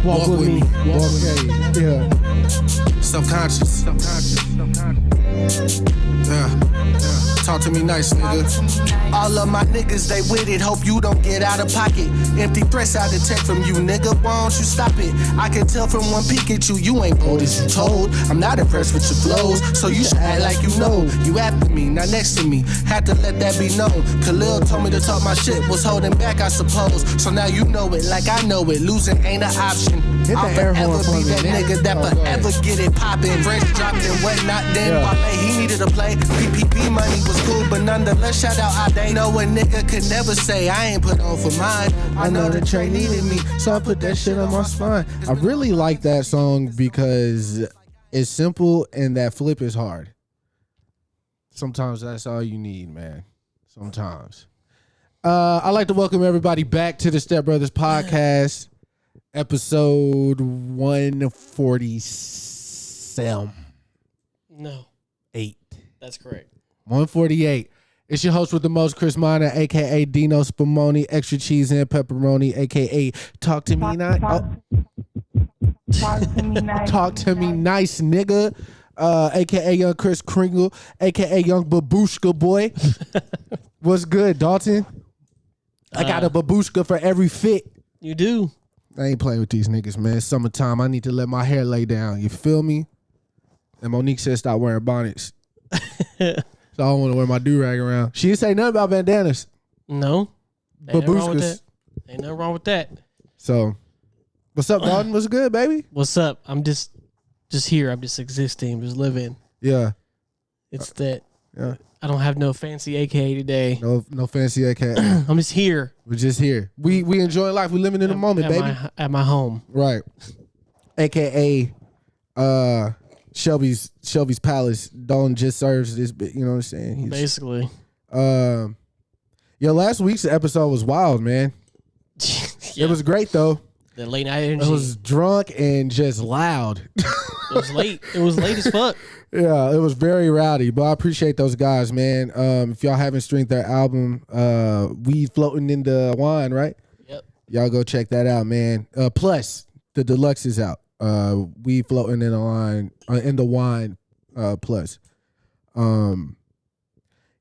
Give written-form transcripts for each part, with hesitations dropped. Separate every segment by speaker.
Speaker 1: Walk with me.
Speaker 2: Walk, yeah.
Speaker 1: Subconscious. Yeah. Talk to me nice, nigga. All of my niggas, they with it. Hope you don't get out of pocket. Empty threats out of tech from you, nigga. Why don't you stop it? I can tell from one peek at you, you ain't bold as you told. I'm not impressed with your flows, so you should act like you know. You after me, not next to me. Had to let that be known. Khalil told me to talk my shit, was holding back, I suppose. So now you know it like I know it. Losing ain't an option. I'll forever be that nigga that forever get it poppin'. Fresh dropped and whatnot. Then Wale, he needed to play. PPP money was cool, but nonetheless, shout out I they know a nigga could never say I ain't put on for mine. I know the train needed me, so I put that shit on my spine.
Speaker 2: I really like that song because it's simple and that flip is hard. Sometimes that's all you need, man. Sometimes. I'd like to welcome everybody back to the StepBrothers podcast, episode 147.
Speaker 3: No.
Speaker 2: 8.
Speaker 3: That's correct.
Speaker 2: 148. It's your host with the most, Kris Minor, a.k.a. Dino Spumoni, extra cheese and pepperoni, a.k.a. Talk to me nice. Talk to me nice, nigga. A.k.a. Young Kris Kringle, a.k.a. Young Babushka Boy. What's good, Dalton? I got a babushka for every fit.
Speaker 3: You do.
Speaker 2: I ain't playing with these niggas, man. It's summertime. I need to let my hair lay down. You feel me? And Monique said stop wearing bonnets. So I don't want to wear my do-rag around. She didn't say nothing about bandanas.
Speaker 3: No. Ain't
Speaker 2: Babushkas.
Speaker 3: Ain't nothing wrong with that.
Speaker 2: So, what's up, Dalton? What's good, baby?
Speaker 3: What's up? I'm just here. I'm just existing. Just living.
Speaker 2: Yeah.
Speaker 3: It's that.
Speaker 2: Yeah.
Speaker 3: I don't have no fancy AKA today.
Speaker 2: No fancy AKA.
Speaker 3: I'm just here.
Speaker 2: We're just here. We enjoy life. We living in the moment, baby.
Speaker 3: At my home.
Speaker 2: Right. AKA Shelby's Palace. Dalton just serves this bit, you know what I'm saying?
Speaker 3: Basically.
Speaker 2: Last week's episode was wild, man.
Speaker 3: Yeah.
Speaker 2: It was great though.
Speaker 3: The late night energy.
Speaker 2: It was drunk and just loud.
Speaker 3: It was late. It was late as fuck.
Speaker 2: Yeah, it was very rowdy, but I appreciate those guys, man. If y'all haven't streamed their album, We Floating in the Wine, right?
Speaker 3: Yep.
Speaker 2: Y'all go check that out, man. Plus, the deluxe is out. We Floating in the Wine, plus.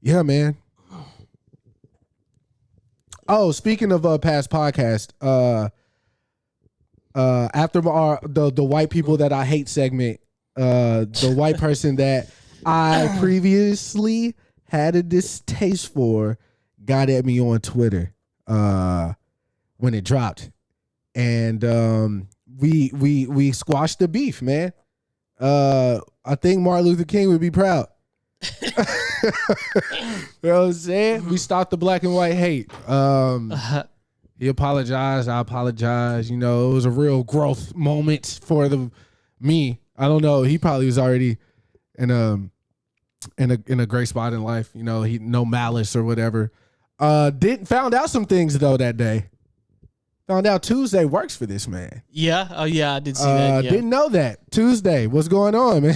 Speaker 2: Yeah, man. Oh, speaking of past podcast, after the white people that I hate segment, the white person that I previously had a distaste for got at me on Twitter when it dropped, and we squashed the beef, man. I think Martin Luther King would be proud. You know what I'm saying? We stopped the black and white hate. He apologized. I apologized. You know, it was a real growth moment for me. I don't know. He probably was already in a great spot in life. You know, he no malice or whatever. Found out some things though that day. Found out Tuesday works for this man.
Speaker 3: Yeah. Oh yeah, I did see that. Yeah.
Speaker 2: Didn't know that. Tuesday. What's going on, man?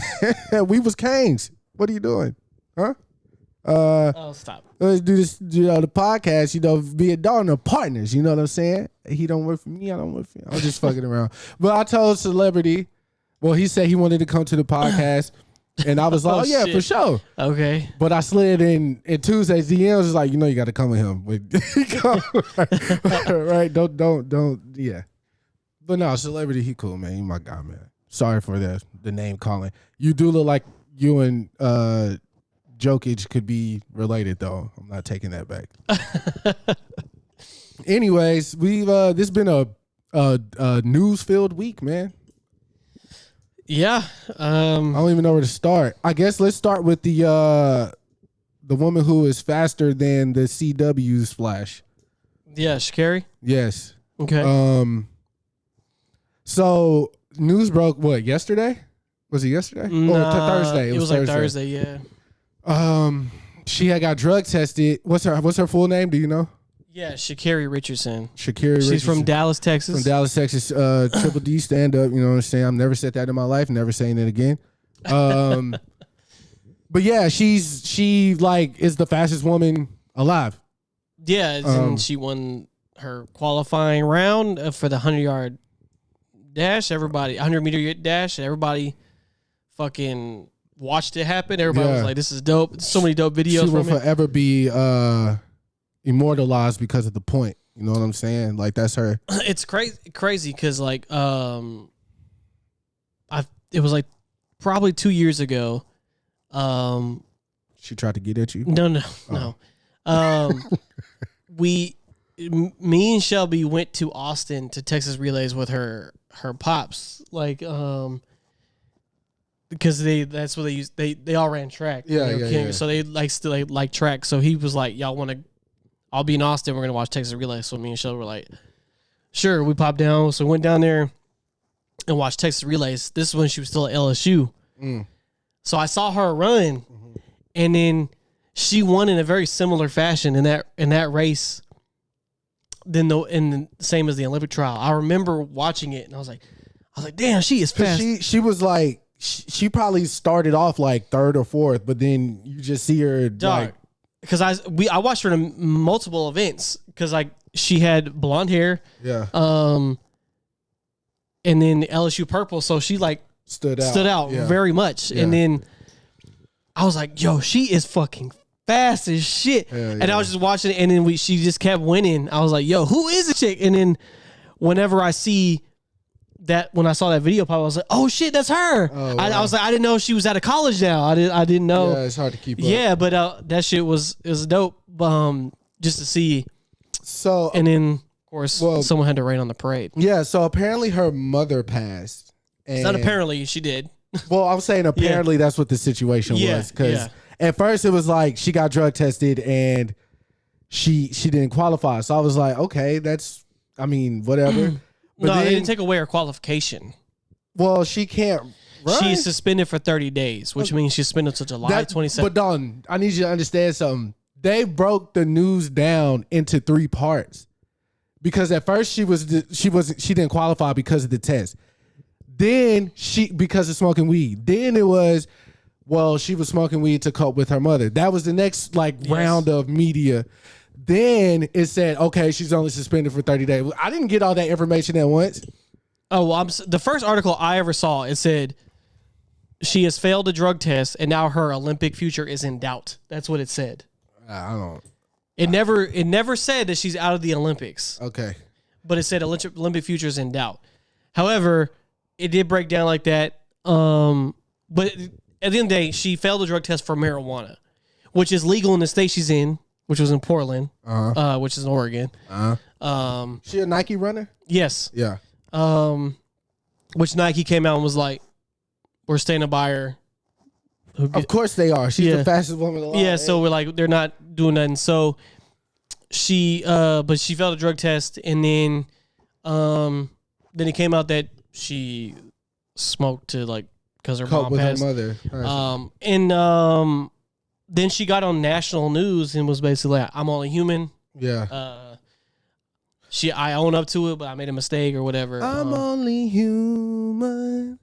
Speaker 2: We was Canes. What are you doing? Huh?
Speaker 3: Oh, stop.
Speaker 2: Let's do this, the podcast, be a Dalton are partners. You know what I'm saying? He don't work for me. I don't work for him. I'm just fucking around. But I told Celebrity, well, he said he wanted to come to the podcast. And I was like, oh yeah, shit. For sure.
Speaker 3: Okay.
Speaker 2: But I slid in Tuesday's DMs, was like, you got to come with him. Right? Don't, yeah. But no, Celebrity, he cool, man. He my guy, man. Sorry for the name calling. You do look like you and Jokic could be related, though. I'm not taking that back. Anyways, we've this has been a news-filled week, man.
Speaker 3: Yeah.
Speaker 2: I don't even know where to start. I guess let's start with the woman who is faster than the CW's Flash.
Speaker 3: Yeah, Sha'Carri?
Speaker 2: Yes.
Speaker 3: Okay.
Speaker 2: So news broke yesterday? Was it yesterday?
Speaker 3: Nah,
Speaker 2: or Thursday?
Speaker 3: It was like Thursday, yeah.
Speaker 2: She had got drug tested. What's her full name? Do you know?
Speaker 3: Yeah, Sha'Carri Richardson.
Speaker 2: She's
Speaker 3: from Dallas, Texas.
Speaker 2: From Dallas, Texas. Triple D stand up. You know what I'm saying? I've never said that in my life. Never saying it again. But yeah, she is the fastest woman alive.
Speaker 3: Yeah, and she won her qualifying round for the 100-yard dash. Everybody, 100-meter dash. Everybody fucking watched it happen. Everybody was like, "This is dope." So many dope videos.
Speaker 2: She will
Speaker 3: from it.
Speaker 2: forever be immortalized because of the point. You know what I'm saying? Like that's her.
Speaker 3: It's crazy because like it was like probably 2 years ago.
Speaker 2: She tried to get at you.
Speaker 3: No. Me and Shelby went to Austin to Texas Relays with her pops, like because that's what they used. They all ran track.
Speaker 2: Yeah.
Speaker 3: So they like track. So he was like, "Y'all want to? I'll be in Austin. We're gonna watch Texas Relays." So me and Shelby were like, "Sure." We popped down. So we went down there and watched Texas Relays. This is when she was still at LSU. So I saw her run, and then she won in a very similar fashion in that race. Then same as the Olympic trial. I remember watching it, and I was like, damn, she is fast.
Speaker 2: She was like, she probably started off like third or fourth, but then you just see her like,
Speaker 3: because I watched her in multiple events because like she had blonde hair, and then LSU purple, so she like stood out very much, and then I was like, yo, she is fucking fast as shit. And I was just watching it, and then she just kept winning. I was like, yo, who is this chick? And then whenever I see that, when I saw that video pop, I was like, oh shit, that's her. Oh, wow. I was like, I didn't know she was out of college now. I didn't know.
Speaker 2: Yeah, it's hard to keep up.
Speaker 3: Yeah, but that shit was dope. Just to see.
Speaker 2: So,
Speaker 3: and then of course someone had to rain on the parade.
Speaker 2: Yeah. So apparently her mother passed. And
Speaker 3: not apparently, she did.
Speaker 2: Well, I'm saying apparently that's what the situation was, because at first it was like she got drug tested and she didn't qualify. So I was like, okay, whatever.
Speaker 3: But they didn't take away her qualification.
Speaker 2: Well, she can't run.
Speaker 3: She is suspended for 30 days, which means she's suspended until July 27th.
Speaker 2: But Don, I need you to understand something. They broke the news down into 3 parts, because at first she didn't qualify because of the test. Then because of smoking weed. Then it was, well, she was smoking weed to cope with her mother. That was the next round of media. Then it said, okay, she's only suspended for 30 days. I didn't get all that information at once.
Speaker 3: Oh, well, the first article I ever saw, it said she has failed a drug test and now her Olympic future is in doubt. That's what it said.
Speaker 2: I don't.
Speaker 3: It never said that she's out of the Olympics.
Speaker 2: Okay.
Speaker 3: But it said Olympic future is in doubt. However, it did break down like that. But at the end of the day, she failed a drug test for marijuana, which is legal in the state she's in, which was in Portland, which is in Oregon.
Speaker 2: She a Nike runner?
Speaker 3: Yes.
Speaker 2: Yeah.
Speaker 3: Which Nike came out and was like, we're standing by her.
Speaker 2: Of course they are. She's the fastest woman alive.
Speaker 3: Yeah, so we're like, they're not doing nothing. So but she failed a drug test, and then it came out that she smoked to because her mom passed.
Speaker 2: Her
Speaker 3: mother. Then she got on national news and was basically like, I'm only human.
Speaker 2: Yeah.
Speaker 3: I own up to it, but I made a mistake or whatever.
Speaker 2: I'm only human.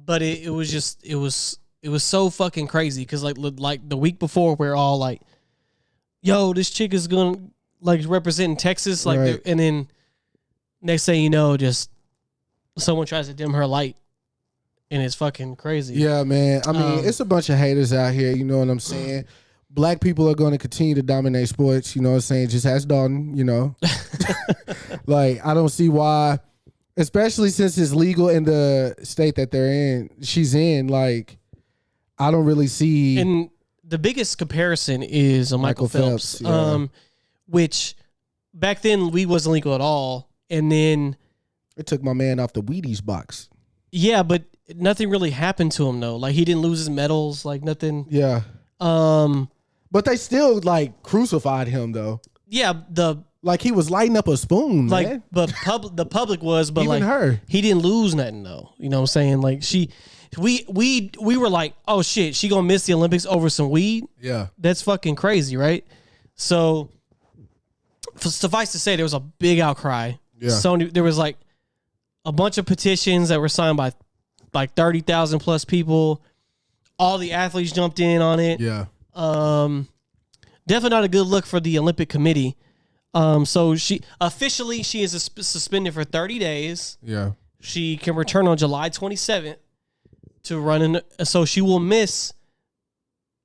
Speaker 3: But it was so fucking crazy because like the week before we're all like, yo, this chick is gonna representing Texas,
Speaker 2: right.
Speaker 3: And then next thing you know, just someone tries to dim her light, and it's fucking crazy.
Speaker 2: Yeah, man. I mean, it's a bunch of haters out here. You know what I'm saying? Black people are going to continue to dominate sports. You know what I'm saying? Just ask Dalton. You know, I don't see why. Especially since it's legal in the state that she's in, I don't really see.
Speaker 3: And the biggest comparison is Michael Phelps, which back then we wasn't legal at all. And then
Speaker 2: it took my man off the Wheaties box.
Speaker 3: Yeah, but nothing really happened to him though. He didn't lose his medals, nothing.
Speaker 2: Yeah. But they still crucified him though.
Speaker 3: Yeah,
Speaker 2: he was lighting up a spoon, man.
Speaker 3: But the public was, but
Speaker 2: even her,
Speaker 3: he didn't lose nothing though. You know what I'm saying? We were like, oh shit, she gonna miss the Olympics over some weed?
Speaker 2: Yeah,
Speaker 3: that's fucking crazy, right? So, suffice to say, there was a big outcry.
Speaker 2: Yeah,
Speaker 3: there was a bunch of petitions that were signed by 30,000 plus people. All the athletes jumped in on it.
Speaker 2: Yeah.
Speaker 3: Definitely not a good look for the Olympic Committee. So she is suspended for 30 days.
Speaker 2: Yeah.
Speaker 3: She can return on July 27th to run so she will miss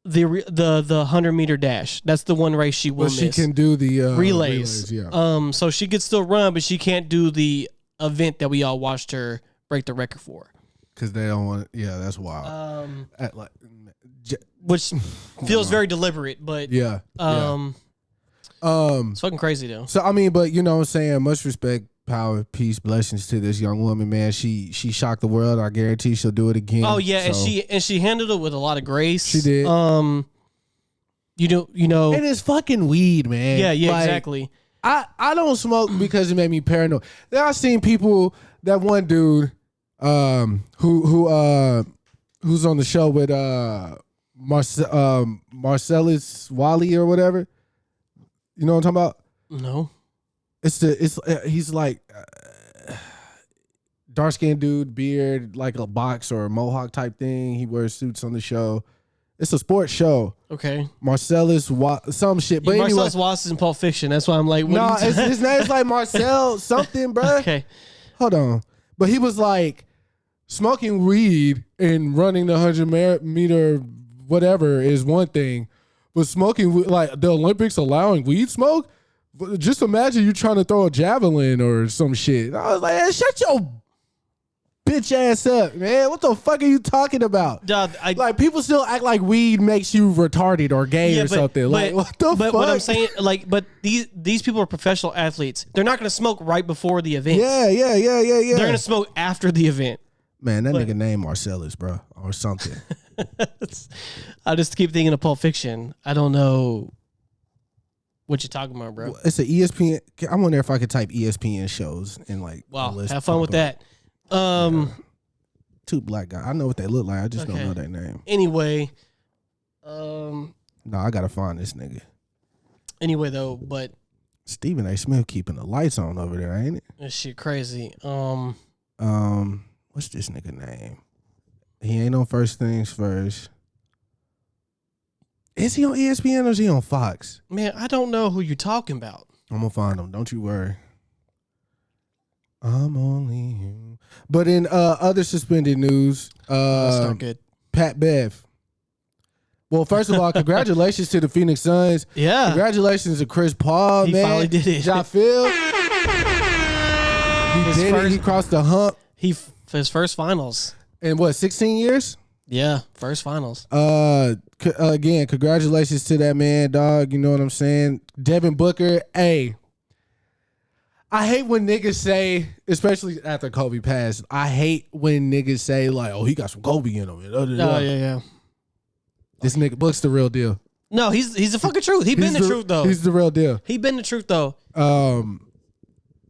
Speaker 3: the 100-meter dash. That's the one race she will miss.
Speaker 2: She can do the
Speaker 3: relays.
Speaker 2: Yeah.
Speaker 3: So she could still run, but she can't do the event that we all watched her break the record for.
Speaker 2: Because they don't want. Yeah, that's wild.
Speaker 3: Which feels very deliberate, but
Speaker 2: yeah.
Speaker 3: It's fucking crazy though.
Speaker 2: So I mean, but you know what I'm saying, much respect, power, peace, blessings to this young woman, man. She shocked the world. I guarantee she'll do it again.
Speaker 3: Oh yeah, so. and she handled it with a lot of grace.
Speaker 2: She did.
Speaker 3: You know,
Speaker 2: and it's fucking weed, man.
Speaker 3: Yeah, like, exactly.
Speaker 2: I don't smoke because it made me paranoid. Then I seen people, that one dude who's on the show with Marcellus Wally or whatever. You know what I'm talking about?
Speaker 3: No.
Speaker 2: He's like dark skinned dude, beard, like a box or a mohawk type thing. He wears suits on the show. It's a sports show.
Speaker 3: Okay.
Speaker 2: Marcellus some shit. But
Speaker 3: Marcellus
Speaker 2: anyway,
Speaker 3: Wallace is in Pulp Fiction. That's why I'm like,
Speaker 2: no, his name's like Marcel something, bro.
Speaker 3: Okay.
Speaker 2: Hold on. But he was like smoking weed and running the 100-meter whatever is one thing. But smoking, like the Olympics allowing weed smoke? Just imagine you trying to throw a javelin or some shit. I was like, hey, shut your bitch ass up, man. What the fuck are you talking about? Like, people still act like weed makes you retarded or gay or something. Like, what the fuck?
Speaker 3: What I'm saying, like, but these people are professional athletes. They're not going to smoke right before the event.
Speaker 2: Yeah.
Speaker 3: They're going to smoke after the event.
Speaker 2: Man, that nigga named Marcellus, bro, or something.
Speaker 3: I just keep thinking of Pulp Fiction. I don't know what you're talking about, bro.
Speaker 2: It's an ESPN. I wonder if I could type ESPN shows and like.
Speaker 3: Wow, have fun with that.
Speaker 2: Two black guys. I know what they look like. I just don't know their name.
Speaker 3: Anyway,
Speaker 2: no, I gotta find this nigga.
Speaker 3: Anyway, though, but
Speaker 2: Stephen A. Smith keeping the lights on over there, ain't it?
Speaker 3: This shit crazy.
Speaker 2: What's this nigga name? He ain't on First Things First. Is he on ESPN or is he on Fox?
Speaker 3: Man, I don't know who you're talking about.
Speaker 2: I'm gonna find him. Don't you worry. I'm only you. But in other suspended news,
Speaker 3: that's not good.
Speaker 2: Pat Bev. Well, first of all, congratulations to the Phoenix Suns.
Speaker 3: Yeah.
Speaker 2: Congratulations to Chris Paul,
Speaker 3: he
Speaker 2: man.
Speaker 3: He finally did it.
Speaker 2: Ja Phil. He did it. He crossed the hump.
Speaker 3: His first finals.
Speaker 2: In what, 16 years?
Speaker 3: Yeah, first finals.
Speaker 2: Again, congratulations to that man, dog. You know what I'm saying? Devin Booker, hey. I hate when niggas say, especially after Kobe passed, I hate when niggas say, like, oh, he got some Kobe in him.
Speaker 3: Oh, yeah.
Speaker 2: This nigga Book's the real deal.
Speaker 3: No, he's the fucking truth. He's been the truth, though.
Speaker 2: He's the real deal.
Speaker 3: He been the truth, though.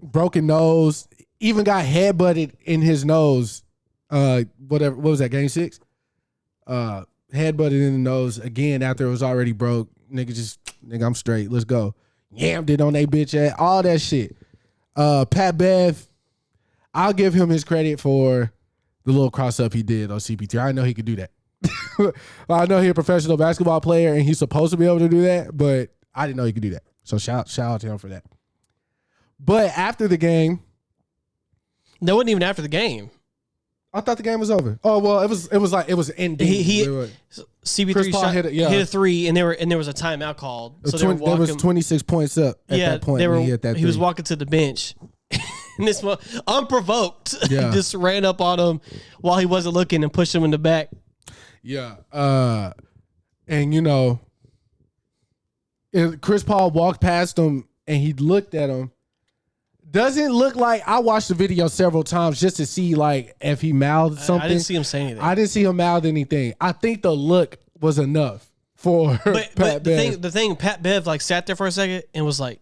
Speaker 2: Broken nose. Even got headbutted in his nose. What was that, game 6? Headbutted in the nose again after it was already broke. Nigga, I'm straight. Let's go. Yammed it on they bitch ass. All that shit. Pat Bev, I'll give him his credit for the little cross up he did on CP3. I know he could do that. I know he's a professional basketball player and he's supposed to be able to do that, but I didn't know he could do that. So shout out to him for that. But after the game,
Speaker 3: that wasn't even after the game.
Speaker 2: I thought the game was over. Oh well, it was ending.
Speaker 3: CP3 hit a three, and there was a timeout called. So
Speaker 2: there was 26 points up at that point.
Speaker 3: He was walking to the bench, and this one unprovoked just ran up on him while he wasn't looking and pushed him in the back.
Speaker 2: Yeah, and you know, Chris Paul walked past him and he looked at him. Doesn't look like, I watched the video several times just to see like if he mouthed something.
Speaker 3: I didn't see him say anything.
Speaker 2: I didn't see him mouth anything. I think the look was enough for Pat Bev.
Speaker 3: The thing, Pat Bev like sat there for a second and was like,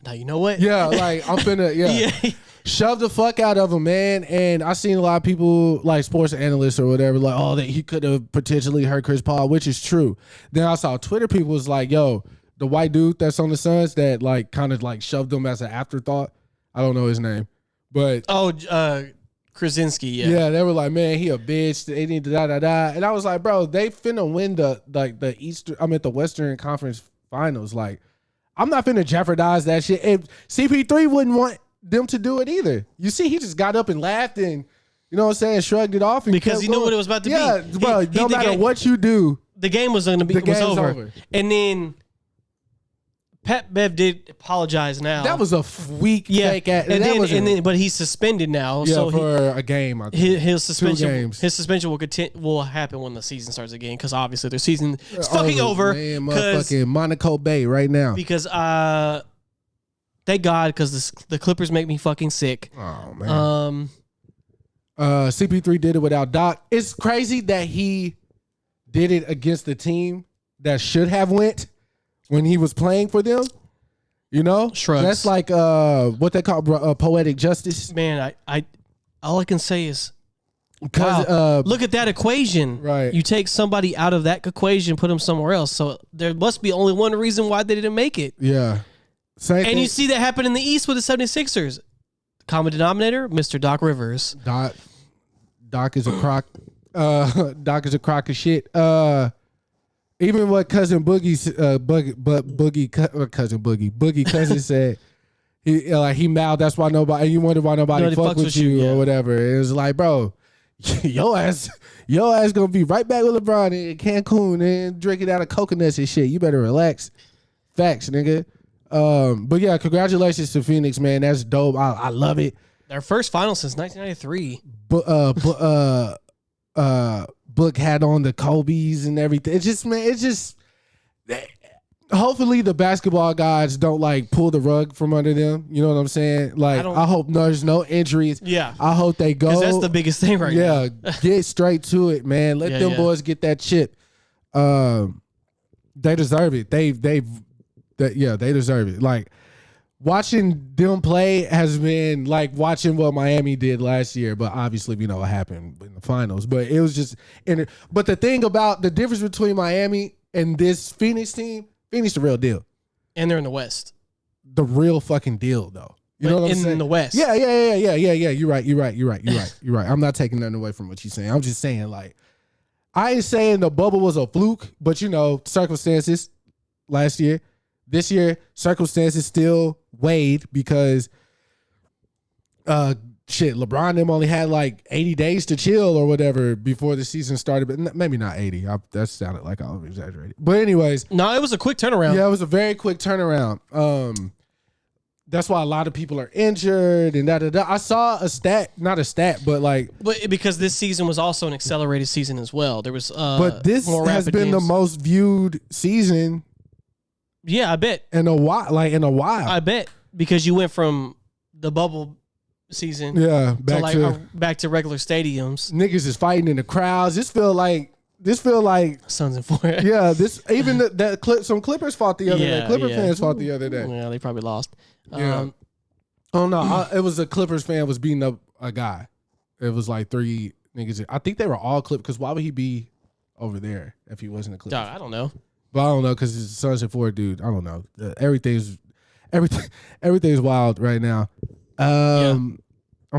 Speaker 3: "Now you know what?
Speaker 2: Yeah, like I'm finna shove the fuck out of him, man." And I seen a lot of people like sports analysts or whatever like, "Oh, that he could have potentially hurt Chris Paul," which is true. Then I saw Twitter people was like, "Yo, the white dude that's on the Suns that like kind of like shoved him as an afterthought." I don't know his name, but
Speaker 3: Krasinski,
Speaker 2: yeah, they were like, man, he a bitch. They need to da, and I was like, bro, they finna win the Western Conference Finals. Like, I'm not finna jeopardize that shit. If CP3 wouldn't want them to do it either. You see, he just got up and laughed and, you know what I'm saying, shrugged it off. And
Speaker 3: because he knew what it was about to be.
Speaker 2: Yeah, bro, no matter what you do.
Speaker 3: The game was going to be over. And then Pat Bev did apologize now.
Speaker 2: That was a weak fake ass.
Speaker 3: But he's suspended now.
Speaker 2: Yeah,
Speaker 3: so
Speaker 2: for a game. I think.
Speaker 3: His suspension will happen when the season starts again because obviously their season is fucking over.
Speaker 2: Man, motherfucking Monaco Bay right now.
Speaker 3: Because thank God, because the Clippers make me fucking sick.
Speaker 2: Oh man. CP3 did it without Doc. It's crazy that he did it against the team that should have went when he was playing for them. You know,
Speaker 3: shrugs.
Speaker 2: That's like what they call poetic justice.
Speaker 3: Man, I all I can say is, wow, look at that equation.
Speaker 2: Right,
Speaker 3: you take somebody out of that equation, put them somewhere else. So there must be only one reason why they didn't make it.
Speaker 2: Yeah,
Speaker 3: you see that happen in the East with the 76ers. Common denominator, Mr. Doc Rivers.
Speaker 2: Doc is a crock. Doc is a crock of shit. Even what cousin Boogie's Boogie cousin said, he mouthed. That's why nobody. And you wonder why nobody fuck with you or whatever. It was like, bro, your ass gonna be right back with LeBron in Cancun and drinking out of coconuts and shit. You better relax. Facts, nigga. But yeah, congratulations to Phoenix, man. That's dope. I love it.
Speaker 3: Their first final since 1993.
Speaker 2: Book had on the Kobe's and everything. It's just hopefully the basketball guys don't like pull the rug from under them. You know what I'm saying? Like I hope there's no injuries.
Speaker 3: Yeah.
Speaker 2: I hope they go.
Speaker 3: Because that's the biggest thing now.
Speaker 2: Yeah. Get straight to it, man. Let them boys get that chip. They deserve it. They deserve it. Like watching them play has been like watching what Miami did last year, but obviously we know what happened in the finals. But it was just, but the thing about the difference between Miami and this Phoenix team, Phoenix the real deal,
Speaker 3: and they're in the West,
Speaker 2: the real fucking deal though. You know what I'm saying?
Speaker 3: In the West,
Speaker 2: yeah. You're right. I'm not taking nothing away from what you're saying. I'm just saying like, I ain't saying the bubble was a fluke, but you know circumstances last year. This year, circumstances still weighed because, LeBron them only had like 80 days to chill or whatever before the season started, but maybe not 80. That sounded like I was exaggerating. But anyways.
Speaker 3: No, it was a quick turnaround.
Speaker 2: Yeah, it was a very quick turnaround. That's why a lot of people are injured and da-da-da. I saw a stat, not a stat, but like.
Speaker 3: But because this season was also an accelerated season as well. There was
Speaker 2: but this has been the most viewed season.
Speaker 3: Yeah, I bet.
Speaker 2: In a while.
Speaker 3: I bet. Because you went from the bubble season back to regular stadiums.
Speaker 2: Niggas is fighting in the crowds. This feel like
Speaker 3: Suns and 4.
Speaker 2: Yeah, some Clippers fought the other day. Fans fought the other day.
Speaker 3: Yeah, they probably lost.
Speaker 2: Yeah. It was a Clippers fan was beating up a guy. It was like 3 niggas. I think they were all Clippers because why would he be over there if he wasn't a Clippers?
Speaker 3: I don't know.
Speaker 2: But I don't know because it's Suns and 4 dude. I don't know. Everything's wild right now. I'm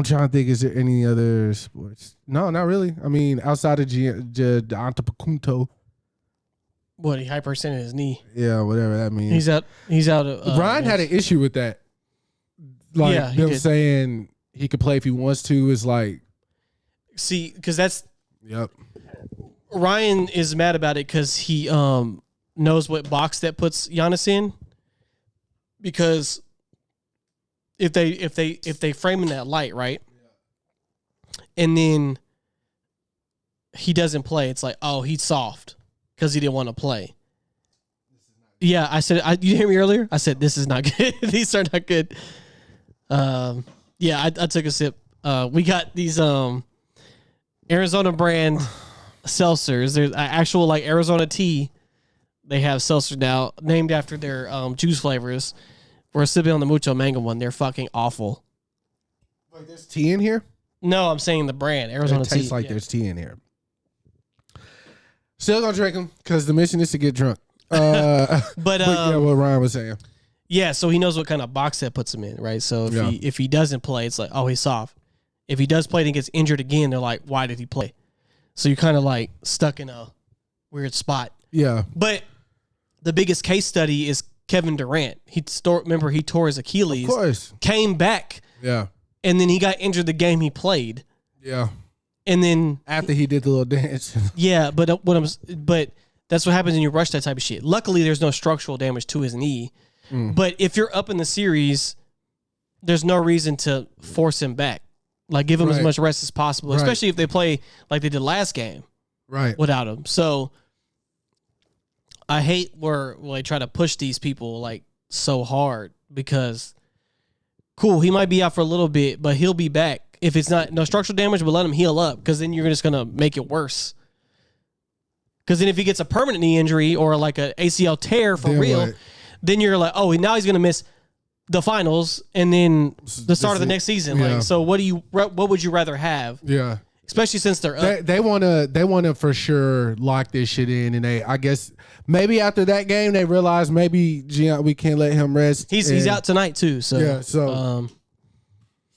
Speaker 2: trying to think. Is there any other sports? No, not really. I mean, outside of Antetokounmpo.
Speaker 3: What, he hyperextended his knee?
Speaker 2: Yeah, whatever that means.
Speaker 3: He's out of.
Speaker 2: Ryan had an issue with that. Like them saying he could play if he wants to is like.
Speaker 3: See, because that's.
Speaker 2: Yep.
Speaker 3: Ryan is mad about it because he knows what box that puts Giannis in. Because if they frame in that light, right? And then he doesn't play, it's like, oh, he's soft because he didn't want to play. Yeah, I said, you hear me earlier? I said, this is not good. These are not good. I took a sip. We got these Arizona brand seltzers. There's actual like Arizona tea. They have seltzers now named after their juice flavors. We're sipping on the Mucho Mango one. They're fucking awful.
Speaker 2: Like there's tea in here?
Speaker 3: No, I'm saying the brand Arizona tea. It
Speaker 2: tastes like there's tea in here. Still gonna drink them because the mission is to get drunk. But yeah, what Ryan was saying.
Speaker 3: Yeah, so he knows what kind of box that puts him in, right? So if he doesn't play, it's like, oh, he's soft. If he does play and he gets injured again, they're like, why did he play? So you're kind of like stuck in a weird spot.
Speaker 2: Yeah.
Speaker 3: But the biggest case study is Kevin Durant. Remember he tore his Achilles.
Speaker 2: Of course.
Speaker 3: Came back.
Speaker 2: Yeah.
Speaker 3: And then he got injured the game he played.
Speaker 2: Yeah.
Speaker 3: And then
Speaker 2: after he did the little dance.
Speaker 3: Yeah, but that's what happens when you rush that type of shit. Luckily, there's no structural damage to his knee. But if you're up in the series, there's no reason to force him back. Like, give him as much rest as possible, especially if they play like they did last game.
Speaker 2: Right.
Speaker 3: Without him. So I hate where they try to push these people like so hard because cool, he might be out for a little bit, but he'll be back. If it's no structural damage, but let him heal up because then you're just going to make it worse. Because then if he gets a permanent knee injury or like an ACL tear for real, then you're like, oh, now he's going to miss the finals and then the start of the next season. Yeah. Like, so what would you rather have?
Speaker 2: Yeah.
Speaker 3: Especially since they're up.
Speaker 2: They want to for sure lock this shit in, and I guess maybe after that game they realize maybe we can't let him rest.
Speaker 3: He's out tonight too, so
Speaker 2: yeah. So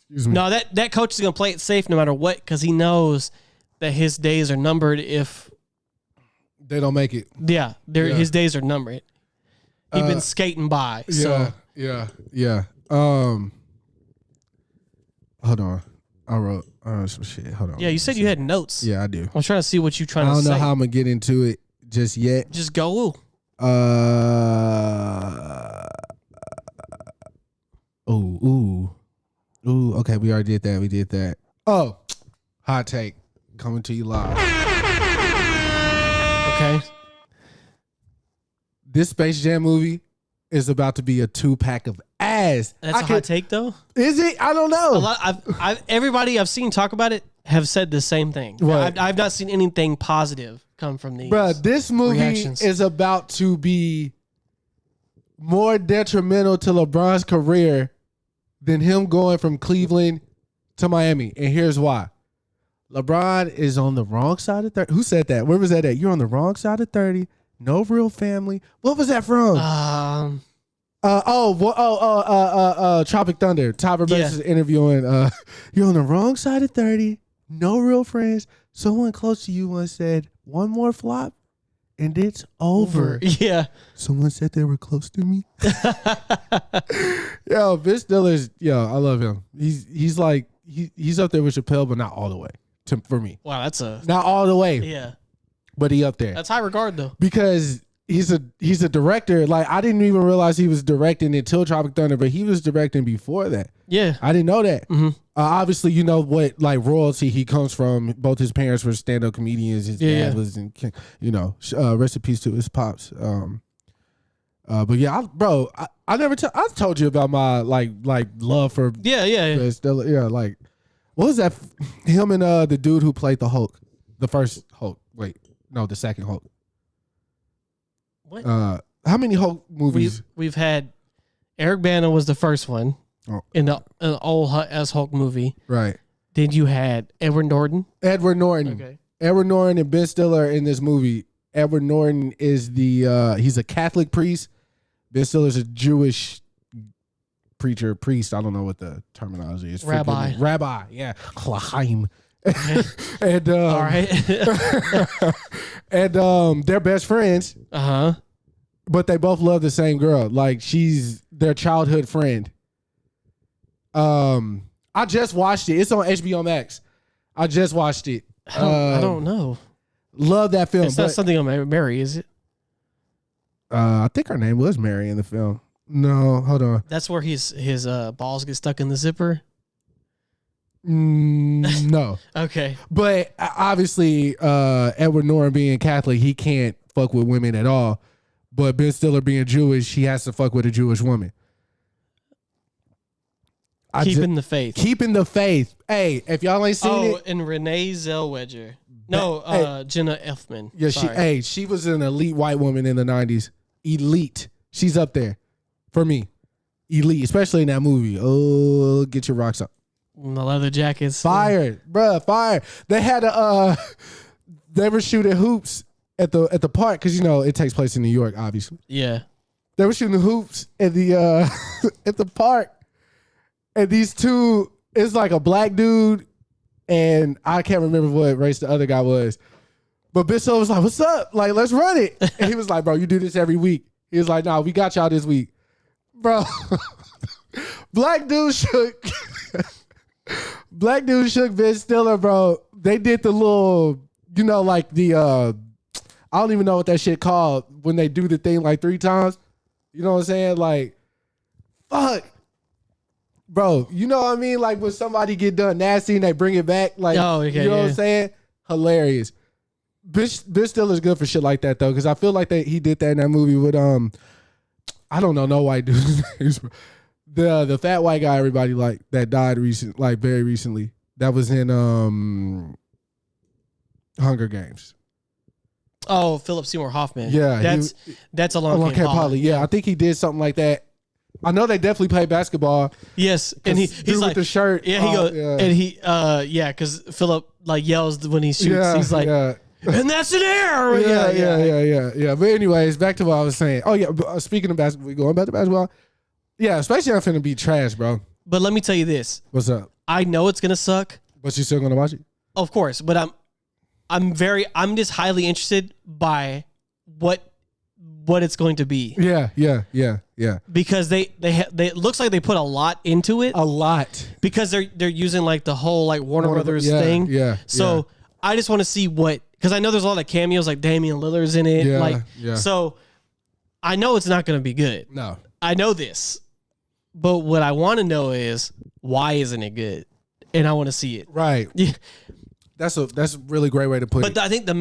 Speaker 2: excuse me.
Speaker 3: No, that coach is gonna play it safe no matter what because he knows that his days are numbered if
Speaker 2: they don't make it.
Speaker 3: Yeah, his days are numbered. He's been skating by. So.
Speaker 2: Yeah. Hold on. I wrote some shit. Hold on.
Speaker 3: Yeah, you said you had notes.
Speaker 2: Yeah, I do.
Speaker 3: I'm trying to see what you're trying to say.
Speaker 2: I don't know how I'm going to get into it just yet.
Speaker 3: Just go.
Speaker 2: Ooh. Okay, we already did that. Oh, hot take. Coming to you live.
Speaker 3: Okay.
Speaker 2: This Space Jam movie is about to be a 2-pack of ass.
Speaker 3: That's a hot take, though?
Speaker 2: Is it? I don't know.
Speaker 3: Everybody I've seen talk about it have said the same thing. I've not seen anything positive come from these.
Speaker 2: Bruh, this movie is about to be more detrimental to LeBron's career than him going from Cleveland to Miami. And here's why. LeBron is on the wrong side of 30. Who said that? Where was that at? You're on the wrong side of 30. No real family. What was that from? Tropic Thunder. Tyler Banks is interviewing. You're on the wrong side of 30. No real friends. Someone close to you once said, one more flop and it's over.
Speaker 3: Yeah.
Speaker 2: Someone said they were close to me. Yo, Ben Stiller's, I love him. He's like, he's up there with Chappelle, but not all the way for me.
Speaker 3: Wow,
Speaker 2: not all the way.
Speaker 3: Yeah.
Speaker 2: But he up there.
Speaker 3: That's high regard though.
Speaker 2: Because he's a director. Like, I didn't even realize he was directing until Tropic Thunder, but he was directing before that.
Speaker 3: Yeah.
Speaker 2: I didn't know that.
Speaker 3: Mm-hmm.
Speaker 2: Obviously, you know what royalty he comes from. Both his parents were stand-up comedians. His dad was rest in peace to his pops. But yeah, I never I told you about my like love for Stella. Yeah, like what was that? Him and the dude who played the Hulk, the first Hulk. Wait, no, the second Hulk.
Speaker 3: What?
Speaker 2: How many Hulk movies?
Speaker 3: We've had Eric Bana was the first one in the old as Hulk movie.
Speaker 2: Right.
Speaker 3: Then you had Edward Norton.
Speaker 2: Okay. Edward Norton and Ben Stiller in this movie. Edward Norton is he's a Catholic priest. Ben Stiller's a Jewish priest. I don't know what the terminology is. Rabbi, yeah. Chaim. And
Speaker 3: all right.
Speaker 2: and they're best friends.
Speaker 3: Uh-huh.
Speaker 2: But they both love the same girl. Like, she's their childhood friend. I just watched it. It's on HBO Max. I just watched it.
Speaker 3: I don't know.
Speaker 2: Love that film.
Speaker 3: It's not something on Mary, is it?
Speaker 2: I think her name was Mary in the film. No, hold on.
Speaker 3: That's where his balls get stuck in the zipper?
Speaker 2: No.
Speaker 3: Okay.
Speaker 2: But obviously, Edward Norton being Catholic, he can't fuck with women at all. But Ben Stiller being Jewish, he has to fuck with a Jewish woman.
Speaker 3: Keeping the faith.
Speaker 2: Keeping the faith. Hey, if y'all ain't seen it.
Speaker 3: Oh, and Renee Zellweger. No, Jenna Elfman.
Speaker 2: Yeah, she was an elite white woman in the 90s. Elite. She's up there for me. Elite, especially in that movie. Oh, get your rocks up.
Speaker 3: The leather jackets.
Speaker 2: Fire, bruh, fire. They had they were shooting hoops at the park because it takes place in New York, obviously.
Speaker 3: Yeah.
Speaker 2: They were shooting hoops at the at the park, and these two, it's like a black dude, and I can't remember what race the other guy was, but Ben Stiller was like, "What's up? Like, let's run it." And he was like, "Bro, you do this every week." He was like, nah, we got y'all this week. Bro, Black dude shook Ben Stiller, bro. They did the little, like the, I don't even know what that shit called when they do the thing like 3 times. You know what I'm saying? Like, fuck. Bro, you know what I mean? Like when somebody get done nasty and they bring it back. Like, you know what I'm saying? Hilarious. Ben Stiller's good for shit like that though, because I feel like he did that in that movie with I don't know no white dudes. The fat white guy everybody like that died very recently. That was in Hunger Games.
Speaker 3: Oh, Philip Seymour Hoffman.
Speaker 2: Yeah,
Speaker 3: that's Along Came Polly.
Speaker 2: Yeah, I think he did something like that. I know they definitely play basketball.
Speaker 3: Yes, and he's like
Speaker 2: with the shirt.
Speaker 3: Yeah, he goes and he because Philip like yells when he shoots.
Speaker 2: Yeah,
Speaker 3: he's like, and that's an error.
Speaker 2: Yeah. But anyways, back to what I was saying. Oh yeah, speaking of basketball, we going back to basketball. Yeah, especially I'm finna be trash, bro.
Speaker 3: But let me tell you this.
Speaker 2: What's up?
Speaker 3: I know it's gonna suck.
Speaker 2: But you still gonna watch it?
Speaker 3: Of course, but I'm just highly interested by what it's going to be.
Speaker 2: Yeah.
Speaker 3: Because they it looks like they put a lot into it.
Speaker 2: A lot.
Speaker 3: Because they're using like the whole like Warner Brothers thing.
Speaker 2: Yeah.
Speaker 3: So I just want to see because I know there's a lot of cameos like Damian Lillard's in it. So I know it's not going to be good.
Speaker 2: No.
Speaker 3: I know this. But what I want to know is why isn't it good? And I want to see it.
Speaker 2: Right.
Speaker 3: Yeah.
Speaker 2: That's a really great way to put it.
Speaker 3: But I think the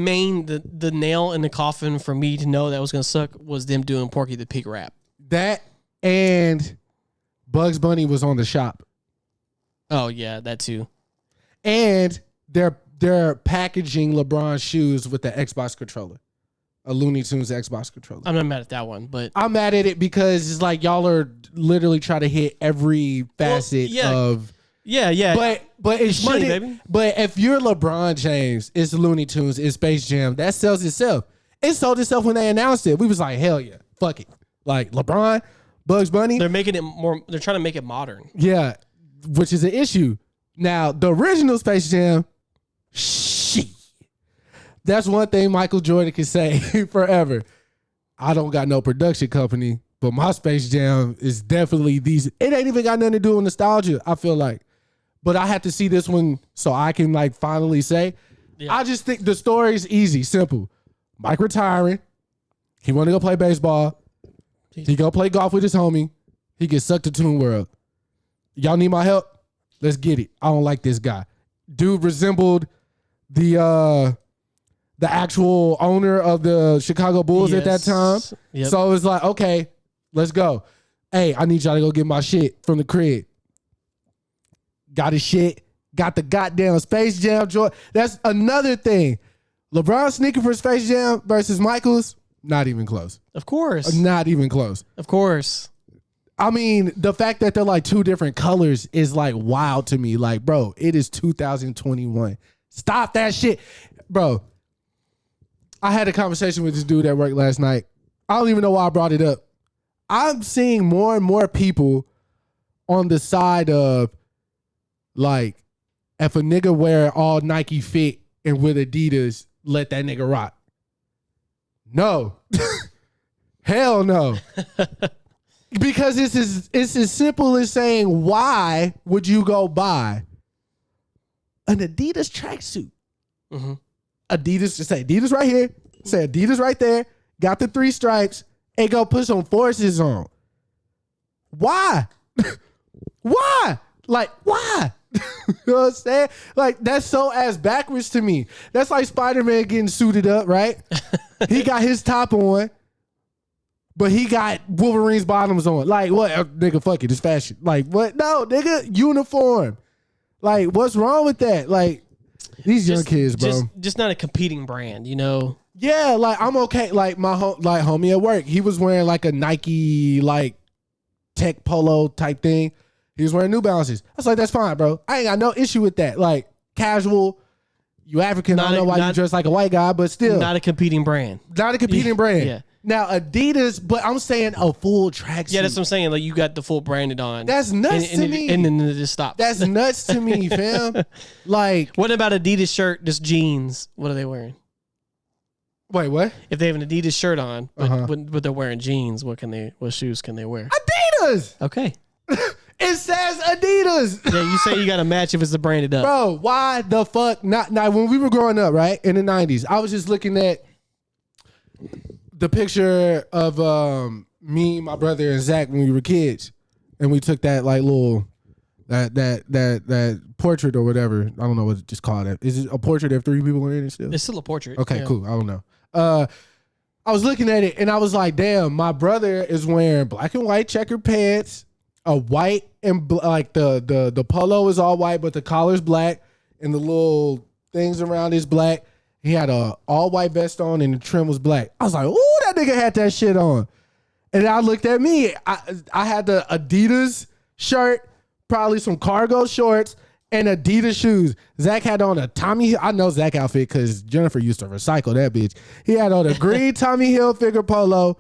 Speaker 3: nail in the coffin for me to know that was going to suck was them doing Porky the Pig rap.
Speaker 2: That and Bugs Bunny was on the shop.
Speaker 3: Oh yeah, that too.
Speaker 2: And they're packaging LeBron's shoes with the Xbox controller. A Looney Tunes Xbox controller.
Speaker 3: I'm not mad at that one, but
Speaker 2: I'm mad at it because it's like y'all are literally trying to hit every facet of.
Speaker 3: Yeah.
Speaker 2: But it's
Speaker 3: money, baby.
Speaker 2: But if you're LeBron James, it's Looney Tunes, it's Space Jam. That sells itself. It sold itself when they announced it. We was like, hell yeah, fuck it. Like LeBron, Bugs Bunny.
Speaker 3: They're making it more. They're trying to make it modern.
Speaker 2: Yeah, which is an issue. Now the original Space Jam, shit. That's one thing Michael Jordan can say forever. I don't got no production company, but my Space Jam is definitely these. It ain't even got nothing to do with nostalgia, I feel like. But I have to see this one so I can like finally say. Yeah. I just think the story is easy, simple. Mike retiring. He want to go play baseball. He go play golf with his homie. He gets sucked to Toon World. Y'all need my help? Let's get it. I don't like this guy. Dude resembled the actual owner of the Chicago Bulls at that time. Yep. So it was like, okay, let's go. Hey, I need y'all to go get my shit from the crib. Got his shit. Got the goddamn Space Jam joy. That's another thing. LeBron sneaking for Space Jam versus Michael's, not even close.
Speaker 3: Of course.
Speaker 2: Not even close.
Speaker 3: Of course.
Speaker 2: I mean, the fact that they're like 2 different colors is like wild to me. Like, bro, it is 2021. Stop that shit. Bro, I had a conversation with this dude at work last night. I don't even know why I brought it up. I'm seeing more and more people on the side of like, if a nigga wear all Nike fit and with Adidas, let that nigga rock. No. Hell no. Because it's as simple as saying, why would you go buy an Adidas tracksuit? Mm-hmm. Adidas, just say Adidas right here, say Adidas right there, got the 3 stripes, and go put some forces on. Why? Why? Like, why? You know what I'm saying? Like, that's so ass backwards to me. That's like Spider-Man getting suited up, right? He got his top on, but he got Wolverine's bottoms on. Like, what? Nigga, fuck it, it's fashion. Like, what? No, nigga, uniform. Like, what's wrong with that? Like, these young kids, bro.
Speaker 3: Just not a competing brand, you know?
Speaker 2: Yeah, like, I'm okay. Like, my homie at work, he was wearing like a Nike, like, tech polo type thing. He was wearing New Balances. I was like, that's fine, bro. I ain't got no issue with that. Like, casual. You African. I don't know why you dress like a white guy, but still.
Speaker 3: Not a competing brand.
Speaker 2: Not a competing brand.
Speaker 3: Yeah.
Speaker 2: Now, Adidas, but I'm saying a full tracksuit.
Speaker 3: Yeah, that's what I'm saying. Like, you got the full branded on.
Speaker 2: That's nuts to me.
Speaker 3: And then it just stops.
Speaker 2: That's nuts to me, fam. Like.
Speaker 3: What about Adidas shirt, just jeans? What are they wearing?
Speaker 2: Wait, what?
Speaker 3: If they have an Adidas shirt on, but they're wearing jeans, what shoes can they wear?
Speaker 2: Adidas.
Speaker 3: Okay.
Speaker 2: It says Adidas.
Speaker 3: Yeah, you say you got to match if it's the branded up.
Speaker 2: Bro, why the fuck not? Now, when we were growing up, right, in the 90s, I was just looking at the picture of me, my brother, and Zach when we were kids. And we took that like little, that portrait or whatever. I don't know what it's called. Is it a portrait of 3 people in it still?
Speaker 3: It's still a portrait.
Speaker 2: Okay, cool. I don't know. I was looking at it and I was like, damn, my brother is wearing black and white checkered pants, a white and like the polo is all white, but the collar's black and the little things around is black. He had a all white vest on and the trim was black. I was like, ooh, that nigga had that shit on. And I looked at me. I had the Adidas shirt, probably some cargo shorts, and Adidas shoes. Zach had on a Tommy. I know Zach outfit because Jennifer used to recycle that bitch. He had on a green Tommy Hilfiger polo,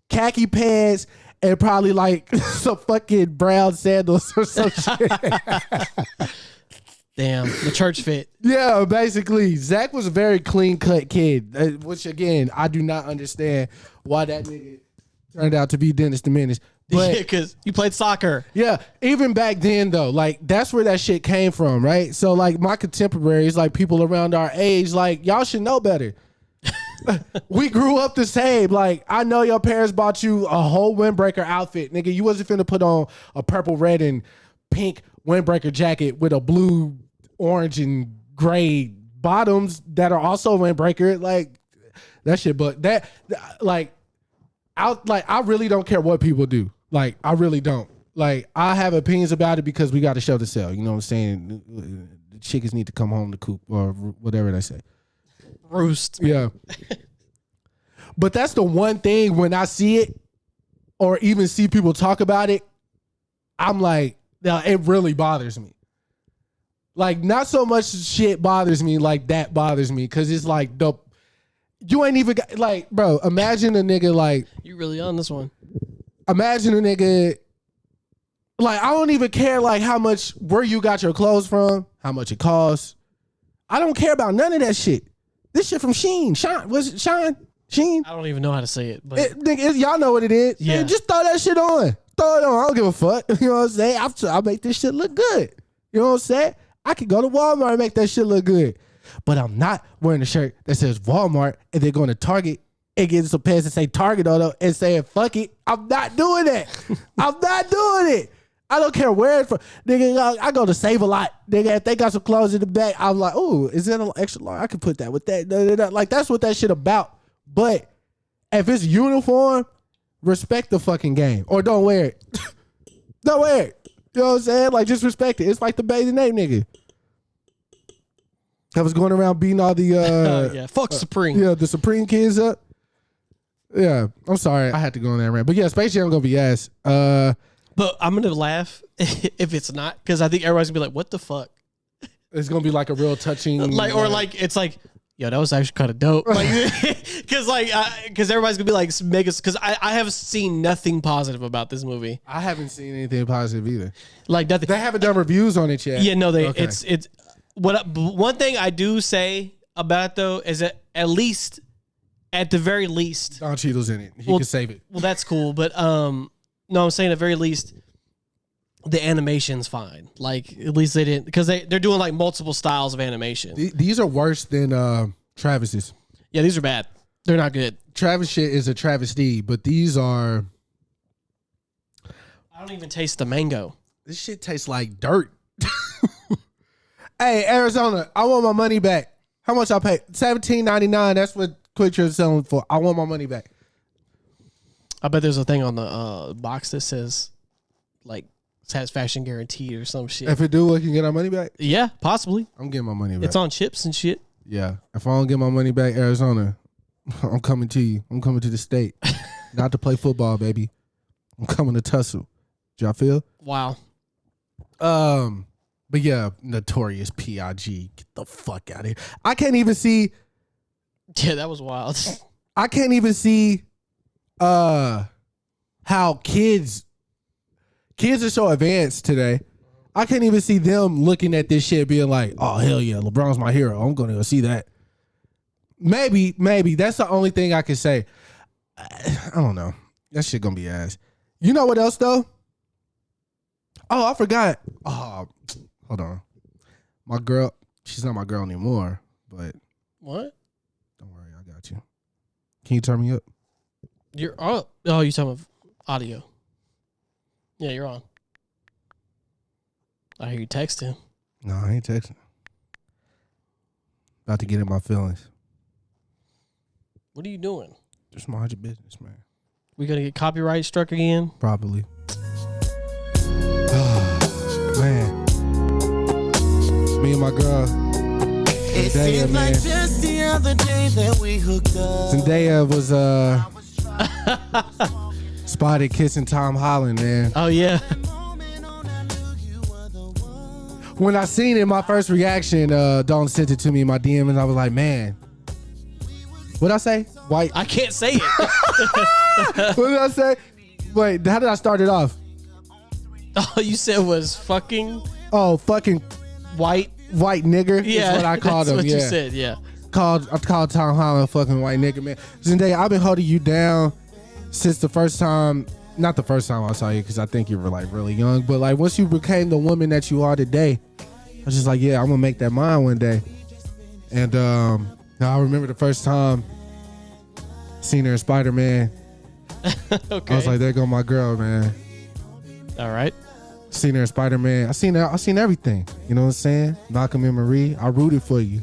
Speaker 2: khaki pants, and probably like some fucking brown sandals or some shit.
Speaker 3: Damn, the church fit.
Speaker 2: Yeah, basically. Zach was a very clean cut kid, which again, I do not understand why that nigga turned out to be Dennis the Menace. But,
Speaker 3: yeah, because you played soccer.
Speaker 2: Yeah, even back then though, like that's where that shit came from, right? So like my contemporaries, like people around our age, like y'all should know better. We grew up the same. Like I know your parents bought you a whole windbreaker outfit, nigga. You wasn't finna put on a purple, red, and pink windbreaker jacket with a blue, orange, and gray bottoms that are also windbreaker. Like that shit, but that like I really don't care what people do. Like, I really don't. Like, I have opinions about it because we got to show the sale. You know what I'm saying? The chickens need to come home to coop or whatever they say.
Speaker 3: Roost.
Speaker 2: Yeah. But that's the one thing when I see it or even see people talk about it, I'm like, it really bothers me. Like, not so much shit bothers me like that bothers me because it's like, you ain't even got, like, bro, imagine a nigga like.
Speaker 3: You really on this one.
Speaker 2: Imagine a nigga, like, I don't even care, like, where you got your clothes from, how much it costs. I don't care about none of that shit. This shit from Sheen. Was it Shine? Sheen?
Speaker 3: I don't even know how to say it. But
Speaker 2: y'all know what it is.
Speaker 3: Yeah.
Speaker 2: Man, just throw that shit on. Throw it on. I don't give a fuck. You know what I'm saying? I'll make this shit look good. You know what I'm saying? I could go to Walmart and make that shit look good. But I'm not wearing a shirt that says Walmart and they're going to Target and getting some pants that say Target on them and saying, fuck it. I'm not doing that. I'm not doing it. I don't care where it's from. Nigga, I go to Save a Lot. Nigga, if they got some clothes in the back, I'm like, oh, is that an extra large? I can put that with that. Like, that's what that shit about. But if it's uniform, respect the fucking game. Or don't wear it. Don't wear it. You know what I'm saying? Like, just respect it. It's like the bathing ape nigga. I was going around beating all the
Speaker 3: yeah, fuck Supreme.
Speaker 2: Yeah, the Supreme kids up. Yeah, I'm sorry. I had to go on that rant. But yeah, Space Jam gonna be ass.
Speaker 3: But I'm gonna laugh if it's not, because I think everybody's gonna be like, what the fuck?
Speaker 2: It's gonna be like a real touching
Speaker 3: it's like, yo, that was actually kind of dope. Like, because everybody's gonna be like mega, because I have seen nothing positive about this movie.
Speaker 2: I haven't seen anything positive either.
Speaker 3: Like nothing.
Speaker 2: They haven't done reviews on it yet.
Speaker 3: Yeah, no,
Speaker 2: Okay.
Speaker 3: it's one thing I do say about it though is that at the very least,
Speaker 2: Don Cheadle's in it. He can save it.
Speaker 3: Well, that's cool, but no, I'm saying at the very least, the animation's fine. Like at least they didn't, because they're doing like multiple styles of animation.
Speaker 2: These are worse than Travis's.
Speaker 3: Yeah, these are bad. They're not good.
Speaker 2: Travis shit is a travesty, but these are.
Speaker 3: I don't even taste the mango.
Speaker 2: This shit tastes like dirt. Hey, Arizona, I want my money back. How much I pay? $17.99. That's what Quick Trip is selling for. I want my money back.
Speaker 3: I bet there's a thing on the box that says like satisfaction guaranteed or some shit.
Speaker 2: If it do, we can get our money back.
Speaker 3: Yeah, possibly.
Speaker 2: I'm getting my money back.
Speaker 3: It's on chips and shit.
Speaker 2: Yeah. If I don't get my money back, Arizona, I'm coming to you. I'm coming to the state. Not to play football, baby. I'm coming to tussle. Did y'all feel?
Speaker 3: Wow.
Speaker 2: But yeah, Notorious P.I.G. Get the fuck out of here. I can't even see.
Speaker 3: Yeah, that was wild.
Speaker 2: I can't even see how kids are so advanced today. I can't even see them looking at this shit being like, oh, hell yeah, LeBron's my hero. I'm going to go see that. Maybe that's the only thing I can say. I don't know. That shit gonna be ass. You know what else though? Oh, I forgot. Oh, hold on. My girl, she's not my girl anymore, but
Speaker 3: what?
Speaker 2: Don't worry, I got you. Can you turn me up?
Speaker 3: You're up. Oh, you talking about audio? Yeah, you're on. I hear you texting.
Speaker 2: No, I ain't texting. About to get in my feelings.
Speaker 3: What are you doing?
Speaker 2: Just mind your business, man.
Speaker 3: We gonna get copyright struck again?
Speaker 2: Probably. Man. Me and my girl. Zendaya, man. Like just the other day that we hooked up. Zendaya was spotted kissing Tom Holland, man.
Speaker 3: Oh yeah.
Speaker 2: When I seen it, my first reaction, Dalton sent it to me in my DM, and I was like, man. What'd I say? White.
Speaker 3: I can't say it.
Speaker 2: What did I say? Wait, how did I start it off?
Speaker 3: All you said was fucking.
Speaker 2: Oh, fucking
Speaker 3: white
Speaker 2: nigger.
Speaker 3: Yeah,
Speaker 2: is what I called him.
Speaker 3: That's what
Speaker 2: yeah.
Speaker 3: you said. Yeah.
Speaker 2: I called Tom Holland a fucking white nigger, man. Zendaya, I've been holding you down since the first time. Not the first time I saw you, because I think you were like really young, but like once you became the woman that you are today, I was just like, yeah, I'm gonna make that mine one day. And I remember the first time seen her in Spider-Man.
Speaker 3: Okay.
Speaker 2: I was like, there go my girl, man.
Speaker 3: All right.
Speaker 2: Seen her in Spider-Man. I seen everything. You know what I'm saying? Malcolm and Marie. I rooted for you.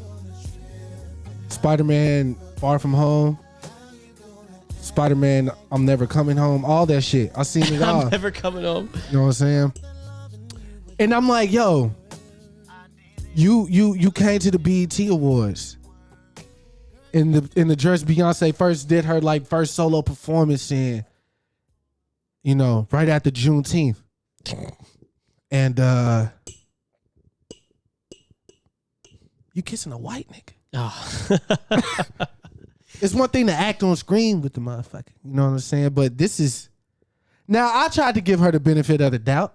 Speaker 2: Spider-Man Far From Home. Spider-Man I'm Never Coming Home. All that shit. I seen it all.
Speaker 3: I'm never coming home.
Speaker 2: You know what I'm saying? And I'm like, yo, you came to the BET Awards. In the dress Beyonce first did her like first solo performance in, you know, right after Juneteenth. And you kissing a white nigga.
Speaker 3: Oh.
Speaker 2: It's one thing to act on screen with the motherfucker. You know what I'm saying? But this is now I tried to give her the benefit of the doubt.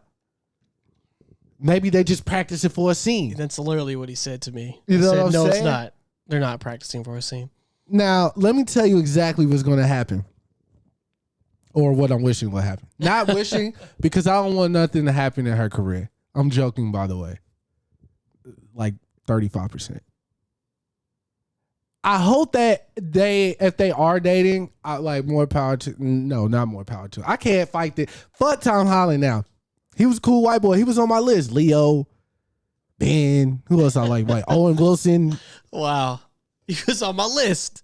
Speaker 2: Maybe they just practice it for a scene.
Speaker 3: That's literally what he said to me.
Speaker 2: You know what I'm
Speaker 3: no,
Speaker 2: saying?
Speaker 3: it's not. They're not practicing for a scene.
Speaker 2: Now, let me tell you exactly what's going to happen. Or what I'm wishing will happen. Not wishing, because I don't want nothing to happen in her career. I'm joking, by the way. Like 35%. I hope that if they are dating, like more power to. No, not more power to. I can't fight that. Fuck Tom Holland now. He was a cool white boy. He was on my list. Leo, Ben. Who else I like? Like Owen Wilson.
Speaker 3: Wow. He was on my list.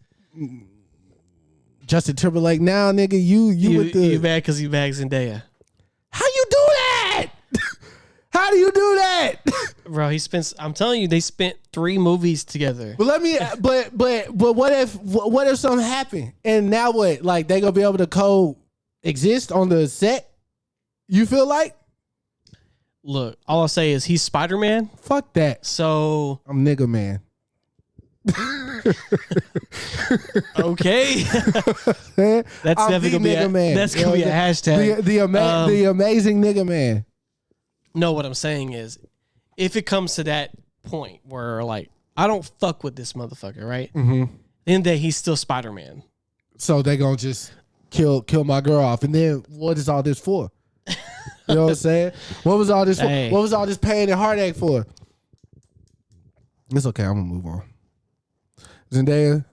Speaker 2: Justin Timberlake. Now, nigga, you with the.
Speaker 3: You mad because you bagged Zendaya.
Speaker 2: How you do that? How do you do that?
Speaker 3: Bro, I'm telling you, they spent 3 movies together.
Speaker 2: But what if something happened? And now what? Like they gonna be able to coexist on the set? You feel like?
Speaker 3: Look, all I'll say is he's Spider-Man.
Speaker 2: Fuck that.
Speaker 3: So
Speaker 2: I'm nigga man.
Speaker 3: Okay. That's
Speaker 2: I'm
Speaker 3: definitely gonna be
Speaker 2: nigga man.
Speaker 3: That's gonna be a hashtag.
Speaker 2: The amazing nigga man.
Speaker 3: No, what I'm saying is, if it comes to that point where like I don't fuck with this motherfucker, right?
Speaker 2: Mm-hmm.
Speaker 3: Then that he's still Spider-Man.
Speaker 2: So they gonna just kill my girl off, and then what is all this for? You know what I'm saying? What was all this for?
Speaker 3: Hey.
Speaker 2: What was all this pain and heartache for? It's okay. I'm gonna move on. Zendaya,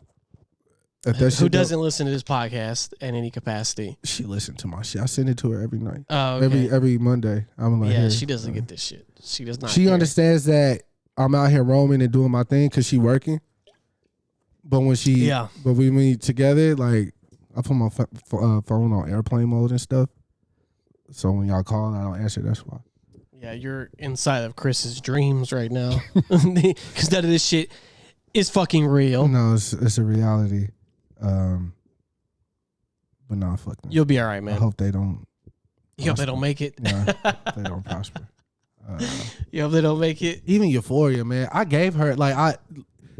Speaker 3: who doesn't listen to this podcast in any capacity?
Speaker 2: She listened to my shit. I send it to her every night.
Speaker 3: Oh, okay.
Speaker 2: Every Monday. I'm like,
Speaker 3: yeah, she doesn't get this shit. She does not.
Speaker 2: She understands that I'm out here roaming and doing my thing because she working. But when but we meet together, like I put my phone on airplane mode and stuff. So when y'all call and I don't answer, that's why.
Speaker 3: Yeah, you're inside of Kris's dreams right now because none of this shit is fucking real.
Speaker 2: No, it's a reality. But no, fuck them.
Speaker 3: You'll be all right, man.
Speaker 2: I hope they don't.
Speaker 3: You hope they don't make it.
Speaker 2: Yeah, they don't prosper.
Speaker 3: You hope they don't make it.
Speaker 2: Even Euphoria, man. I gave her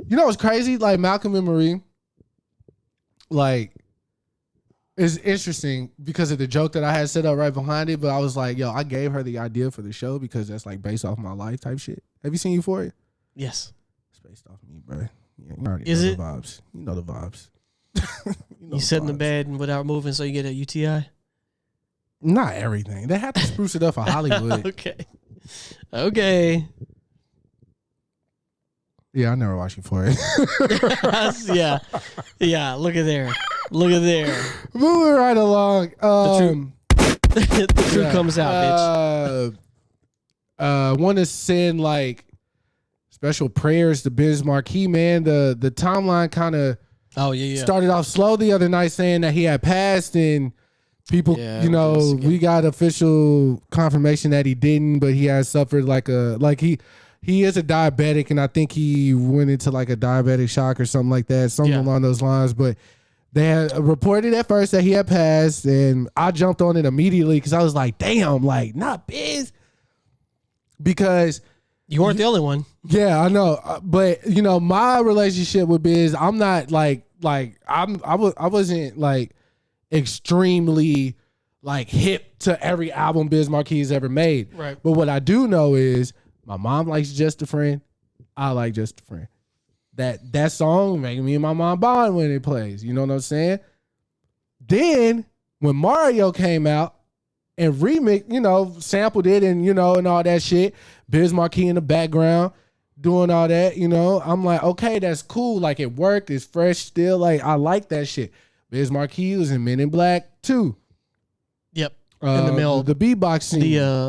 Speaker 2: you know what's crazy? Like Malcolm and Marie, like, it's interesting because of the joke that I had set up right behind it. But I was like, yo, I gave her the idea for the show because that's like based off my life type shit. Have you seen Euphoria?
Speaker 3: Yes.
Speaker 2: It's based off me, bro. Yeah, you already
Speaker 3: Is
Speaker 2: know
Speaker 3: it?
Speaker 2: the vibes? You know the vibes.
Speaker 3: You sit in the bed and without moving, so you get a UTI.
Speaker 2: Not everything. They have to spruce it up for Hollywood.
Speaker 3: Okay.
Speaker 2: Yeah, I never watched Euphoria.
Speaker 3: Yeah. Look at there.
Speaker 2: Moving right along.
Speaker 3: The truth comes out, bitch.
Speaker 2: Want to send like special prayers to Biz Markie, man. The timeline kind of started off slow the other night, saying that he had passed, and people, we got official confirmation that he didn't, but he has suffered he is a diabetic, and I think he went into like a diabetic shock or something like that, along those lines. But they had reported at first that he had passed, and I jumped on it immediately because I was like, damn, like, not Biz. Because
Speaker 3: you weren't the only one.
Speaker 2: Yeah, I know. But, my relationship with Biz, I'm not I wasn't like extremely like hip to every album Biz Marquis ever made.
Speaker 3: Right.
Speaker 2: But what I do know is my mom likes Just a Friend. I like Just a Friend. That song make me and my mom bond when it plays. You know what I'm saying? Then when Mario came out and remix, sampled it and and all that shit, Biz Markie in the background doing all that, I'm like, okay, that's cool. Like it worked. It's fresh still. Like I like that shit. Biz Markie was in Men in Black too.
Speaker 3: Yep. In the mail,
Speaker 2: the beatbox scene,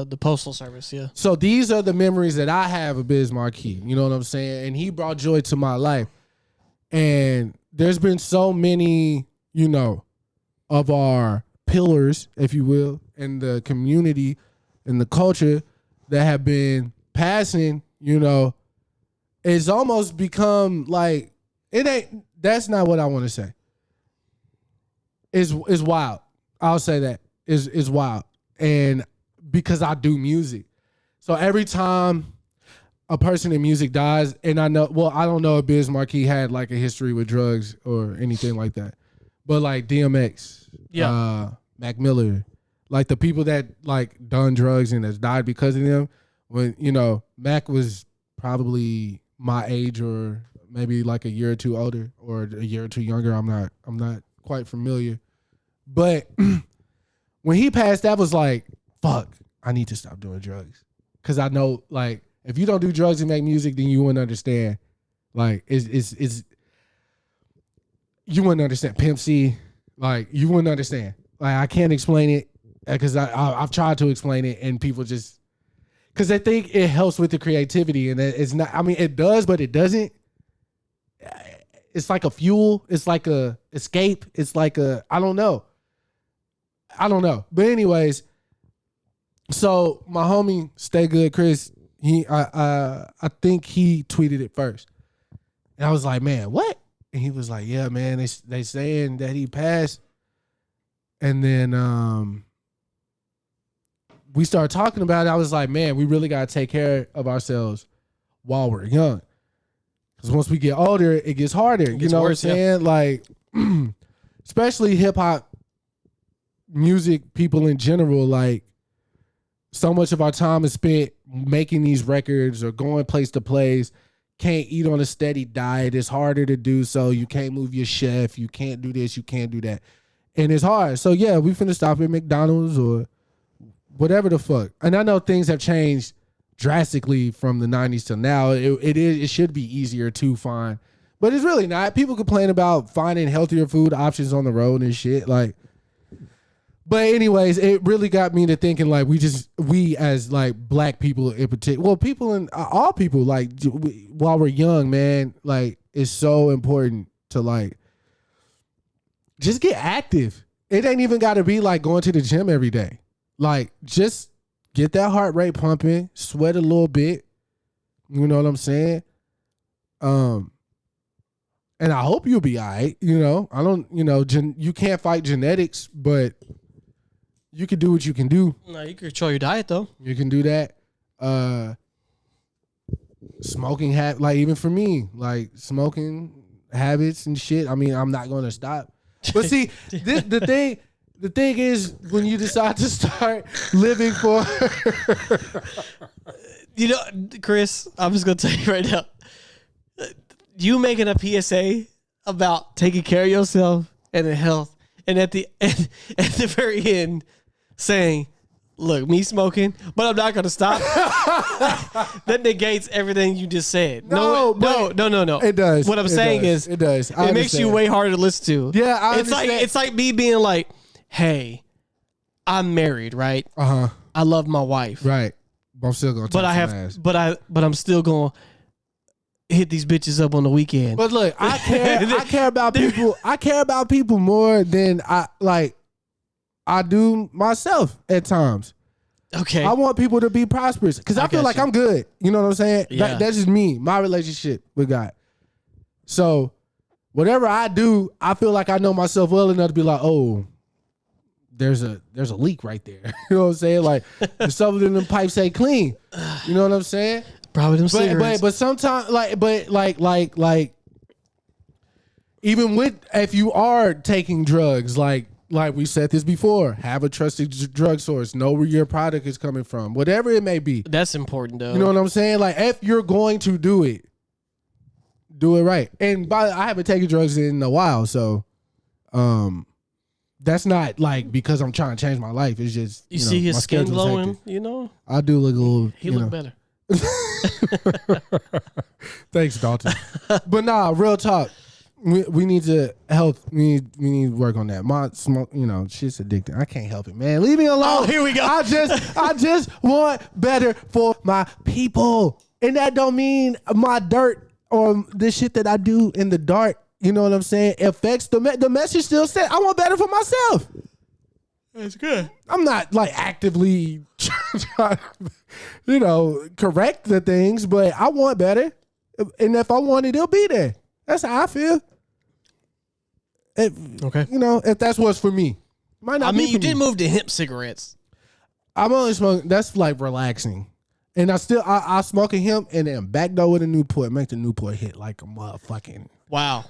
Speaker 3: the postal service, yeah.
Speaker 2: So these are the memories that I have of Biz Markie. You know what I'm saying? And he brought joy to my life. And there's been so many, of our pillars, if you will, in the community and the culture that have been passing. It's almost become like that's not what I want to say. It's wild. I'll say that. Is wild. And because I do music. So every time a person in music dies, and I don't know if Biz Markie had like a history with drugs or anything like that. But like DMX, Mac Miller, like the people that like done drugs and has died because of them, when, Mac was probably my age or maybe like a year or two older or a year or two younger. I'm not quite familiar. But when he passed, that was like, fuck, I need to stop doing drugs. Cause I know, like, if you don't do drugs and make music, then you wouldn't understand. Like, it's you wouldn't understand. Pimp C, like, you wouldn't understand. Like, I can't explain it because I've tried to explain it, and people just, because they think it helps with the creativity, and it's not. I mean, it does, but it doesn't. It's like a fuel. It's like a escape. It's like a, I don't know. But anyways, so my homie, Stay Good Kris, I think he tweeted it first. And I was like, man, what? And he was like, yeah, man, they saying that he passed. And then we started talking about it. I was like, man, we really got to take care of ourselves while we're young. Because once we get older, it gets harder. You know worse, what I'm saying? Like, especially hip hop music people in general, like, so much of our time is spent making these records or going place to place. Can't eat on a steady diet. It's harder to do so. You can't move your chef. You can't do this. You can't do that. And it's hard. So yeah, we finna stop at McDonald's or whatever the fuck. And I know things have changed drastically from the 90s to now. It should be easier to find, but it's really not. People complain about finding healthier food options on the road and shit. Like, but anyways, it really got me to thinking, like, we as like black people in particular, well, people in all people, like, while we're young, man, like, it's so important to like just get active. It ain't even got to be like going to the gym every day. Like, just get that heart rate pumping, sweat a little bit. You know what I'm saying? And I hope you'll be all right. I don't, you can't fight genetics, but you can do what you can do.
Speaker 3: No, you can control your diet though.
Speaker 2: You can do that. Smoking like, even for me, like, smoking habits and shit. I mean, I'm not going to stop. But see, the thing is, when you decide to start living for,
Speaker 3: Kris, I'm just gonna tell you right now. you making a PSA about taking care of yourself and the health, and at the very end saying, "Look, me smoking, but I'm not gonna stop." That negates everything you just said. No.
Speaker 2: It does.
Speaker 3: What I'm saying is,
Speaker 2: it does.
Speaker 3: It makes you way harder to listen to.
Speaker 2: Yeah, I understand.
Speaker 3: It's like me being like, "Hey, I'm married, right? I love my wife,
Speaker 2: right? But I'm still gonna.
Speaker 3: But I'm still gonna hit these bitches up on the weekend."
Speaker 2: But look, I care about people. I care about people more than I do myself at times.
Speaker 3: Okay.
Speaker 2: I want people to be prosperous because I feel like I'm good. You know what I'm saying?
Speaker 3: Yeah.
Speaker 2: That's just me, my relationship with God. So whatever I do, I feel like I know myself well enough to be like, oh, there's a leak right there. You know what I'm saying? Like some of them pipes ain't clean. You know what I'm saying?
Speaker 3: Probably them cigarettes.
Speaker 2: But sometimes like even with if you are taking drugs, like we said this before, have a trusted drug source. Know where your product is coming from, whatever it may be.
Speaker 3: That's important, though.
Speaker 2: You know what I'm saying? Like, if you're going to do it, do it right. And I haven't taken drugs in a while, so that's not like because I'm trying to change my life. It's just
Speaker 3: you see his skin glowing. You know,
Speaker 2: I do look a little.
Speaker 3: He look better.
Speaker 2: Thanks, Dalton. But nah, real talk. We need to help. We need to work on that. My smoke, shit's addicting. I can't help it, man. Leave me alone.
Speaker 3: Oh, here we go.
Speaker 2: I just want better for my people, and that don't mean my dirt or the shit that I do in the dark. You know what I'm saying? Affects the message. Still said I want better for myself.
Speaker 3: That's good.
Speaker 2: I'm not like actively trying to, correct the things, but I want better, and if I want it, it'll be there. That's how I feel.
Speaker 3: Okay.
Speaker 2: If that's what's for me. Might not
Speaker 3: you did move to hemp cigarettes.
Speaker 2: I'm only smoking. That's like relaxing. And I smoke a hemp and then backdoor with a Newport. Make the Newport hit like a motherfucking.
Speaker 3: Wow.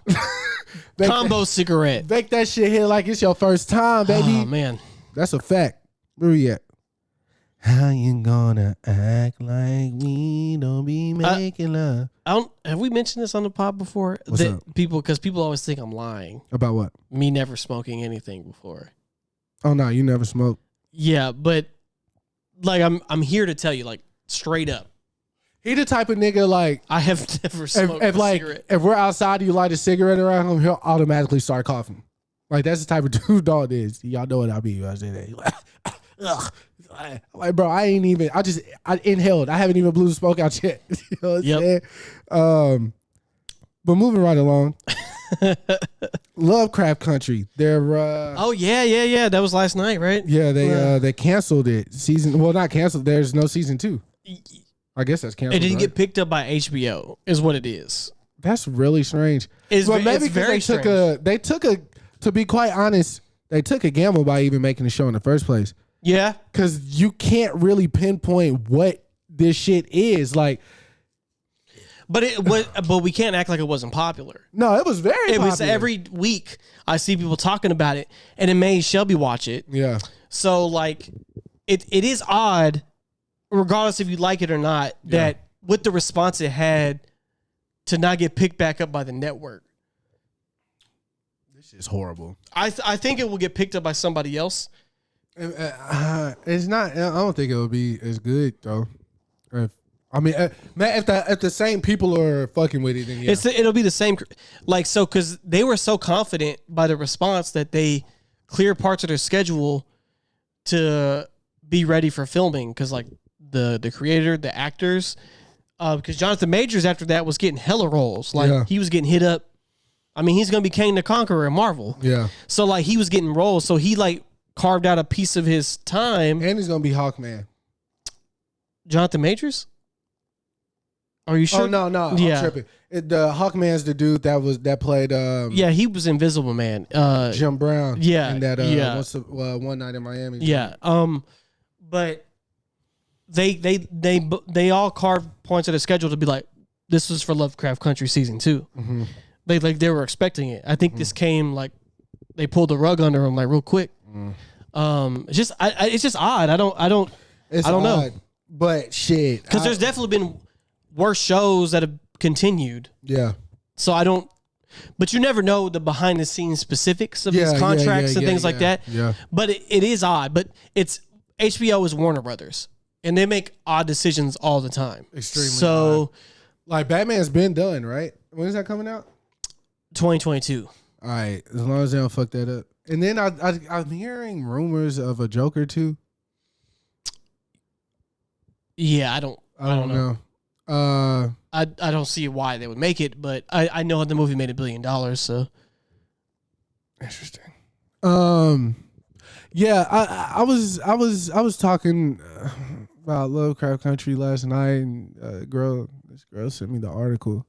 Speaker 3: Combo cigarette.
Speaker 2: Make that shit hit like it's your first time, baby.
Speaker 3: Oh, man.
Speaker 2: That's a fact. Where we at? How you gonna act like we don't be making love?
Speaker 3: Have we mentioned this on the pod before?
Speaker 2: What's up?
Speaker 3: Because people always think I'm lying.
Speaker 2: About what?
Speaker 3: Me never smoking anything before.
Speaker 2: Oh no, you never smoked.
Speaker 3: Yeah, but like I'm here to tell you, like straight up.
Speaker 2: He the type of nigga like
Speaker 3: I have never smoked a cigarette.
Speaker 2: If we're outside, you light a cigarette around him, he'll automatically start coughing. Like that's the type of dude dog is. Y'all know what I mean. I say that. Ugh. Like, bro, I inhaled. I haven't even blew the smoke out yet. You know what I'm saying? But moving right along. Lovecraft Country. They're
Speaker 3: oh yeah. That was last night, right?
Speaker 2: Yeah, they canceled it. Not canceled. There's no season 2. I guess that's canceled.
Speaker 3: It didn't get picked up by HBO, is what it is.
Speaker 2: That's really strange. Maybe
Speaker 3: very strange.
Speaker 2: They took a to be quite honest, they took a gamble by even making the show in the first place.
Speaker 3: Yeah.
Speaker 2: Because you can't really pinpoint what this shit is. Like,
Speaker 3: but we can't act like it wasn't popular.
Speaker 2: No, it was very popular.
Speaker 3: It was every week I see people talking about it, and it made Shelby watch it.
Speaker 2: Yeah.
Speaker 3: So like it is odd, regardless if you like it or not, that with the response it had to not get picked back up by the network.
Speaker 2: This is horrible.
Speaker 3: I think it will get picked up by somebody else.
Speaker 2: It's not. I don't think it will be as good though. If the same people are fucking with it, then yeah.
Speaker 3: It'll be the same. Like so, because they were so confident by the response that they cleared parts of their schedule to be ready for filming. Because like the creator, the actors, because Jonathan Majors after that was getting hella roles. Like he was getting hit up. I mean, he's gonna be Kang the Conqueror in Marvel.
Speaker 2: Yeah.
Speaker 3: So like he was getting roles. So he like carved out a piece of his time.
Speaker 2: And he's gonna be Hawkman.
Speaker 3: Jonathan Majors? Are you sure?
Speaker 2: Oh no, I'm tripping. The Hawkman's the dude that played.
Speaker 3: Yeah, he was Invisible Man.
Speaker 2: Jim Brown.
Speaker 3: Yeah,
Speaker 2: in that. What's the One Night in Miami?
Speaker 3: Yeah. But they all carved points of the schedule to be like, this was for Lovecraft Country season 2. Mm-hmm. They were expecting it. I think this came like they pulled the rug under them like real quick. It's just odd. I don't know.
Speaker 2: But shit,
Speaker 3: because there's definitely been worse shows that have continued.
Speaker 2: Yeah.
Speaker 3: So I don't. But you never know the behind the scenes specifics of these contracts and things like that.
Speaker 2: Yeah.
Speaker 3: But it is odd. But it's HBO is Warner Brothers, and they make odd decisions all the time.
Speaker 2: Extremely.
Speaker 3: So,
Speaker 2: odd. Like Batman's been done, right? When is that coming out?
Speaker 3: 2022.
Speaker 2: All right, as long as they don't fuck that up. And then I'm hearing rumors of a Joker too.
Speaker 3: Yeah, I don't know. I don't see why they would make it, but I know the movie made $1 billion. So
Speaker 2: interesting. Yeah, I was talking about Lovecraft Country last night, and this girl sent me the article.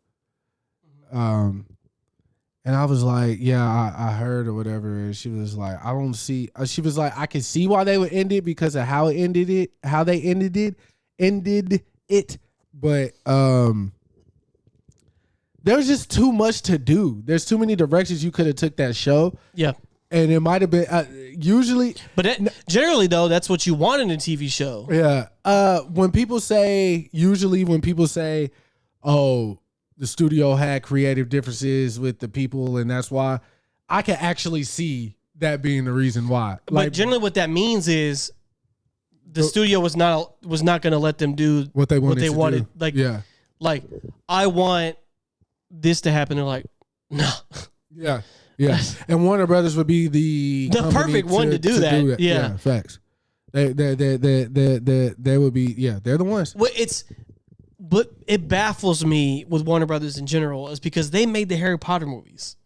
Speaker 2: And I was like, yeah, I heard or whatever. And she was like, I don't see. She was like, I can see why they would end it because of how they ended it. But there's just too much to do. There's too many directions you could have took that show.
Speaker 3: Yeah.
Speaker 2: And it might have been usually,
Speaker 3: but generally though, that's what you want in a TV show.
Speaker 2: Yeah. When people say, oh, the studio had creative differences with the people, and that's why, I can actually see that being the reason why.
Speaker 3: But generally, what that means is the studio was not going to let them do
Speaker 2: what they wanted.
Speaker 3: Do. Like I want this to happen. They're like, no.
Speaker 2: Yeah. Yeah. And Warner Brothers would be the
Speaker 3: perfect one to do that. Yeah.
Speaker 2: Facts. They would be. Yeah. They're the ones.
Speaker 3: Well, but it baffles me with Warner Brothers in general is because they made the Harry Potter movies.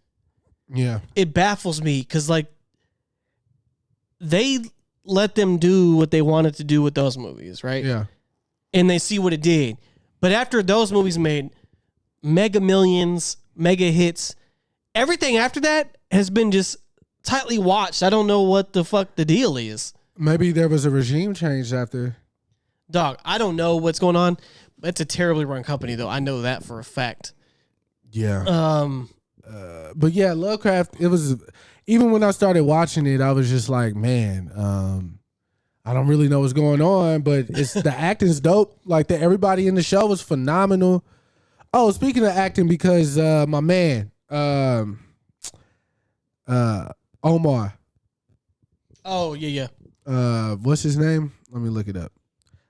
Speaker 2: Yeah.
Speaker 3: It baffles me because like they let them do what they wanted to do with those movies, right?
Speaker 2: Yeah.
Speaker 3: And they see what it did. But after those movies made mega millions, mega hits, everything after that has been just tightly watched. I don't know what the fuck the deal is.
Speaker 2: Maybe there was a regime change after.
Speaker 3: Dog, I don't know what's going on. It's a terribly run company, though. I know that for a fact.
Speaker 2: Yeah. But yeah, Lovecraft, it was, even when I started watching it, I was just like, man, I don't really know what's going on, but it's the acting's dope. Like everybody in the show was phenomenal. Oh, speaking of acting, because my man, Omar.
Speaker 3: Oh, yeah.
Speaker 2: What's his name? Let me look it up.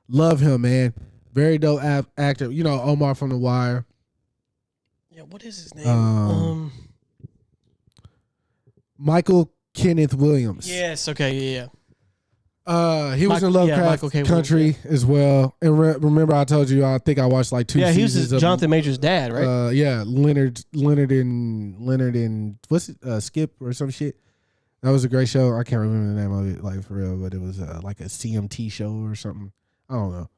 Speaker 2: Love him, man. Very dope actor. You know, Omar from The Wire.
Speaker 3: Yeah, what is his name?
Speaker 2: Michael Kenneth Williams.
Speaker 3: Yes, okay, yeah.
Speaker 2: He was in Lovecraft Country as well. And remember I told you, I think I watched like 2 seasons.
Speaker 3: Yeah, he was Jonathan Major's dad, right?
Speaker 2: Yeah, Leonard and what's it? Skip or some shit. That was a great show. I can't remember the name of it, like for real, but it was like a CMT show or something. I don't know.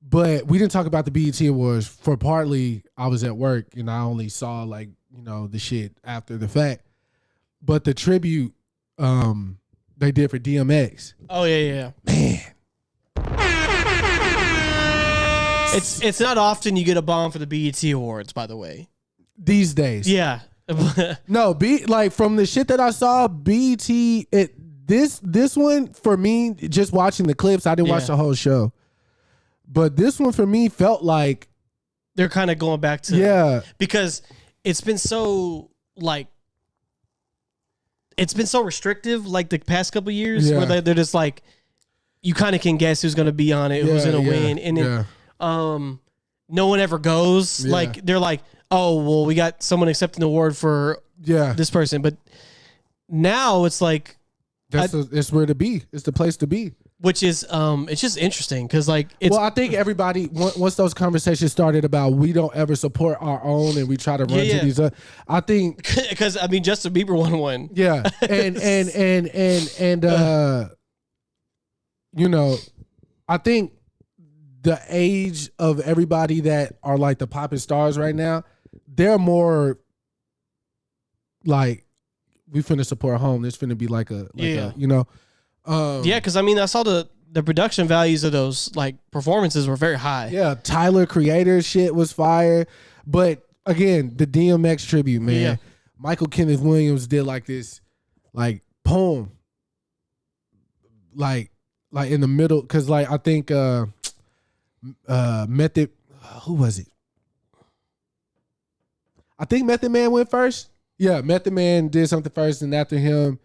Speaker 2: But we didn't talk about the BET Awards for partly I was at work and I only saw like, you know, the shit after the fact. But the tribute they did for DMX.
Speaker 3: Oh yeah.
Speaker 2: Man.
Speaker 3: It's not often you get a bomb for the BET Awards, by the way.
Speaker 2: These days.
Speaker 3: Yeah.
Speaker 2: No, like from the shit that I saw, BET, this one for me, just watching the clips, I didn't watch the whole show. But this one for me felt like
Speaker 3: they're kind of going back to because it's been so restrictive like the past couple of years where they're just like you kind of can guess who's going to be on it, who's going to win, and then no one ever goes. Like they're like, oh well, we got someone accepting the award for this person, but now it's like
Speaker 2: it's where to be. It's the place to be.
Speaker 3: Which is, it's just interesting because, like,
Speaker 2: I think everybody once those conversations started about we don't ever support our own and we try to run to these. I think
Speaker 3: because I mean Justin Bieber won one.
Speaker 2: Yeah, and you know, I think the age of everybody that are like the popping stars right now, they're more like we finna support home. This finna be like a you know.
Speaker 3: Because I mean, I saw the production values of those like performances were very high.
Speaker 2: Yeah, Tyler Creator shit was fire, but again, the DMX tribute, man. Yeah. Michael Kenneth Williams did like this, like poem, like in the middle, because like I think Method, who was it? I think Method Man went first. Yeah, Method Man did something first, and after him,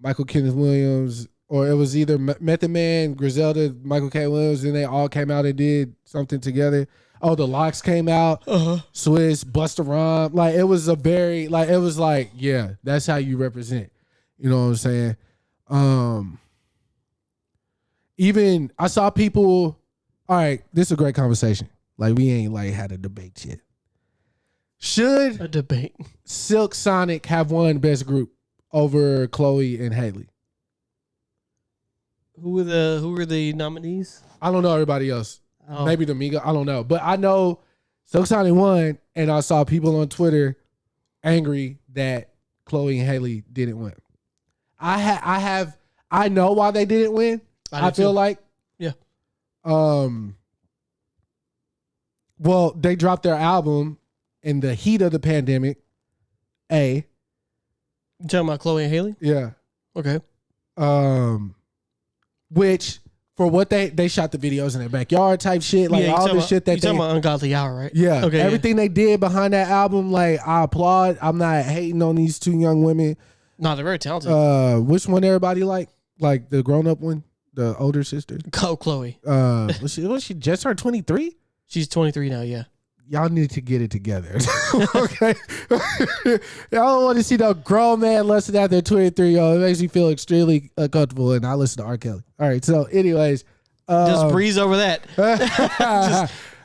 Speaker 2: Michael Kenneth Williams, or it was either Method Man, Griselda, Michael K. Williams, and they all came out and did something together. Oh, the Locks came out. Swiss, Busta Rhymes. Like, it was a very, like, it was like, yeah, that's how you represent. You know what I'm saying? Even, I saw people, all right, this is a great conversation. Like, we ain't, like, had a debate yet. Should
Speaker 3: a debate
Speaker 2: Silk Sonic have won Best Group over Chloe and Haley?
Speaker 3: Who were the nominees?
Speaker 2: I don't know everybody else. Oh. Maybe the Migo. I don't know. But I know Silk Sonic won, and I saw people on Twitter angry that Chloe and Haley didn't win. I know why they didn't win. I feel like.
Speaker 3: Yeah.
Speaker 2: Well, they dropped their album in the heat of the pandemic. You
Speaker 3: talking about Chloe and Haley?
Speaker 2: Yeah.
Speaker 3: Okay.
Speaker 2: Which for what they shot the videos in their backyard type shit, like all the shit that
Speaker 3: you talking about Ungodly Hour, right?
Speaker 2: Yeah.
Speaker 3: Okay.
Speaker 2: Everything they did behind that album, like I applaud. I'm not hating on these two young women.
Speaker 3: No, they're very talented.
Speaker 2: Which one everybody like the grown up one, the older sister?
Speaker 3: Chloe.
Speaker 2: Was she just turned 23?
Speaker 3: She's 23 now. Yeah.
Speaker 2: Y'all need to get it together. Okay. Y'all don't want to see no grown man listen out there 23. Yo, it makes me feel extremely uncomfortable, and I listen to R. Kelly. All right. So, anyways.
Speaker 3: Just breeze over that.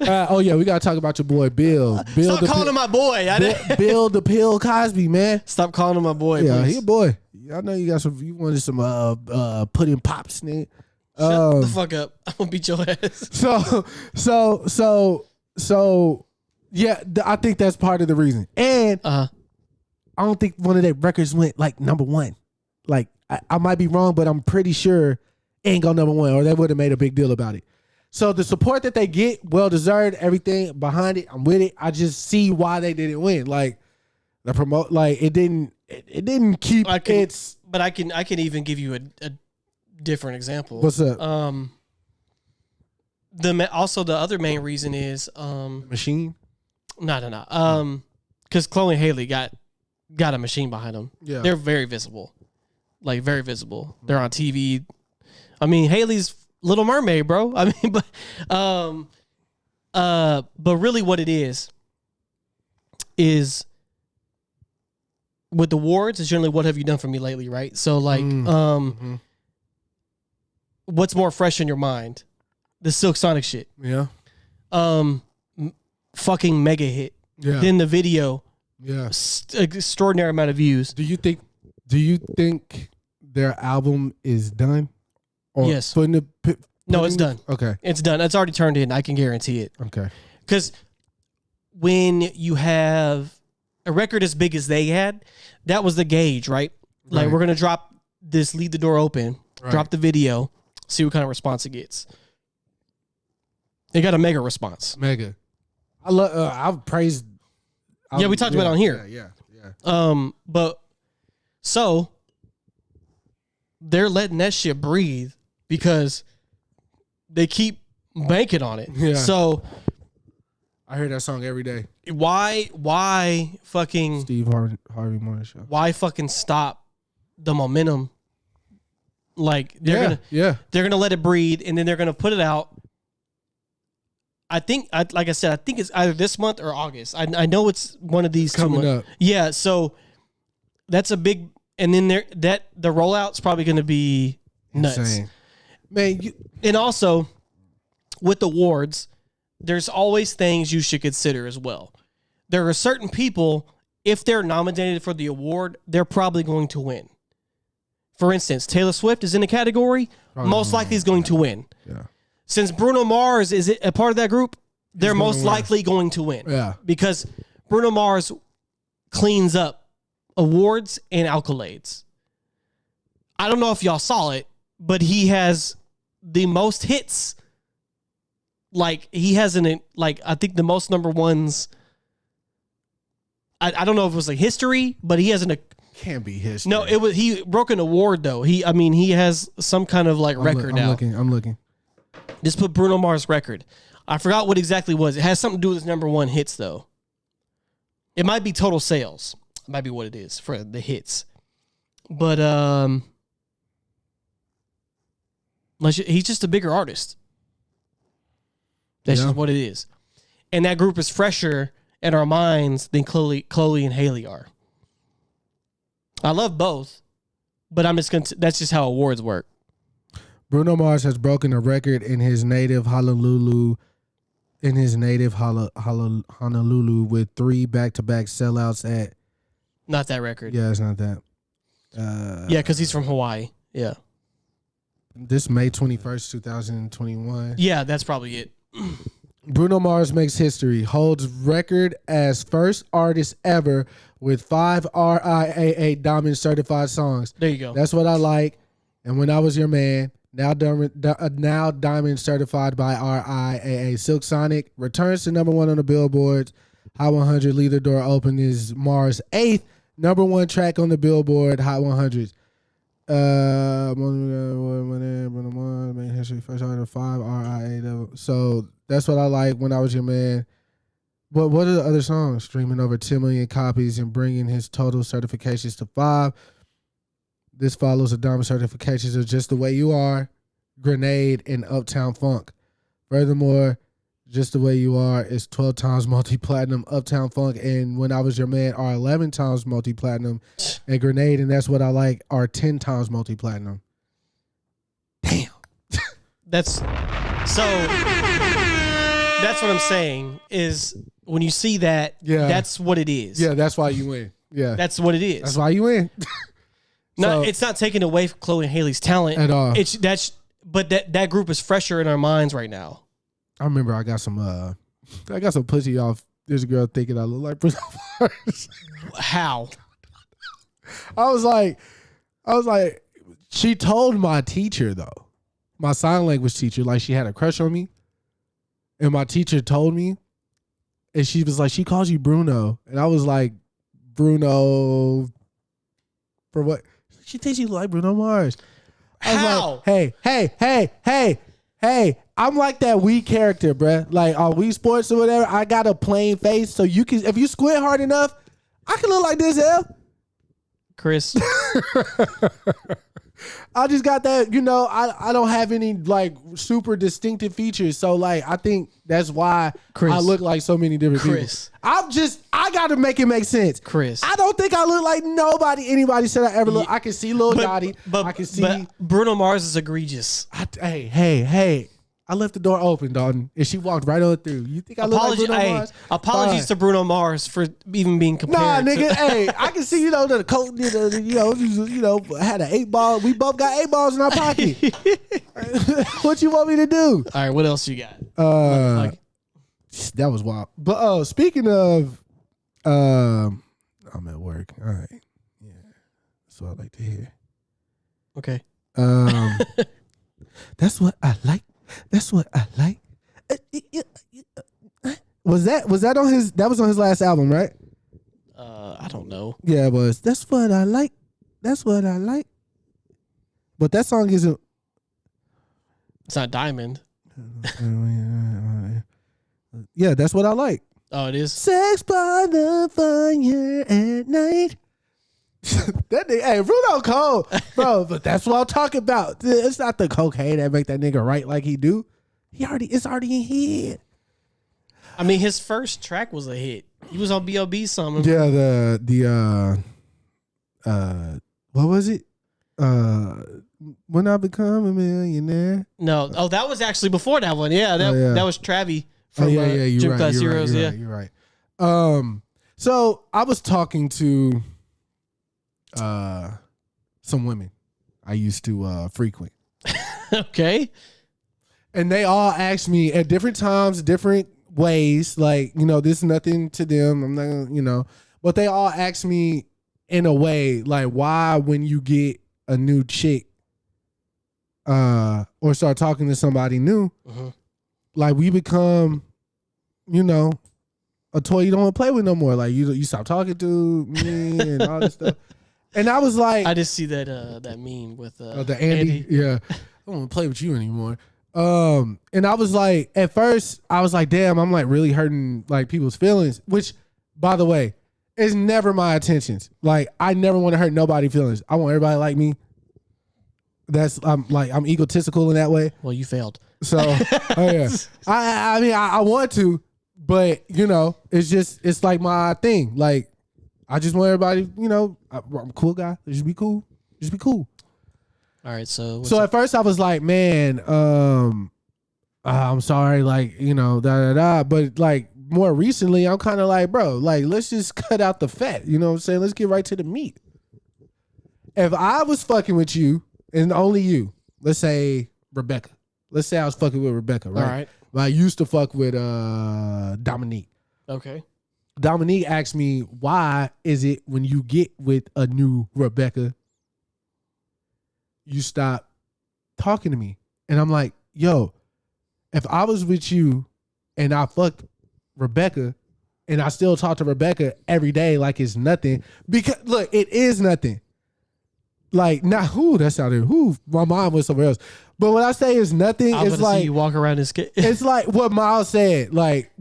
Speaker 2: Oh, yeah. We got to talk about your boy, Bill.
Speaker 3: Stop calling him my boy.
Speaker 2: Bill the Pill Cosby, man.
Speaker 3: Stop calling him my boy,
Speaker 2: yeah,
Speaker 3: please.
Speaker 2: He a boy. I know you got some, you wanted some pudding pops, nigga.
Speaker 3: Shut the fuck up. I'm going to beat your ass.
Speaker 2: So, yeah, I think that's part of the reason. And I don't think one of their records went like number one. Like, I might be wrong, but I'm pretty sure it ain't go number one, or they would have made a big deal about it. So the support that they get, well deserved, everything behind it, I'm with it. I just see why they didn't win. Like the promote, like it didn't keep its.
Speaker 3: But I can even give you a different example.
Speaker 2: What's up?
Speaker 3: Also the other main reason is
Speaker 2: machine.
Speaker 3: No. Because Chloe and Haley got a machine behind them.
Speaker 2: Yeah,
Speaker 3: they're very visible, like very visible. They're on TV. I mean, Haley's Little Mermaid, bro. I mean, but really, what it is with the awards is generally what have you done for me lately, right? So like, what's more fresh in your mind? The Silk Sonic shit.
Speaker 2: Yeah.
Speaker 3: Fucking mega hit.
Speaker 2: Yeah.
Speaker 3: Then the video.
Speaker 2: Yeah.
Speaker 3: Extraordinary amount of views.
Speaker 2: Do you think their album is done? Or
Speaker 3: yes. No, it's done.
Speaker 2: Okay.
Speaker 3: It's done. It's already turned in. I can guarantee it.
Speaker 2: Okay.
Speaker 3: Because when you have a record as big as they had, that was the gauge, right? Like, we're going to drop this, leave the door open, drop the video, see what kind of response it gets. They got a mega response.
Speaker 2: Mega. I've praised.
Speaker 3: Yeah, we talked about it on here.
Speaker 2: Yeah.
Speaker 3: But so they're letting that shit breathe because they keep banking on it.
Speaker 2: Yeah.
Speaker 3: So
Speaker 2: I hear that song every day.
Speaker 3: Why fucking
Speaker 2: Steve Harvey Morning Show?
Speaker 3: Why fucking stop the momentum? Like they're gonna let it breathe and then they're gonna put it out. I think, like I said, I think it's either this month or August. I know it's one of these
Speaker 2: coming up.
Speaker 3: Yeah, so that's a big, and then the rollout's probably going to be nuts,
Speaker 2: insane. Man.
Speaker 3: And also with awards, there's always things you should consider as well. There are certain people, if they're nominated for the award, they're probably going to win. For instance, Taylor Swift is in the category, most likely is going to win.
Speaker 2: Yeah.
Speaker 3: Since Bruno Mars is a part of that group, they're most likely going to win.
Speaker 2: Yeah.
Speaker 3: Because Bruno Mars cleans up awards and accolades. I don't know if y'all saw it, but he has the most hits. Like, he has I think the most number ones. I don't know if it was like history, but he has
Speaker 2: can't be history.
Speaker 3: No, he broke an award though. He has some kind of like record now.
Speaker 2: I'm looking.
Speaker 3: Just put Bruno Mars record. I forgot what exactly was. It has something to do with his number one hits, though. It might be total sales. It might be what it is for the hits. But he's just a bigger artist. That's just what it is. And that group is fresher in our minds than Chloe and Haley are. I love both, but that's just how awards work.
Speaker 2: Bruno Mars has broken a record in his native Honolulu with 3 back-to-back sellouts at...
Speaker 3: Not that record.
Speaker 2: Yeah, it's not that.
Speaker 3: Yeah, because he's from Hawaii. Yeah.
Speaker 2: This May 21st, 2021.
Speaker 3: Yeah, that's probably it.
Speaker 2: Bruno Mars makes history, holds record as first artist ever with 5 RIAA Diamond certified songs.
Speaker 3: There you go.
Speaker 2: That's what I like. And When I Was Your Man, now Diamond certified by RIAA. Silk Sonic returns to #1 on the Billboard's Hot 100. Leader Door Open is Mars' 8th #1 track on the Billboard Hot 100. First artist 5 RIAA. So that's what I like. When I Was Your Man. But what are the other songs? Streaming over 10 million copies and bringing his total certifications to 5. This follows the diamond certifications of Just the Way You Are, Grenade, and Uptown Funk. Furthermore, Just the Way You Are is 12 times multi-platinum. Uptown Funk and When I Was Your Man are 11 times multi-platinum. And Grenade and That's What I Like are 10 times multi-platinum. Damn.
Speaker 3: That's what I'm saying is when you see that, that's what it is.
Speaker 2: Yeah, that's why you win. Yeah.
Speaker 3: That's what it is.
Speaker 2: That's why you win.
Speaker 3: No, it's not taking away from Chloe and Haley's talent
Speaker 2: at all.
Speaker 3: But that group is fresher in our minds right now.
Speaker 2: I remember I got some pussy off this girl thinking I look like Bruno Mars.
Speaker 3: How?
Speaker 2: I was like, she told my teacher though, my sign language teacher, like she had a crush on me, and my teacher told me, and she was like, she calls you Bruno, and I was like, Bruno, for what? She thinks you like Bruno Mars. I was
Speaker 3: How?
Speaker 2: Like, hey, I'm like that Wii character, bruh. Like on Wii Sports or whatever, I got a plain face, so you can, if you squint hard enough, I can look like Denzel.
Speaker 3: Kris.
Speaker 2: I just got that, I don't have any like super distinctive features. So like I think that's why
Speaker 3: Kris.
Speaker 2: I look like so many different people. I gotta make it make sense.
Speaker 3: Kris.
Speaker 2: I don't think I look like anybody said I ever look. I can see Lil Yachty. I can see.
Speaker 3: But Bruno Mars is egregious.
Speaker 2: Hey. I left the door open, Dalton, and she walked right on through. You think I look like Bruno Mars?
Speaker 3: Apologies to Bruno Mars for even being compared.
Speaker 2: Nah, nigga. Hey, I can see the coat. Had an 8-ball. We both got 8 balls in our pocket. What you want me to do?
Speaker 3: All right, what else you got?
Speaker 2: That was wild. But speaking of, I'm at work. All right, yeah, that's what I like to hear.
Speaker 3: Okay.
Speaker 2: That's what I like. That's what I like. Was that on his? That was on his last album, right?
Speaker 3: I don't know.
Speaker 2: Yeah, it was. That's what I like. That's what I like. But that song isn't.
Speaker 3: It's not Diamond.
Speaker 2: Yeah, that's what I like.
Speaker 3: Oh, it is.
Speaker 2: Sex by the fire at night. That nigga, hey, Bruno cold, bro. But that's what I'm talking about. It's not the cocaine that make that nigga write like he do. It's already in his head.
Speaker 3: I mean, his first track was a hit. He was on B.O.B. something.
Speaker 2: Yeah, what was it? When I Become a Millionaire.
Speaker 3: No, that was actually before that one. Yeah, that was Travi from Gym Class Heroes.
Speaker 2: You're right. So I was talking to some women I used to frequent.
Speaker 3: Okay.
Speaker 2: And they all asked me at different times, different ways, like, this is nothing to them. I'm not gonna, but they all asked me in a way, like, why when you get a new chick or start talking to somebody new, like we become, a toy you don't want to play with no more. Like you stop talking to me and all this stuff. And I was like,
Speaker 3: I just see that meme with
Speaker 2: the Andy. Yeah, I don't want to play with you anymore. And I was like, at first, I was like, damn, I'm like really hurting like people's feelings. Which, by the way, It's never my intentions. Like, I never want to hurt nobody's feelings. I want everybody like me. I'm egotistical in that way.
Speaker 3: Well, you failed.
Speaker 2: So, oh yeah. I mean, I want to, but it's like my thing. Like, I just want everybody, I'm a cool guy. Just be cool. Just be cool.
Speaker 3: All right. So
Speaker 2: at first I was like, man, I'm sorry, like, but like more recently, I'm kind of like, bro, like, let's just cut out the fat. You know what I'm saying? Let's get right to the meat. If I was fucking with you and only you, let's say Rebecca. Let's say I was fucking with Rebecca, right?
Speaker 3: All right.
Speaker 2: But I used to fuck with Dominique.
Speaker 3: Okay.
Speaker 2: Dominique asked me, why is it when you get with a new Rebecca, you stop talking to me? And I'm like, yo, if I was with you and I fucked Rebecca and I still talk to Rebecca every day like it's nothing, because look, it is nothing. Like, not that sounded my mind was somewhere else. But when I say it's nothing, it's like
Speaker 3: see you walk around and
Speaker 2: it's like what Miles said. Like,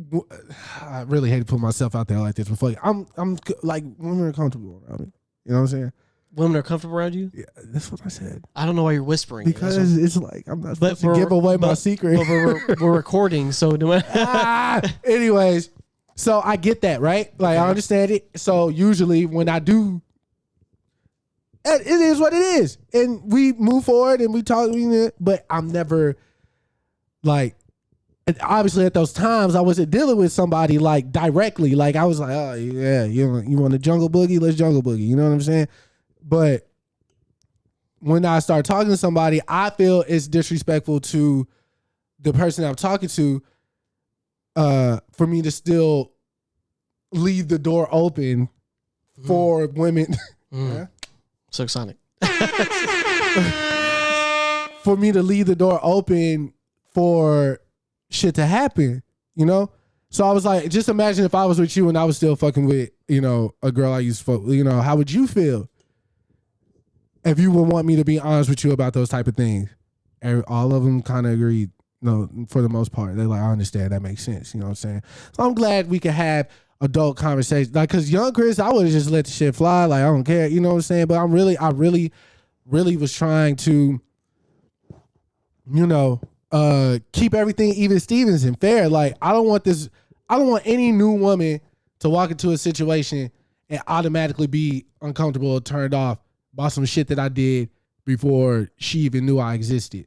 Speaker 2: I really hate to put myself out there like this, but fuck, I'm like, women are comfortable around me. You know what I'm saying?
Speaker 3: Women are comfortable around you?
Speaker 2: Yeah, that's what I said.
Speaker 3: I don't know why you're whispering.
Speaker 2: Because it's like I'm not supposed to give away my secret.
Speaker 3: But we're recording, so
Speaker 2: anyways, so I get that, right? Like, I understand it. So usually when I do, it is what it is, and we move forward and we talk. But I'm never like, and obviously at those times I wasn't dealing with somebody like directly. Like, I was like, oh yeah, you want a jungle boogie? Let's jungle boogie. You know what I'm saying? But when I start talking to somebody, I feel it's disrespectful to the person I'm talking to for me to still leave the door open for women. Yeah?
Speaker 3: So Sonic.
Speaker 2: For me to leave the door open for shit to happen, So I was like, just imagine if I was with you and I was still fucking with, a girl I used to fuck, how would you feel? If you would want me to be honest with you about those type of things. And all of them kind of agreed, for the most part. They're like, I understand, that makes sense. You know what I'm saying? So I'm glad we could have adult conversations. Like, cause young Kris, I would have just let the shit fly. Like, I don't care. You know what I'm saying? But I really was trying to, keep everything even Stevens and fair. Like, I don't want any new woman to walk into a situation and automatically be uncomfortable or turned off by some shit that I did before she even knew I existed.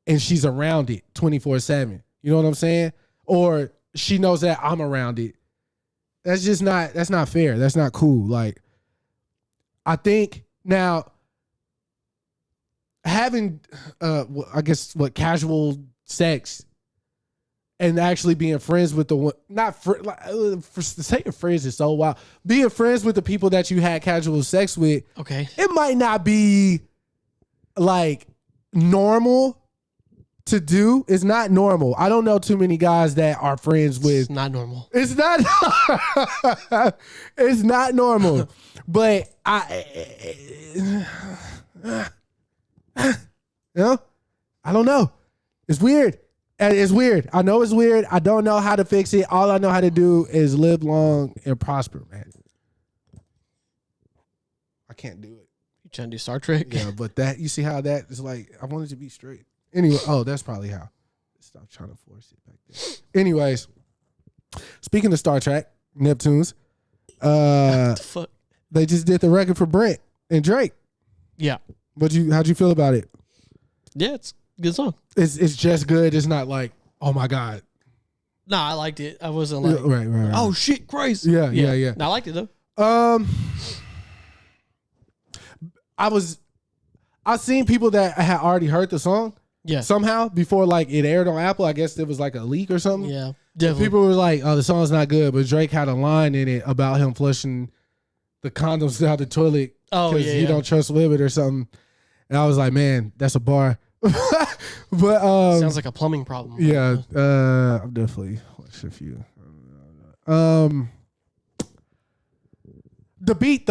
Speaker 2: And she's around it 24/7. You know what I'm saying? Or she knows that I'm around it. That's not fair. That's not cool. Like, I think now having, casual sex and actually being friends with saying friends is so wild. Being friends with the people that you had casual sex with,
Speaker 3: okay,
Speaker 2: it might not be like normal to do. It's not normal. I don't know too many guys that are friends with.
Speaker 3: It's not normal.
Speaker 2: It's not. It's not normal. But I don't know. It's weird. It's weird. I know it's weird. I don't know how to fix it. All I know how to do is live long and prosper, man. I can't do it.
Speaker 3: You trying to do Star Trek?
Speaker 2: Yeah, but you see how that is like, I wanted to be straight. Anyway, that's probably how. Stop trying to force it back there. Anyways, speaking of Star Trek, Neptunes,
Speaker 3: what the fuck?
Speaker 2: They just did the record for Brent and Drake.
Speaker 3: Yeah.
Speaker 2: How'd you feel about it?
Speaker 3: Yeah, it's a good song.
Speaker 2: It's just good. It's not like, oh my God.
Speaker 3: Nah, I liked it. I wasn't like,
Speaker 2: right.
Speaker 3: Oh shit, crazy.
Speaker 2: Yeah.
Speaker 3: No, I liked it though.
Speaker 2: I've seen people that had already heard the song.
Speaker 3: Yeah.
Speaker 2: Somehow before like it aired on Apple. I guess there was like a leak or something.
Speaker 3: Yeah. Definitely.
Speaker 2: People were like, oh, the song's not good, but Drake had a line in it about him flushing the condoms down the toilet because he don't trust women or something. And I was like, man, that's a bar. But
Speaker 3: sounds like a plumbing problem.
Speaker 2: Yeah, I've definitely watched a few. The beat.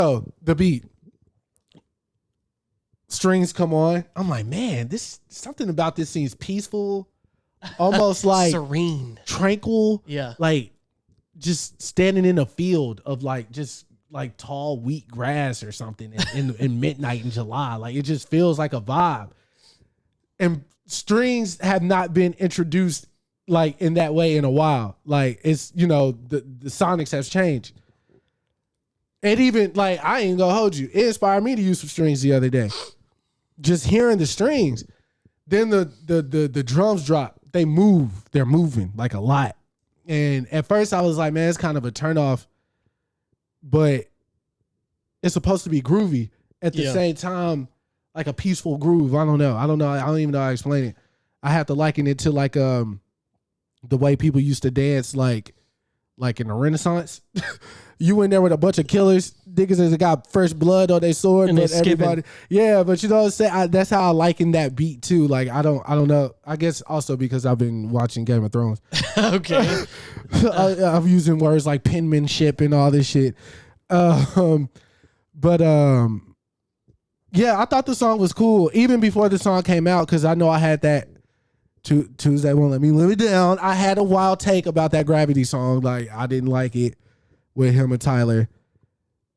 Speaker 2: Strings come on. I'm like, man, this something about this seems peaceful, almost like
Speaker 3: serene,
Speaker 2: tranquil.
Speaker 3: Yeah,
Speaker 2: like just standing in a field of like just like tall wheat grass or something in midnight in July. Like it just feels like a vibe. And strings have not been introduced like in that way in a while. Like it's, you know, the sonics has changed. And even like, I ain't gonna hold you. It inspired me to use some strings the other day. Just hearing the strings. Then the drums drop. They move. They're moving like a lot. And at first I was like, man, it's kind of a turnoff. But it's supposed to be groovy. At the same time, like a peaceful groove. I don't know. I don't even know how to explain it. I have to liken it to like the way people used to dance like in the Renaissance. You in there with a bunch of killers, niggas that got fresh blood on their sword,
Speaker 3: and
Speaker 2: but everybody, but you know what I'm saying? That's how I liken that beat too. Like I don't know. I guess also because I've been watching Game of Thrones.
Speaker 3: Okay,
Speaker 2: I'm using words like penmanship and all this shit. Yeah, I thought the song was cool even before the song came out because I know I had that. Tuesday Won't Let Me Live It Down. I had a wild take about that Gravity song. Like I didn't like it. With him and Tyler.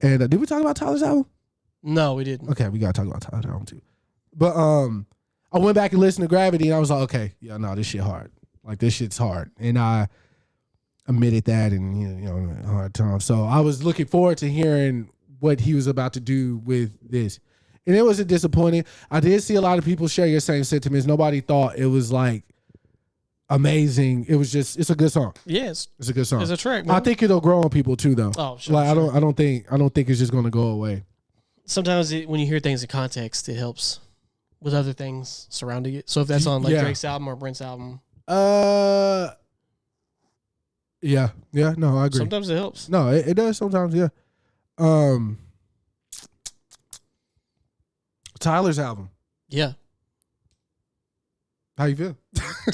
Speaker 2: And did we talk about Tyler's album?
Speaker 3: No, we didn't.
Speaker 2: Okay, we gotta talk about Tyler's album too. But I went back and listened to Gravity and I was like, okay, yeah, no, this shit hard. Like this shit's hard. And I admitted that and you know, hard time. So I was looking forward to hearing what he was about to do with this. And it wasn't disappointing. I did see a lot of people share your same sentiments. Nobody thought it was like amazing. It was just, it's a good song.
Speaker 3: Yes,
Speaker 2: it's a good song.
Speaker 3: It's a track, man.
Speaker 2: I think it'll grow on people too, though.
Speaker 3: Oh, sure.
Speaker 2: Like
Speaker 3: sure.
Speaker 2: I don't think it's just gonna go away.
Speaker 3: Sometimes when you hear things in context, it helps with other things surrounding it. So if that's on like Drake's album or Brent's album,
Speaker 2: yeah, no, I agree.
Speaker 3: Sometimes it helps.
Speaker 2: No, it does sometimes. Yeah. Tyler's album.
Speaker 3: Yeah.
Speaker 2: How you feel?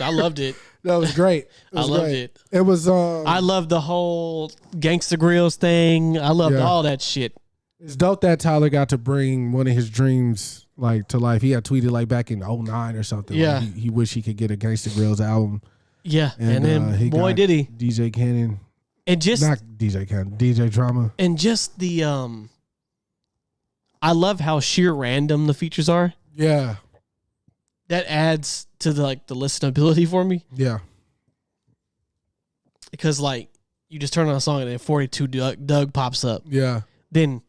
Speaker 3: I loved it.
Speaker 2: That was great.
Speaker 3: I loved it.
Speaker 2: It was.
Speaker 3: I loved the whole Gangsta Grills thing. I loved all that shit.
Speaker 2: It's dope that Tyler got to bring one of his dreams like to life. He had tweeted like back in 2009 or something.
Speaker 3: Yeah.
Speaker 2: Like he wished he could get a Gangsta Grills album.
Speaker 3: Yeah. And then boy did he.
Speaker 2: DJ Cannon.
Speaker 3: And just
Speaker 2: not DJ Cannon. DJ Drama.
Speaker 3: And just the I love how sheer random the features are.
Speaker 2: Yeah.
Speaker 3: That adds to the listenability for me.
Speaker 2: Yeah.
Speaker 3: Because like you just turn on a song and then 42 Doug pops up.
Speaker 2: Yeah. Then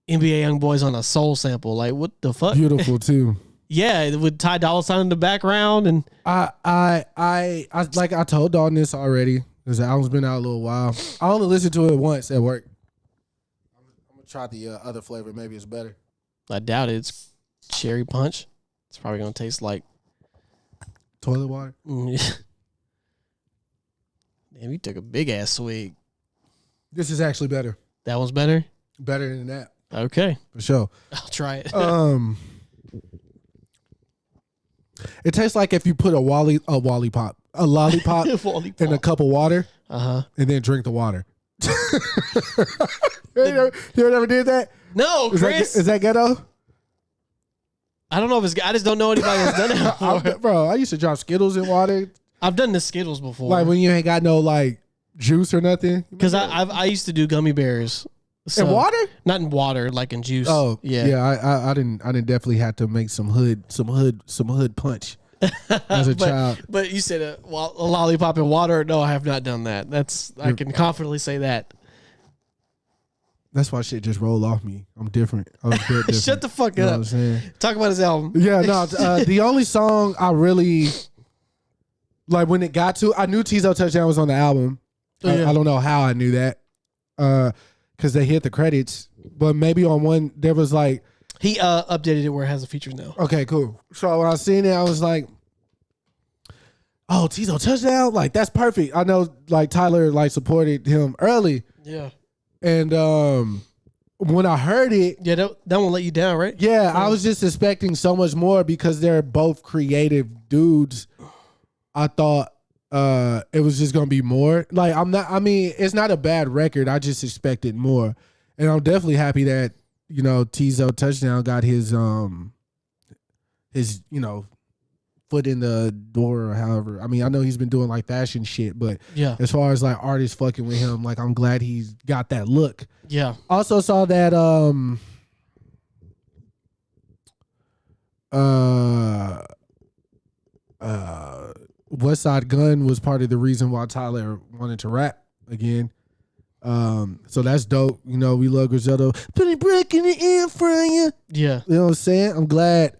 Speaker 3: NBA Youngboy's on a soul sample. Like what the fuck?
Speaker 2: Beautiful too.
Speaker 3: Yeah, with Ty Dolla $ign in the background and
Speaker 2: I like I told Dalton this already because the album's been out a little while. I only listened to it once at work. I'm gonna try the other flavor. Maybe it's better.
Speaker 3: I doubt it. It's cherry punch. It's probably gonna taste like
Speaker 2: toilet water.
Speaker 3: Damn, you took a big ass swig.
Speaker 2: This is actually better.
Speaker 3: That one's better?
Speaker 2: Better than that.
Speaker 3: Okay.
Speaker 2: For sure.
Speaker 3: I'll try it.
Speaker 2: It tastes like if you put a lollipop in a cup of water and then drink the water. You ever did that?
Speaker 3: No, Kris.
Speaker 2: Is that ghetto?
Speaker 3: I don't know if it's. I just don't know anybody that's done it before.
Speaker 2: Bro, I used to drop Skittles in water.
Speaker 3: I've done the Skittles before.
Speaker 2: Like when you ain't got no like juice or nothing.
Speaker 3: Because I used to do gummy bears.
Speaker 2: In water?
Speaker 3: Not in water, like in juice.
Speaker 2: Oh yeah. I didn't definitely have to make some hood punch as a child.
Speaker 3: But you said a lollipop in water. No, I have not done that. I can confidently say that.
Speaker 2: That's why shit just rolled off me. I'm different. I was built different.
Speaker 3: Shut the fuck
Speaker 2: you know
Speaker 3: up.
Speaker 2: What I'm saying?
Speaker 3: Talk about his album.
Speaker 2: Yeah, no. The only song I really like when it got to, I knew Tizo Touchdown was on the album. I don't know how I knew that because they hit the credits. But maybe on one there was like
Speaker 3: he updated it where it has the features now.
Speaker 2: Okay, cool. So when I seen it, I was like, "Oh, Tizo Touchdown! Like that's perfect." I know, like Tyler, like supported him early.
Speaker 3: Yeah.
Speaker 2: And when I heard it,
Speaker 3: that won't let you down, right?
Speaker 2: Yeah, I was just expecting so much more because they're both creative dudes. I thought it was just gonna be more. Like it's not a bad record. I just expected more, and I'm definitely happy that Tizo Touchdown got his foot in the door or however. I mean, I know he's been doing like fashion shit, but
Speaker 3: yeah,
Speaker 2: as far as like artists fucking with him, like I'm glad he's got that look.
Speaker 3: Yeah.
Speaker 2: Also saw that West Side Gun was part of the reason why Tyler wanted to rap again. So that's dope. You know, we love Griselda. Put a brick in the air for you.
Speaker 3: Yeah.
Speaker 2: You know what I'm saying? I'm glad.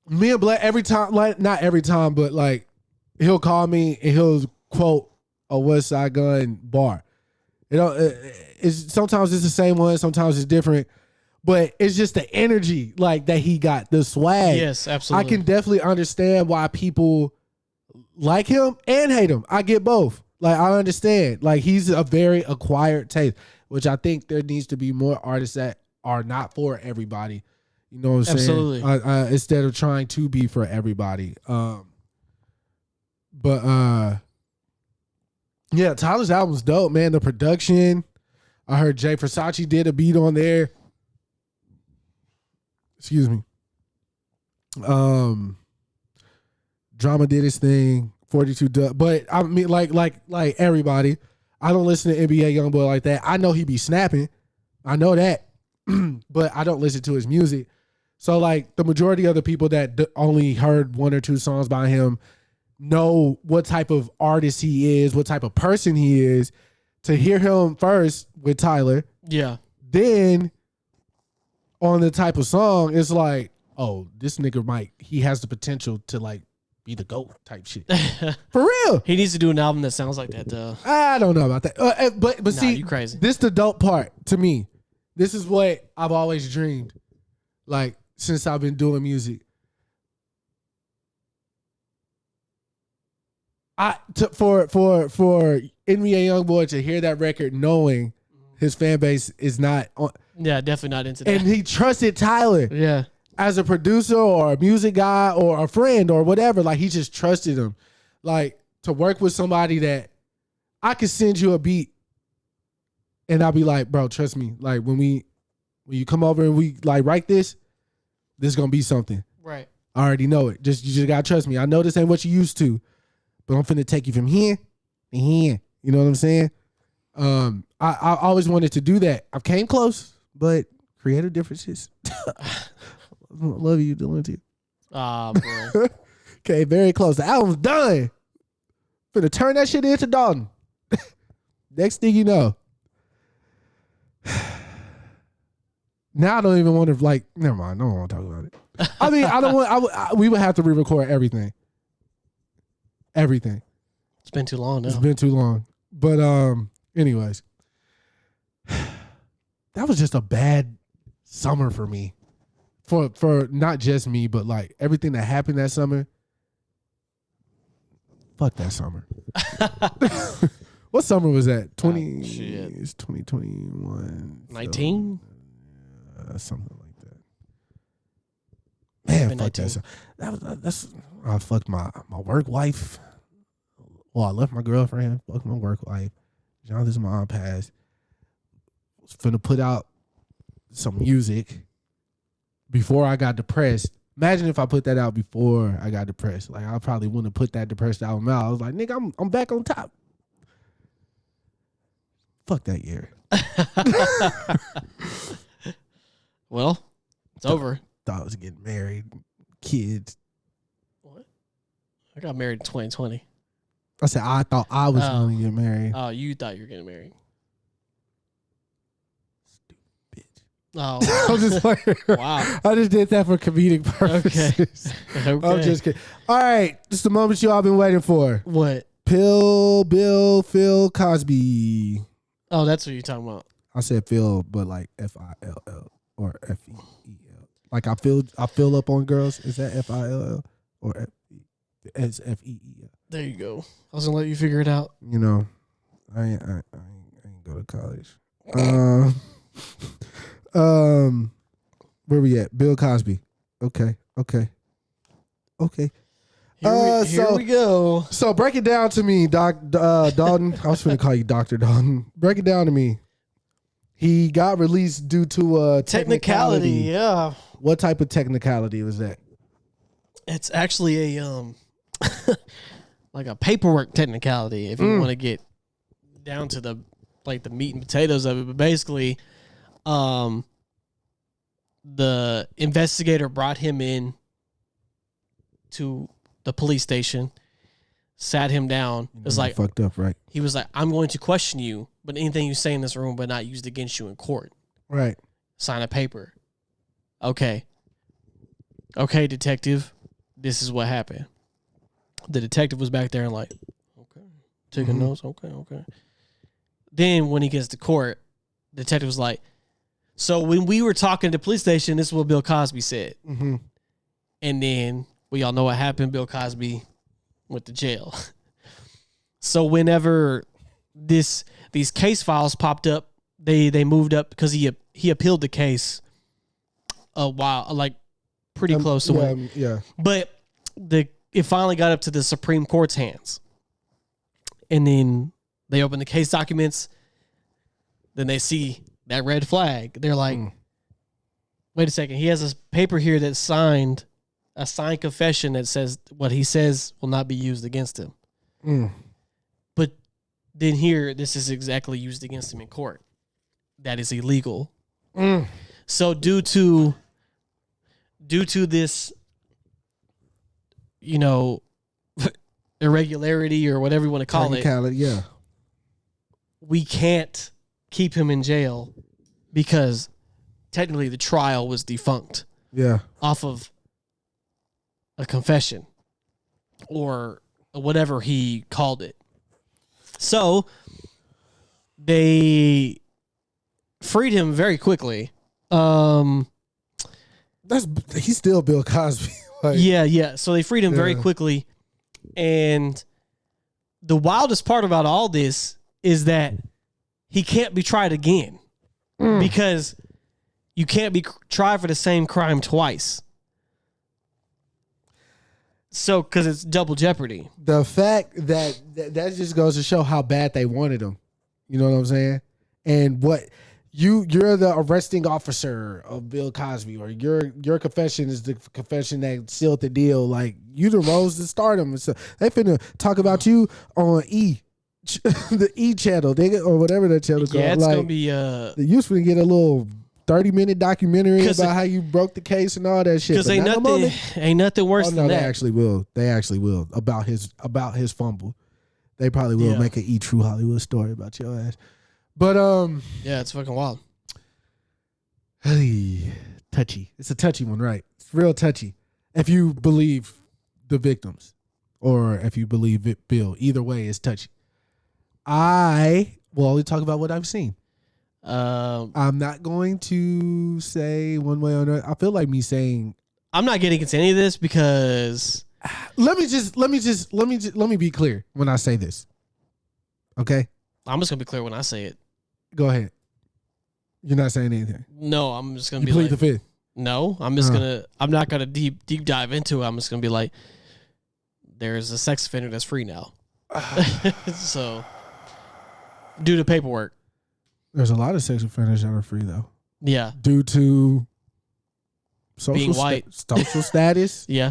Speaker 2: Me and Black every time, like not every time, but like he'll call me and he'll quote a West Side Gun bar. You know, it's sometimes it's the same one, sometimes it's different, but it's just the energy like that he got, the swag.
Speaker 3: Yes, absolutely.
Speaker 2: I can definitely understand why people like him and hate him. I get both. Like I understand. Like he's a very acquired taste, which I think there needs to be more artists that are not for everybody. You know what I'm
Speaker 3: Absolutely.
Speaker 2: saying? Instead of trying to be for everybody. Yeah, Tyler's album's dope, man. The production. I heard Jay Versace did a beat on there. Excuse me. Drama did his thing. 42 Dub. But I mean, like everybody, I don't listen to NBA Youngboy like that. I know he be snapping. I know that. But I don't listen to his music. So like the majority of the people that only heard one or two songs by him know what type of artist he is, what type of person he is. To hear him first with Tyler,
Speaker 3: yeah,
Speaker 2: then on the type of song, it's like, oh, this nigga he has the potential to like be the GOAT type shit. For real.
Speaker 3: He needs to do an album that sounds like that though.
Speaker 2: I don't know about that. But see,
Speaker 3: you crazy.
Speaker 2: This the dope part to me. This is what I've always dreamed. Like since I've been doing music. For NBA Youngboy to hear that record knowing his fan base is not on.
Speaker 3: Yeah, definitely not into that.
Speaker 2: And he trusted Tyler.
Speaker 3: Yeah.
Speaker 2: As a producer or a music guy or a friend or whatever. Like he just trusted him. Like to work with somebody that I could send you a beat and I'll be like, bro, trust me. Like when you come over and we like write this is gonna be something.
Speaker 3: Right.
Speaker 2: I already know it. You just gotta trust me. I know this ain't what you used to. But I'm finna take you from here to here. You know what I'm saying? I always wanted to do that. I came close, but creative differences. Love you, Dylan, too.
Speaker 3: Ah, boy.
Speaker 2: Okay, very close. The album's done. Finna turn that shit into Dalton. Next thing you know. Now I don't even want to like. Never mind. I don't want to talk about it. I mean, I don't want. We would have to re-record everything. Everything.
Speaker 3: It's been too long now.
Speaker 2: It's been too long. But anyways. That was just a bad summer for me. For not just me, but like everything that happened that summer. Fuck that summer. What summer was that? 2021.
Speaker 3: 19?
Speaker 2: Something like that. Man, fuck that. I fucked my work wife. Well, I left my girlfriend. Fucked my work wife. Jonathan's mom passed. Was finna put out some music before I got depressed. Imagine if I put that out before I got depressed. Like I probably wouldn't have put that depressed album out. I was like, nigga, I'm back on top. Fuck that year.
Speaker 3: Well, it's over.
Speaker 2: Thought I was getting married, kids.
Speaker 3: What? I got married in 2020.
Speaker 2: I said I thought I was going to get married.
Speaker 3: Oh, you thought you were getting married.
Speaker 2: Stupid bitch.
Speaker 3: Oh,
Speaker 2: I'm just playing.
Speaker 3: Wow.
Speaker 2: I just did that for comedic purposes.
Speaker 3: Okay.
Speaker 2: I'm just kidding. All right, this is the moment you all been waiting for.
Speaker 3: What?
Speaker 2: Phil Cosby.
Speaker 3: Oh, that's what you're talking about.
Speaker 2: I said Phil, but like Fill or Feel. Like I fill up on girls. Is that Fill or Fee?
Speaker 3: There you go. I was gonna let you figure it out.
Speaker 2: You know, I ain't go to college. Where we at? Bill Cosby. Okay.
Speaker 3: Here we go.
Speaker 2: So break it down to me, Dalton. I was going to call you Dr. Dalton. Break it down to me. He got released due to technicality.
Speaker 3: Yeah.
Speaker 2: What type of technicality was that?
Speaker 3: It's actually a like a paperwork technicality if you want to get down to the meat and potatoes of it. But basically, the investigator brought him in to the police station, sat him down. It was like
Speaker 2: fucked up, right?
Speaker 3: He was like, "I'm going to question you, but anything you say in this room, but not used against you in court."
Speaker 2: Right.
Speaker 3: Sign a paper. Okay, detective. This is what happened. The detective was back there and like, okay, taking notes. Okay. Then when he gets to court, the detective was like, so when we were talking at the police station, this is what Bill Cosby said. Mm-hmm. And then we all know what happened. Bill Cosby went to jail. So whenever these case files popped up, they moved up because he appealed the case a while, like pretty close to when.
Speaker 2: Yeah.
Speaker 3: But it finally got up to the Supreme Court's hands. And then they open the case documents. Then they see that red flag. They're like, wait a second. He has a paper here that's signed, a signed confession that says what he says will not be used against him. But then here, this is exactly used against him in court. That is illegal. So due to this, irregularity or whatever you want to call it,
Speaker 2: yeah,
Speaker 3: we can't keep him in jail because technically the trial was defunct.
Speaker 2: Yeah,
Speaker 3: off of a confession or whatever he called it. So they freed him very quickly.
Speaker 2: He's still Bill Cosby.
Speaker 3: Yeah. So they freed him very quickly. And the wildest part about all this is that he can't be tried again because you can't be tried for the same crime twice. So, because it's double jeopardy.
Speaker 2: The fact that just goes to show how bad they wanted him. You know what I'm saying? And what you're the arresting officer of Bill Cosby, or your confession is the confession that sealed the deal. Like, you the rose to stardom. So they finna talk about you on the E channel, or whatever that channel called.
Speaker 3: Yeah, it's
Speaker 2: like,
Speaker 3: gonna be
Speaker 2: they used to get a little 30-minute documentary about how you broke the case and all that shit.
Speaker 3: Because ain't nothing worse than that.
Speaker 2: They actually will. They actually will about his fumble. They probably will make an True Hollywood story about your ass. But
Speaker 3: yeah, it's fucking wild.
Speaker 2: Hey, touchy. It's a touchy one, right? It's real touchy. If you believe the victims, or if you believe Bill, either way, it's touchy. I will only talk about what I've seen. I'm not going to say one way or another. I feel like me saying
Speaker 3: I'm not getting into any of this because
Speaker 2: let me be clear when I say this. Okay?
Speaker 3: I'm just gonna be clear when I say it.
Speaker 2: Go ahead. You're not saying anything.
Speaker 3: No, I'm just gonna
Speaker 2: be plead the fifth.
Speaker 3: No, I'm just I'm not gonna deep dive into it. I'm just gonna be like, there's a sex offender that's free now. So due to paperwork.
Speaker 2: There's a lot of sex offenders that are free though.
Speaker 3: Yeah.
Speaker 2: Due to
Speaker 3: being white.
Speaker 2: Social status.
Speaker 3: Yeah.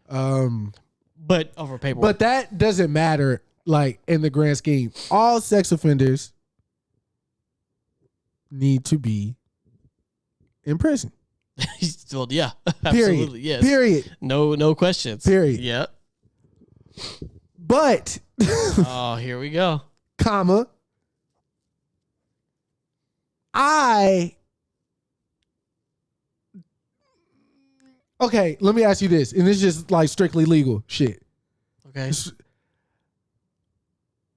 Speaker 3: But over paperwork.
Speaker 2: But that doesn't matter, like, in the grand scheme. All sex offenders need to be in prison.
Speaker 3: Well, yeah.
Speaker 2: Period.
Speaker 3: Absolutely. Yes.
Speaker 2: Period.
Speaker 3: No questions.
Speaker 2: Period.
Speaker 3: Yeah.
Speaker 2: But
Speaker 3: oh, here we go.
Speaker 2: Comma. Okay, let me ask you this, and it's just like strictly legal shit.
Speaker 3: Okay.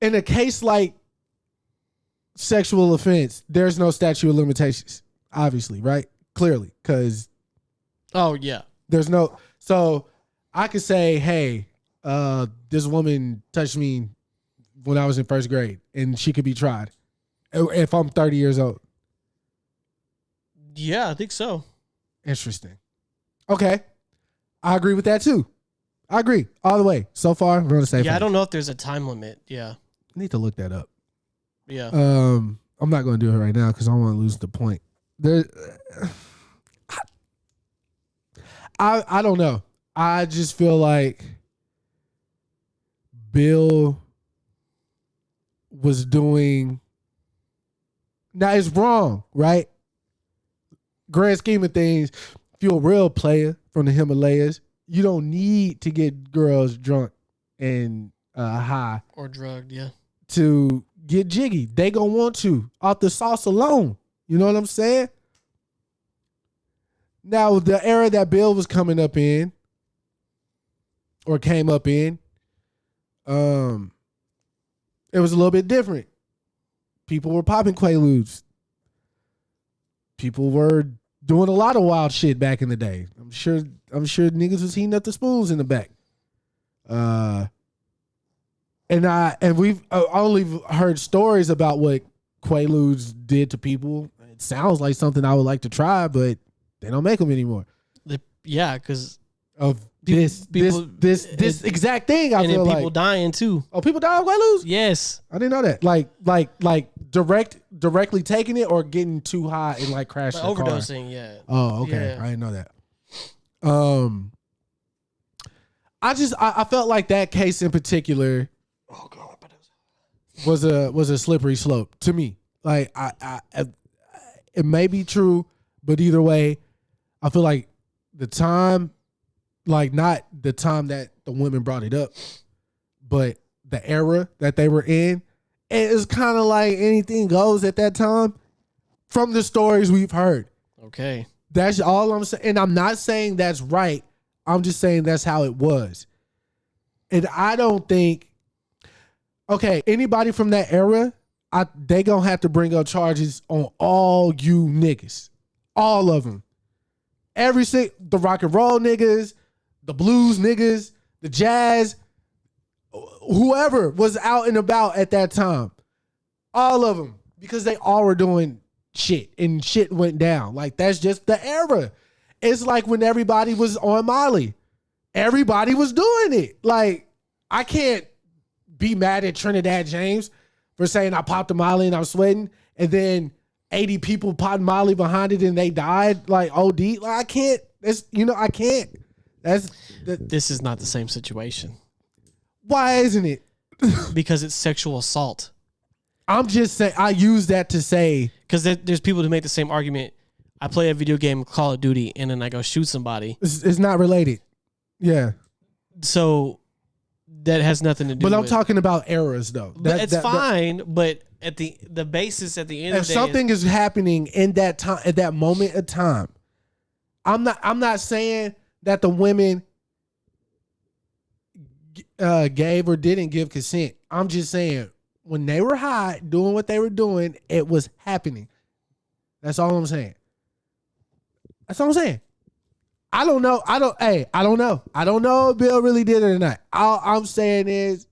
Speaker 2: In a case like sexual offense, there's no statute of limitations, obviously, right? Clearly, because
Speaker 3: oh yeah,
Speaker 2: there's no. So I could say, hey, this woman touched me when I was in first grade, and she could be tried if I'm 30 years old.
Speaker 3: Yeah, I think so.
Speaker 2: Interesting. Okay. I agree with that too. I agree all the way. So far, we're on the same.
Speaker 3: Yeah, I don't know if there's a time limit. Yeah.
Speaker 2: I need to look that up.
Speaker 3: Yeah.
Speaker 2: I'm not going to do it right now because I don't want to lose the point. I don't know. I just feel like Bill was doing. Now it's wrong, right? Grand scheme of things, if you're a real player from the Himalayas, you don't need to get girls drunk and high
Speaker 3: or drugged, yeah,
Speaker 2: to get jiggy. They gonna want to off the sauce alone. You know what I'm saying? Now the era that Bill was coming up in, or came up in, it was a little bit different. People were popping Quaaludes. People were doing a lot of wild shit back in the day. I'm sure niggas was heating up the spoons in the back. And we've only heard stories about what Quaaludes did to people. It sounds like something I would like to try, but they don't make them anymore.
Speaker 3: Yeah, because
Speaker 2: of this exact thing. I feel
Speaker 3: like people dying too.
Speaker 2: Oh, people die of Quaaludes?
Speaker 3: Yes,
Speaker 2: I didn't know that. Like directly taking it or getting too high and like crashing.
Speaker 3: Like overdosing. Car. Yeah.
Speaker 2: Oh, okay. Yeah. I didn't know that. I felt like that case in particular. Oh God, was a slippery slope to me. Like it may be true, but either way, I feel like the time. Like not the time that the women brought it up, but the era that they were in. And it's kind of like anything goes at that time from the stories we've heard.
Speaker 3: Okay.
Speaker 2: That's all I'm saying. And I'm not saying that's right. I'm just saying that's how it was. And I don't think, okay, anybody from that era, they gonna have to bring up charges on all you niggas. All of them. The rock and roll niggas, the blues niggas, the jazz, whoever was out and about at that time. All of them. Because they all were doing shit and shit went down. Like, that's just the era. It's like when everybody was on Molly. Everybody was doing it. Like, I can't be mad at Trinidad James for saying I popped a Molly and I'm sweating, and then 80 people popped Molly behind it and they died, like OD. Like, I can't. I can't. This
Speaker 3: is not the same situation.
Speaker 2: Why isn't it?
Speaker 3: Because it's sexual assault.
Speaker 2: I'm just saying, I use that to say.
Speaker 3: Because there's people who make the same argument. I play a video game, Call of Duty, and then I go shoot somebody.
Speaker 2: It's not related. Yeah.
Speaker 3: So that has nothing to do with it.
Speaker 2: But I'm talking about eras, though.
Speaker 3: It's fine, but at the basis at the end of the day.
Speaker 2: If something is happening in that time, at that moment of time, I'm not saying that the women gave or didn't give consent. I'm just saying when they were high doing what they were doing, it was happening. That's all I'm saying. That's all I'm saying. I don't know. I don't know. I don't know if Bill really did it or not. All I'm saying is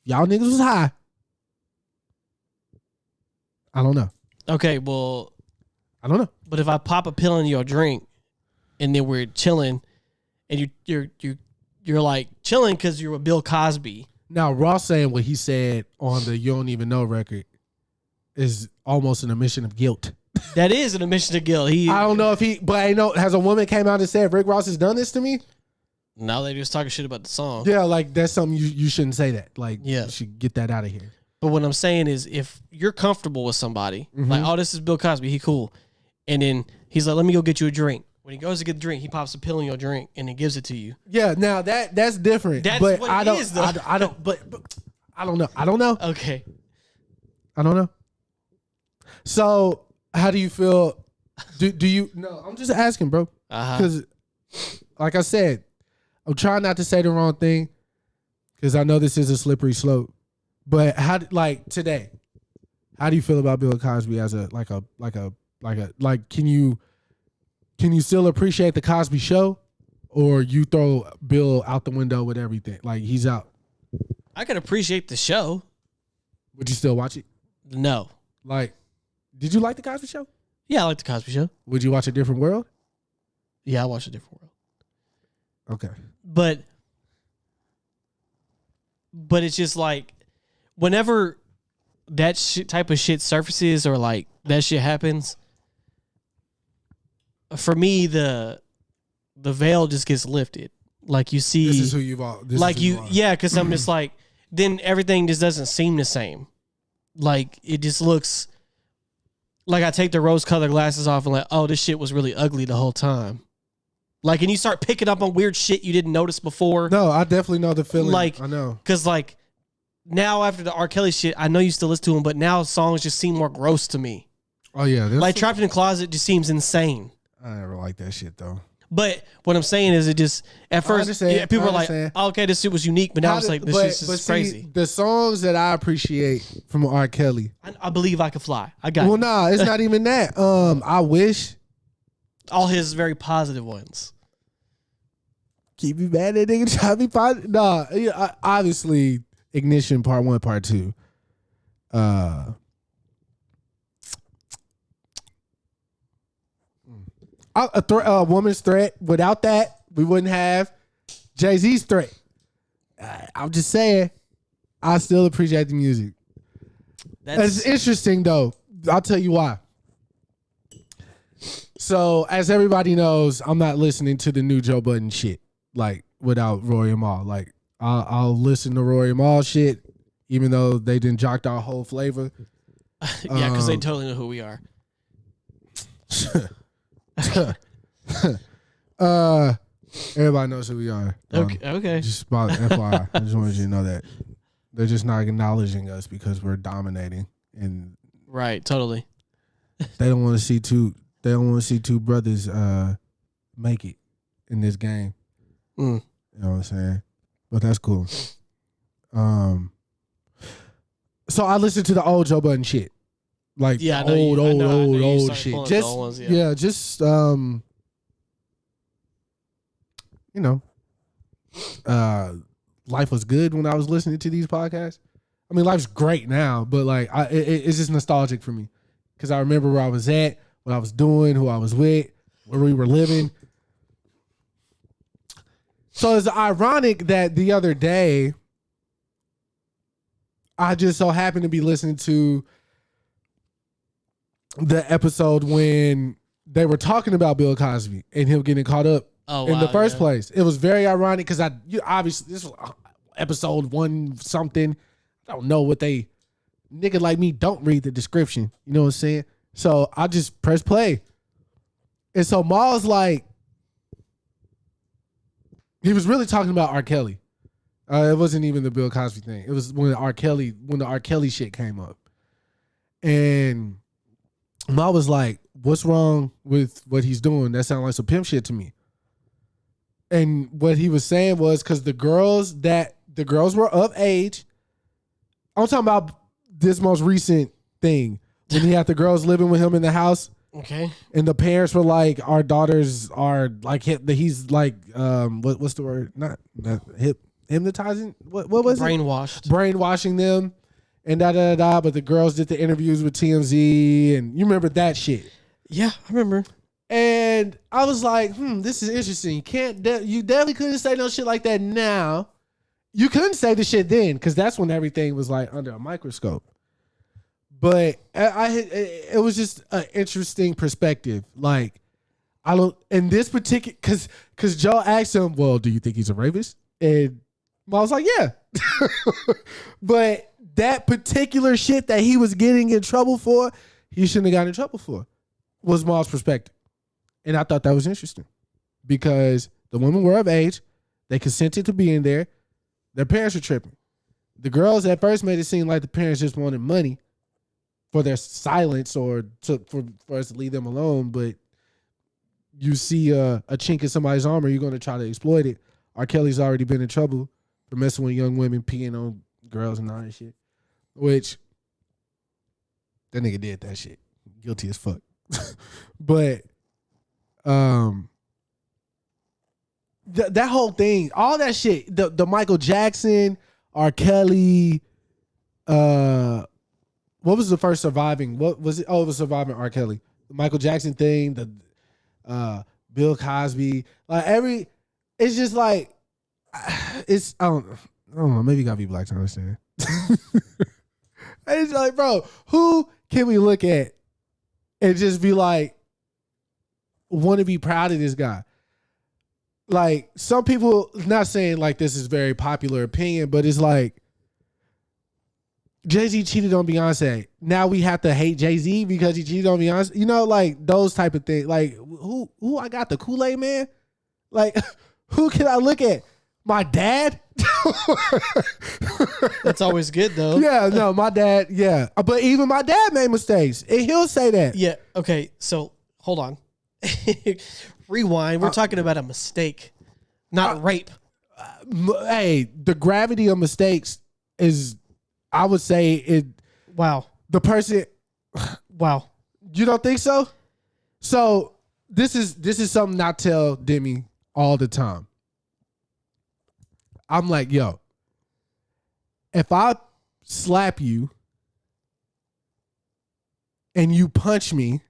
Speaker 2: y'all niggas was high. I don't know.
Speaker 3: Okay, well,
Speaker 2: I don't know.
Speaker 3: But if I pop a pill in your drink and then we're chilling and you're like chilling because you're with Bill Cosby.
Speaker 2: Now, Ross saying what he said on the You Don't Even Know record is almost an admission of guilt.
Speaker 3: That is an admission of guilt.
Speaker 2: I don't know but I know, has a woman came out and said Rick Ross has done this to me?
Speaker 3: Now they just talking shit about the song.
Speaker 2: Yeah, like that's something you shouldn't say that. Like,
Speaker 3: yeah.
Speaker 2: You should get that out of here.
Speaker 3: But what I'm saying is if you're comfortable with somebody, like, oh, this is Bill Cosby, he cool. And then he's like, let me go get you a drink. When he goes to get the drink, he pops a pill in your drink and he gives it to you.
Speaker 2: Yeah, now that's different.
Speaker 3: That's
Speaker 2: but
Speaker 3: what
Speaker 2: I
Speaker 3: it
Speaker 2: don't,
Speaker 3: is, though.
Speaker 2: I don't, but I don't know. I don't know.
Speaker 3: Okay.
Speaker 2: I don't know. So how do you feel? Do you? No, I'm just asking, bro. Because, like I said, I'm trying not to say the wrong thing because I know this is a slippery slope. But today, how do you feel about Bill Cosby as can you still appreciate the Cosby Show, or you throw Bill out the window with everything? Like, he's out.
Speaker 3: I can appreciate the show.
Speaker 2: Would you still watch it?
Speaker 3: No.
Speaker 2: Like, did you like the Cosby Show?
Speaker 3: Yeah, I like the Cosby Show.
Speaker 2: Would you watch A Different World?
Speaker 3: Yeah, I watched A Different World.
Speaker 2: Okay.
Speaker 3: But it's just like, whenever that type of shit surfaces or like that shit happens, for me, the the veil just gets lifted. Like you see,
Speaker 2: this is who you've all.
Speaker 3: Because I'm just like, then everything just doesn't seem the same. Like it just looks like I take the rose-colored glasses off and like, oh, this shit was really ugly the whole time. Like, and you start picking up on weird shit you didn't notice before.
Speaker 2: No, I definitely know the feeling.
Speaker 3: Like,
Speaker 2: I know.
Speaker 3: Because, like, now after the R. Kelly shit, I know you still listen to him, but now songs just seem more gross to me.
Speaker 2: Oh, yeah.
Speaker 3: Like, Trapped in the Closet just seems insane.
Speaker 2: I never liked that shit, though.
Speaker 3: But what I'm saying is it just, at first, people are like, oh, okay, this shit was unique, but now it's like, this shit is crazy.
Speaker 2: The songs that I appreciate from R. Kelly.
Speaker 3: I Believe I Could Fly. I got
Speaker 2: Well, nah, it's not even that. I wish.
Speaker 3: All his very positive ones.
Speaker 2: Keep me mad at nigga try to be positive. Nah, obviously, Ignition Part 1, Part 2. A woman's threat. Without that, we wouldn't have Jay-Z's threat. I'm just saying, I still appreciate the music. It's interesting, though. I'll tell you why. So, as everybody knows, I'm not listening to the new Joe Budden shit, like, without Rory Mal. Like, I'll listen to Rory Mal shit, even though they didn't jock our whole flavor.
Speaker 3: Yeah, because they totally know who we are.
Speaker 2: Everybody knows who we are.
Speaker 3: Okay.
Speaker 2: Just about FYI. I just wanted you to know that. They're just not acknowledging us because we're dominating, and
Speaker 3: right, totally.
Speaker 2: They don't want to see two. They don't want to see two brothers make it in this game. You know what I'm saying? But that's cool. So I listened to the old Joe Budden shit, like old shit. Just ones, just you know, life was good when I was listening to these podcasts. I mean, life's great now, but like, it's just nostalgic for me because I remember where I was at, what I was doing, who I was with, where we were living. So it's ironic that the other day, I just so happened to be listening to the episode when they were talking about Bill Cosby and him getting caught up in the first place. It was very ironic because obviously this was episode 1 something. I don't know what they nigga like me don't read the description. You know what I'm saying? So I just press play. And so Maul's like, he was really talking about R. Kelly. It wasn't even the Bill Cosby thing. It was when the R. Kelly shit came up. And Maul was like, what's wrong with what he's doing? That sounds like some pimp shit to me. And what he was saying was because the girls were of age. I'm talking about this most recent thing when he had the girls living with him in the house.
Speaker 3: Okay.
Speaker 2: And the parents were like, our daughters are like, he's like, what's the word? Not hypnotizing. What was
Speaker 3: Brainwashed.
Speaker 2: it? Brainwashing them and da. But the girls did the interviews with TMZ and you remember that shit.
Speaker 3: Yeah, I remember.
Speaker 2: And I was like, this is interesting. You definitely couldn't say no shit like that now. You couldn't say the shit then because that's when everything was like under a microscope. But it was just an interesting perspective. Like, I don't, in this particular, because Joe asked him, well, do you think he's a rapist? And I was like, yeah. But that particular shit that he was getting in trouble for, he shouldn't have gotten in trouble for, was Maul's perspective. And I thought that was interesting because the women were of age. They consented to being there. Their parents were tripping. The girls at first made it seem like the parents just wanted money for their silence or for us to leave them alone. But you see a chink in somebody's armor, you're going to try to exploit it. R. Kelly's already been in trouble for messing with young women, peeing on girls and all that shit. Which, that nigga did that shit. Guilty as fuck. But, that whole thing, all that shit, the Michael Jackson, R. Kelly, what was the first surviving? What was it? Oh, it was surviving R. Kelly. The Michael Jackson thing, the Bill Cosby, like it's just like, it's, I don't know, maybe you gotta be black to understand. It's like, bro, who can we look at and just be like, want to be proud of this guy? like some people, not saying like this is very popular opinion, but it's like Jay-Z cheated on Beyonce. Now we have to hate Jay-Z because he cheated on Beyonce. You know, like those type of things. Like who I got, the Kool-Aid man? Like who can I look at? My dad?
Speaker 3: That's always good though.
Speaker 2: Yeah, no, my dad, yeah. But even my dad made mistakes. And he'll say that.
Speaker 3: Yeah. Okay. So hold on. Rewind. We're talking about a mistake, not rape.
Speaker 2: Hey, the gravity of mistakes is, I would say it.
Speaker 3: Wow.
Speaker 2: The person.
Speaker 3: Wow.
Speaker 2: You don't think so? So this is something I tell Demi all the time. I'm like, yo, if I slap you and you punch me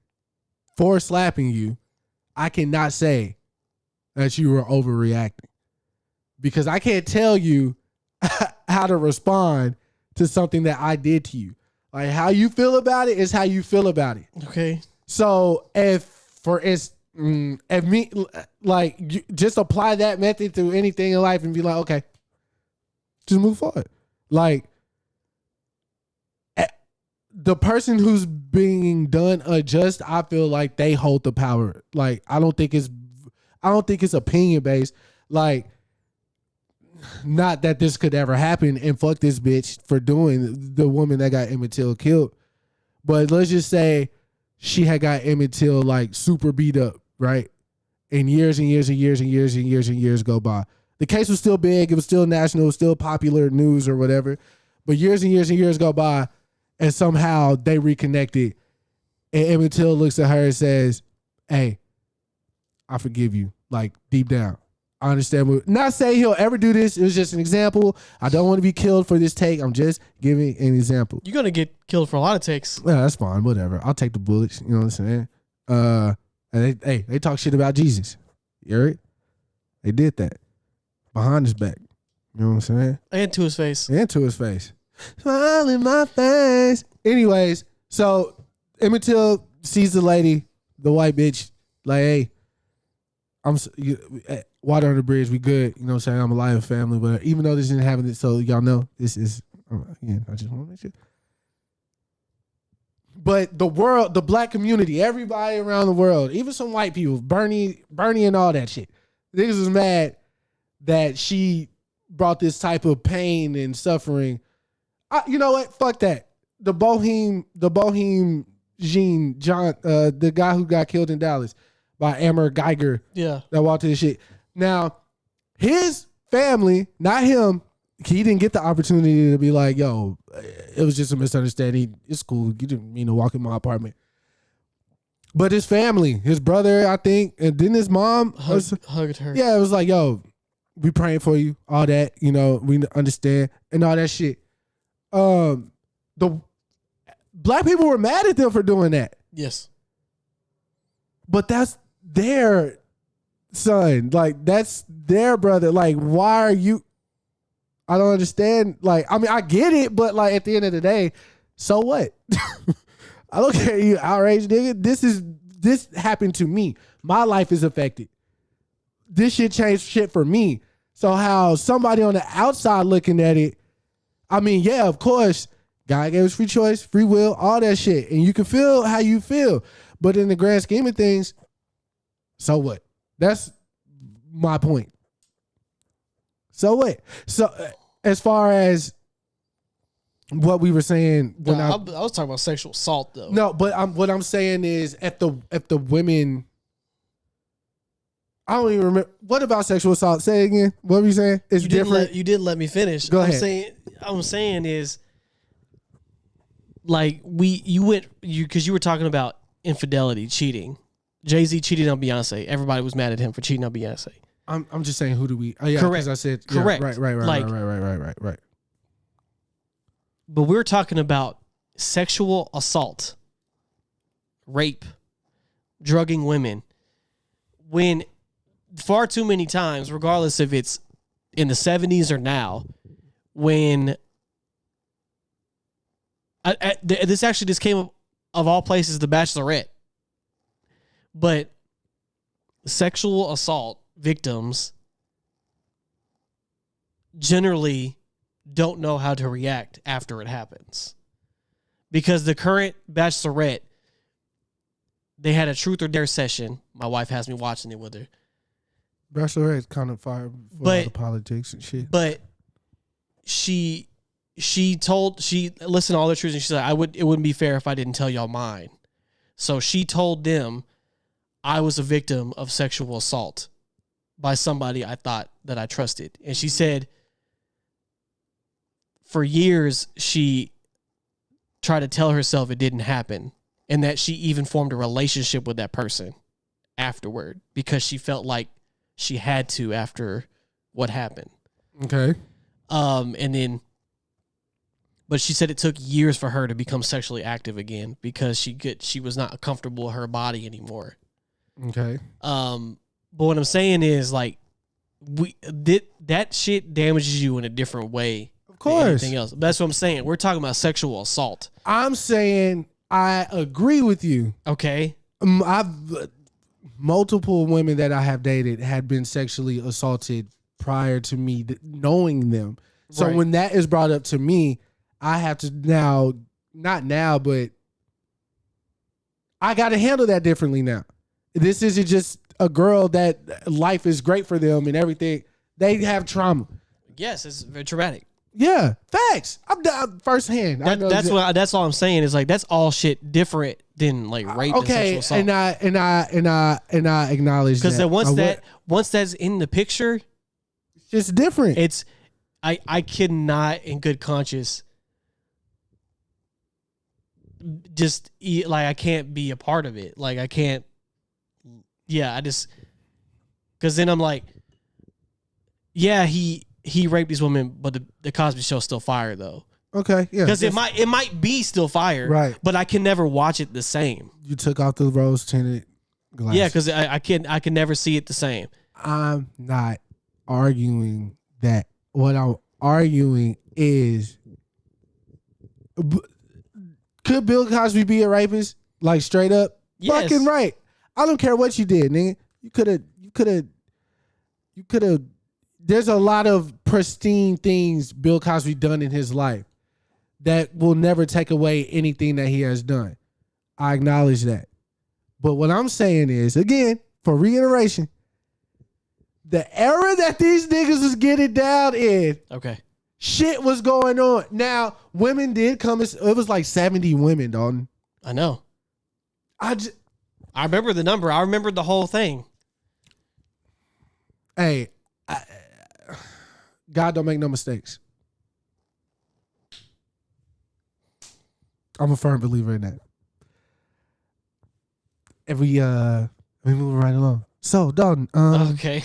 Speaker 2: for slapping you, I cannot say that you were overreacting because I can't tell you how to respond to something that I did to you. Like how you feel about it is how you feel about it.
Speaker 3: Okay.
Speaker 2: So if me, like, you just apply that method to anything in life and be like, okay, just move forward. Like, the person who's being done unjust, I feel like they hold the power. Like, I don't think it's opinion based. Like, not that this could ever happen and fuck this bitch for doing the woman that got Emmett Till killed. But let's just say she had got Emmett Till like super beat up, right? And years and years and years and years and years and years go by. The case was still big. It was still national. It was still popular news or whatever. But years and years and years go by, and somehow they reconnected. And Emmett Till looks at her and says, hey, I forgive you. Like, deep down. I understand. Not saying he'll ever do this. It was just an example. I don't want to be killed for this take. I'm just giving an example.
Speaker 3: You're going to get killed for a lot of takes.
Speaker 2: Yeah, that's fine. Whatever. I'll take the bullets. You know what I'm saying? And they talk shit about Jesus. You heard? They did that. Behind his back. You know what I'm saying?
Speaker 3: And to his face.
Speaker 2: And to his face. Smile in my face. Anyways, so Emmett Till sees the lady, the white bitch, like, hey, water on the bridge, we good. You know what I'm saying? I'm a liar family, but even though this didn't happen, so y'all know this is, I just want to make sure. But the world, the black community, everybody around the world, even some white people, Bernie and all that shit, niggas was mad that she brought this type of pain and suffering. You know what? Fuck that. The Bohemian John, the guy who got killed in Dallas by Amber Geiger.
Speaker 3: Yeah.
Speaker 2: That walked to this shit. Now, his family, not him, he didn't get the opportunity to be like, yo, it was just a misunderstanding. It's cool. You didn't mean to walk in my apartment. But his family, his brother, I think, and then his mom
Speaker 3: hugged her.
Speaker 2: Yeah, it was like, yo, we praying for you, all that, you know, we understand, and all that shit. The black people were mad at them for doing that.
Speaker 3: Yes.
Speaker 2: But that's their son. Like, that's their brother. Like, why are you? I don't understand. Like, I mean, I get it, but like at the end of the day, so what? I don't care, you outraged nigga. This happened to me. My life is affected. This shit changed shit for me. So how somebody on the outside looking at it, I mean, yeah, of course, God gave us free choice, free will, all that shit. And you can feel how you feel. But in the grand scheme of things, so what? That's my point. So what? So as far as what we were saying, when
Speaker 3: I was talking about sexual assault though.
Speaker 2: No, but what I'm saying is if the women, I don't even remember. What about sexual assault? Say it again. What were you saying? It's different.
Speaker 3: You didn't let me finish.
Speaker 2: Go ahead.
Speaker 3: I'm saying is like because you were talking about infidelity, cheating. Jay-Z cheated on Beyonce. Everybody was mad at him for cheating on Beyonce.
Speaker 2: I'm just saying, who do we? Oh yeah,
Speaker 3: correct.
Speaker 2: I said
Speaker 3: correct.
Speaker 2: Yeah, right.
Speaker 3: But we're talking about sexual assault, rape, drugging women. When far too many times, regardless if it's in the 70s or now, when this came up, of all places, The Bachelorette. But sexual assault victims generally don't know how to react after it happens. Because the current Bachelorette, they had a truth or dare session. My wife has me watching it with her.
Speaker 2: Bachelorette is kind of fire for all the politics and shit.
Speaker 3: But she listened to all the truths, and she said, it wouldn't be fair if I didn't tell y'all mine. So she told them I was a victim of sexual assault by somebody I thought that I trusted. And she said for years she tried to tell herself it didn't happen, and that she even formed a relationship with that person afterward because she felt like she had to after what happened.
Speaker 2: Okay.
Speaker 3: But she said it took years for her to become sexually active again because she was not comfortable with her body anymore.
Speaker 2: Okay.
Speaker 3: But what I'm saying is, like, that shit damages you in a different way.
Speaker 2: Of course.
Speaker 3: Than anything else. That's what I'm saying. We're talking about sexual assault.
Speaker 2: I'm saying I agree with you.
Speaker 3: Okay.
Speaker 2: Multiple women that I have dated had been sexually assaulted prior to me knowing them. So when that is brought up to me, I have to but I got to handle that differently now. This isn't just a girl that life is great for them and everything. They have trauma.
Speaker 3: Yes, it's very traumatic.
Speaker 2: Yeah, facts. I'm firsthand.
Speaker 3: That's all I'm saying is, like, that's all shit different than like rape and sexual assault.
Speaker 2: And I acknowledge that.
Speaker 3: Because once that's in the picture,
Speaker 2: it's just different.
Speaker 3: It's I cannot in good conscience just I can't be a part of it. Like, I can't. Yeah, because then I'm like, yeah, he raped these women, but the Cosby Show's still fire though.
Speaker 2: Okay, yeah.
Speaker 3: Because it might be still fire,
Speaker 2: right?
Speaker 3: But I can never watch it the same.
Speaker 2: You took out the rose tinted glasses.
Speaker 3: Yeah, because I can never see it the same.
Speaker 2: I'm not arguing that. What I'm arguing is, could Bill Cosby be a rapist? Like, straight up?
Speaker 3: Yes.
Speaker 2: Fucking right. I don't care what you did, nigga. You could have. There's a lot of pristine things Bill Cosby done in his life that will never take away anything that he has done. I acknowledge that. But what I'm saying is, again, for reiteration, the era that these niggas was getting down in,
Speaker 3: okay,
Speaker 2: shit was going on. Now, women did come. It was like 70 women, Dalton.
Speaker 3: I know.
Speaker 2: I
Speaker 3: remember the number. I remember the whole thing.
Speaker 2: Hey, God don't make no mistakes. I'm a firm believer in that. And we move right along. So, Dalton.
Speaker 3: Okay.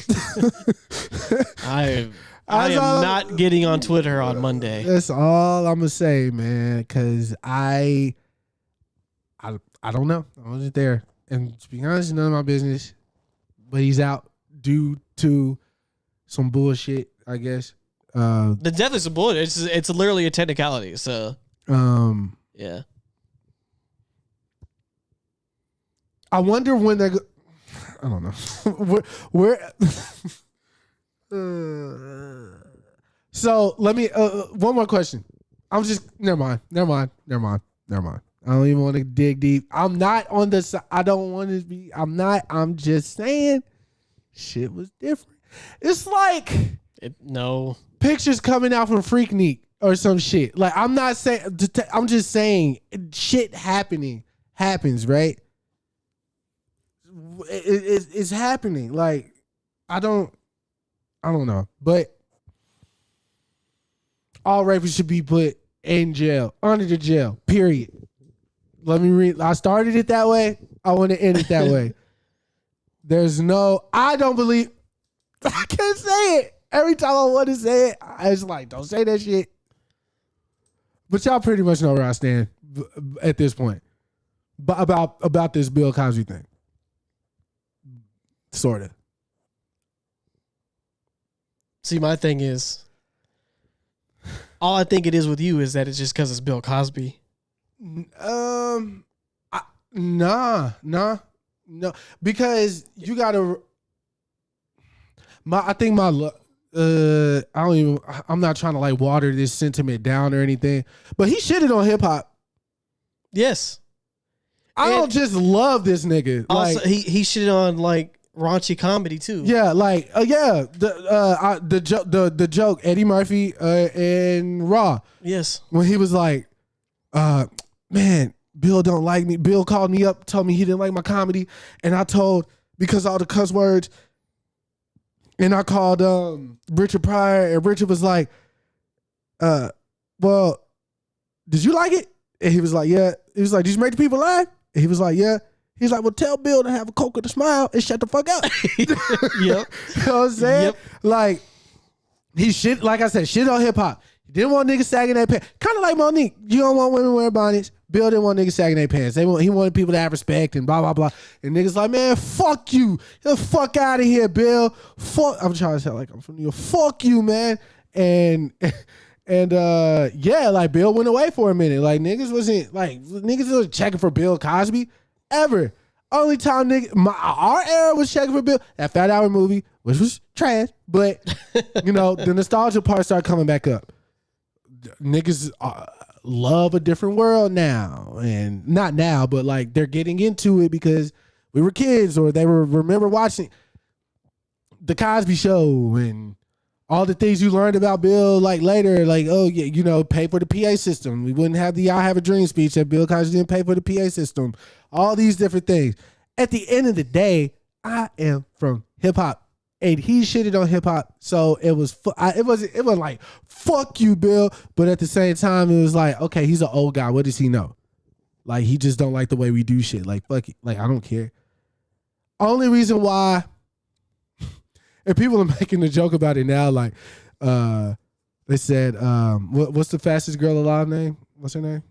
Speaker 3: I am not getting on Twitter on Monday.
Speaker 2: That's all I'm gonna say, man. Because I don't know. I wasn't there, and to be honest, none of my business. But he's out due to some bullshit, I guess.
Speaker 3: The death is a bullet. It's literally a technicality. So, yeah.
Speaker 2: I wonder when they're. I don't know. Where so let me. One more question. I'm just. Never mind. I don't even want to dig deep. I'm not on the side. I don't want to be. I'm not. I'm just saying. Shit was different. It's like
Speaker 3: no
Speaker 2: pictures coming out from Freaknik or some shit. Like, I'm not saying. I'm just saying shit happens, right? It's happening. Like, I don't know, but all rapists should be put in jail, under the jail. Period. Let me read. I started it that way. I want to end it that way. I don't believe. I can't say it. Every time I want to say it, I was like, don't say that shit. But y'all pretty much know where I stand at this point. But about this Bill Cosby thing. Sort of.
Speaker 3: See, my thing is, all I think it is with you is that it's just because it's Bill Cosby.
Speaker 2: No. Because you gotta. I think I'm not trying to like water this sentiment down or anything, but he shitted on hip hop.
Speaker 3: Yes.
Speaker 2: I don't just love this nigga.
Speaker 3: Also, he shitted on like raunchy comedy too.
Speaker 2: Yeah, like the joke Eddie Murphy and Raw.
Speaker 3: Yes.
Speaker 2: When he was like, man, Bill don't like me. Bill called me up, told me he didn't like my comedy, and I told because all the cuss words. And I called Richard Pryor, and Richard was like, well, did you like it? And he was like, yeah. He was like, did you make the people laugh? And he was like, yeah. He's like, well, tell Bill to have a Coke and a smile and shut the fuck up.
Speaker 3: Yep.
Speaker 2: You know what I'm saying?
Speaker 3: Yep.
Speaker 2: Like, he shit, like I said, shit on hip hop. He didn't want niggas sagging their pants. Kind of like Monique. You don't want women wearing bonnets. Bill didn't want niggas sagging their pants. He wanted people to have respect and blah, blah, blah. And niggas like, man, fuck you. Get the fuck out of here, Bill. Fuck. I'm trying to sound like I'm from New York. Fuck you, man. And yeah, like Bill went away for a minute. Like niggas wasn't checking for Bill Cosby ever. Only time our era was checking for Bill, that Fat Hour movie, which was trash, but you know, the nostalgia part started coming back up. Niggas love a different world now, and not now, but like they're getting into it because we were kids or they remember watching the Cosby Show and all the things you learned about Bill like later, like, oh yeah, you know, pay for the PA system. We wouldn't have the I Have a Dream speech if Bill Cosby didn't pay for the PA system. All these different things. At the end of the day, I am from hip hop. And he shitted on hip hop, so it wasn't like fuck you, Bill. But at the same time, it was like, okay, he's an old guy. What does he know? Like he just don't like the way we do shit. Like fuck it. Like I don't care. Only reason why, and people are making a joke about it now. Like they said, what's the fastest girl alive name? What's her name?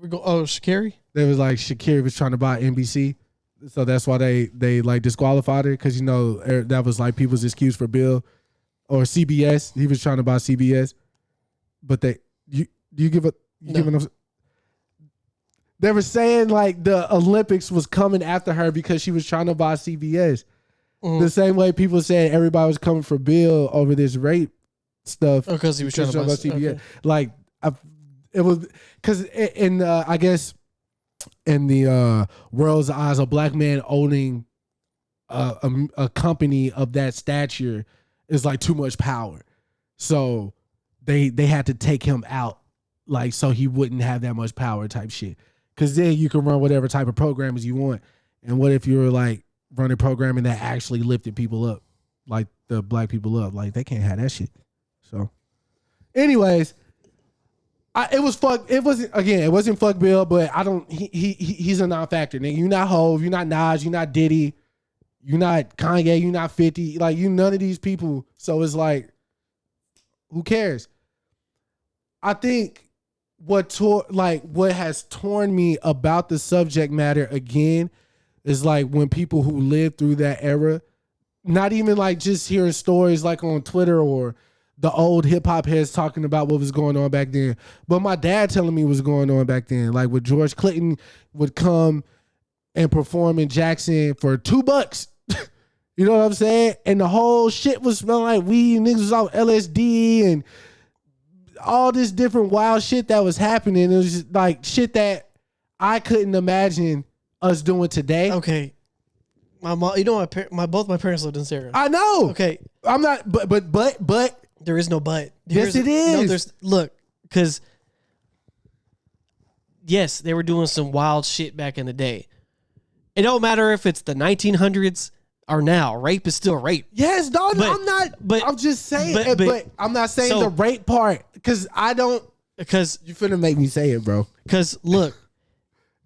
Speaker 3: Sha'Carri.
Speaker 2: They was like Sha'Carri was trying to buy NBC. So that's why they like disqualified her because, you know, that was like people's excuse for Bill or CBS. He was trying to buy CBS, but you give up. They were saying like the Olympics was coming after her because she was trying to buy CBS. Mm-hmm. The same way people said everybody was coming for Bill over this rape stuff
Speaker 3: because he was trying to buy CBS. Okay.
Speaker 2: Like it was because in I guess. In the world's eyes, a black man owning a company of that stature is like too much power. So they had to take him out, like so he wouldn't have that much power type shit. Because then you can run whatever type of programs you want. And what if you were like running programming that actually lifted people up, like the black people up? Like they can't have that shit. So, anyways. It wasn't fuck Bill, but he's a non-factor. Nigga, you not Hove, you not Nas, you not Diddy, you not Kanye, you not 50. Like you none of these people. So it's like, who cares? I think what has torn me about the subject matter again is like when people who lived through that era, not even like just hearing stories like on Twitter or the old hip hop heads talking about what was going on back then. But my dad telling me what was going on back then. Like when George Clinton would come and perform in Jackson for $2. You know what I'm saying? And the whole shit was smelling like weed. Niggas was on LSD and all this different wild shit that was happening. It was just like shit that I couldn't imagine us doing today.
Speaker 3: Okay. My mom, you know, both my parents lived in Sarah.
Speaker 2: I know.
Speaker 3: Okay.
Speaker 2: I'm not, but.
Speaker 3: There is no but.
Speaker 2: Yes, it is.
Speaker 3: Because yes, they were doing some wild shit back in the day. It don't matter if it's the 1900s or now. Rape is still rape.
Speaker 2: Yes, dog. I'm just saying. But I'm not saying the rape part because I don't.
Speaker 3: Because
Speaker 2: you finna make me say it, bro.
Speaker 3: Because look,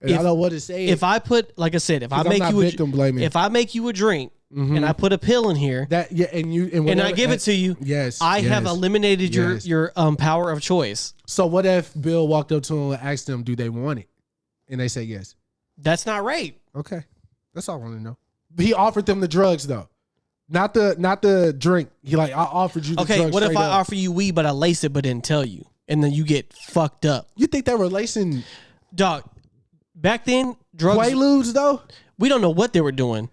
Speaker 2: I don't know what to say.
Speaker 3: If I put, like I said, if I make you a drink. Mm-hmm. And I put a pill in here. And I give it to you.
Speaker 2: Yes.
Speaker 3: I have eliminated your power of choice.
Speaker 2: So what if Bill walked up to him and asked them, do they want it? And they say yes.
Speaker 3: That's not rape.
Speaker 2: Okay. That's all I want to know. But he offered them the drugs though. Not the drink. He like, I offered you the drugs.
Speaker 3: Okay, what if I offer you weed but I lace it but didn't tell you? And then you get fucked up.
Speaker 2: You think they were lacing
Speaker 3: dog? Back then, drugs
Speaker 2: Quaaludes though?
Speaker 3: We don't know what they were doing.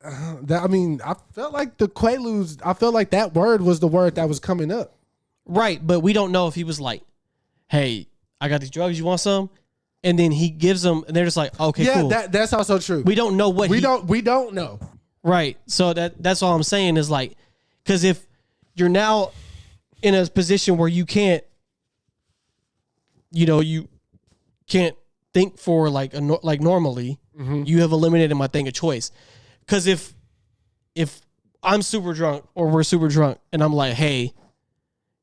Speaker 2: I mean, I felt like the Quaaludes. I felt like that word was the word that was coming up.
Speaker 3: Right, but we don't know if he was like, "Hey, I got these drugs. You want some?" And then he gives them, and they're just like, "Okay, cool."
Speaker 2: Yeah, that's also true.
Speaker 3: We don't know what
Speaker 2: we don't know.
Speaker 3: Right. So that's all I'm saying is like, because if you're now in a position where you can't, you can't think for like normally, you have eliminated my thing of choice. Because if I'm super drunk or we're super drunk and I'm like, "Hey,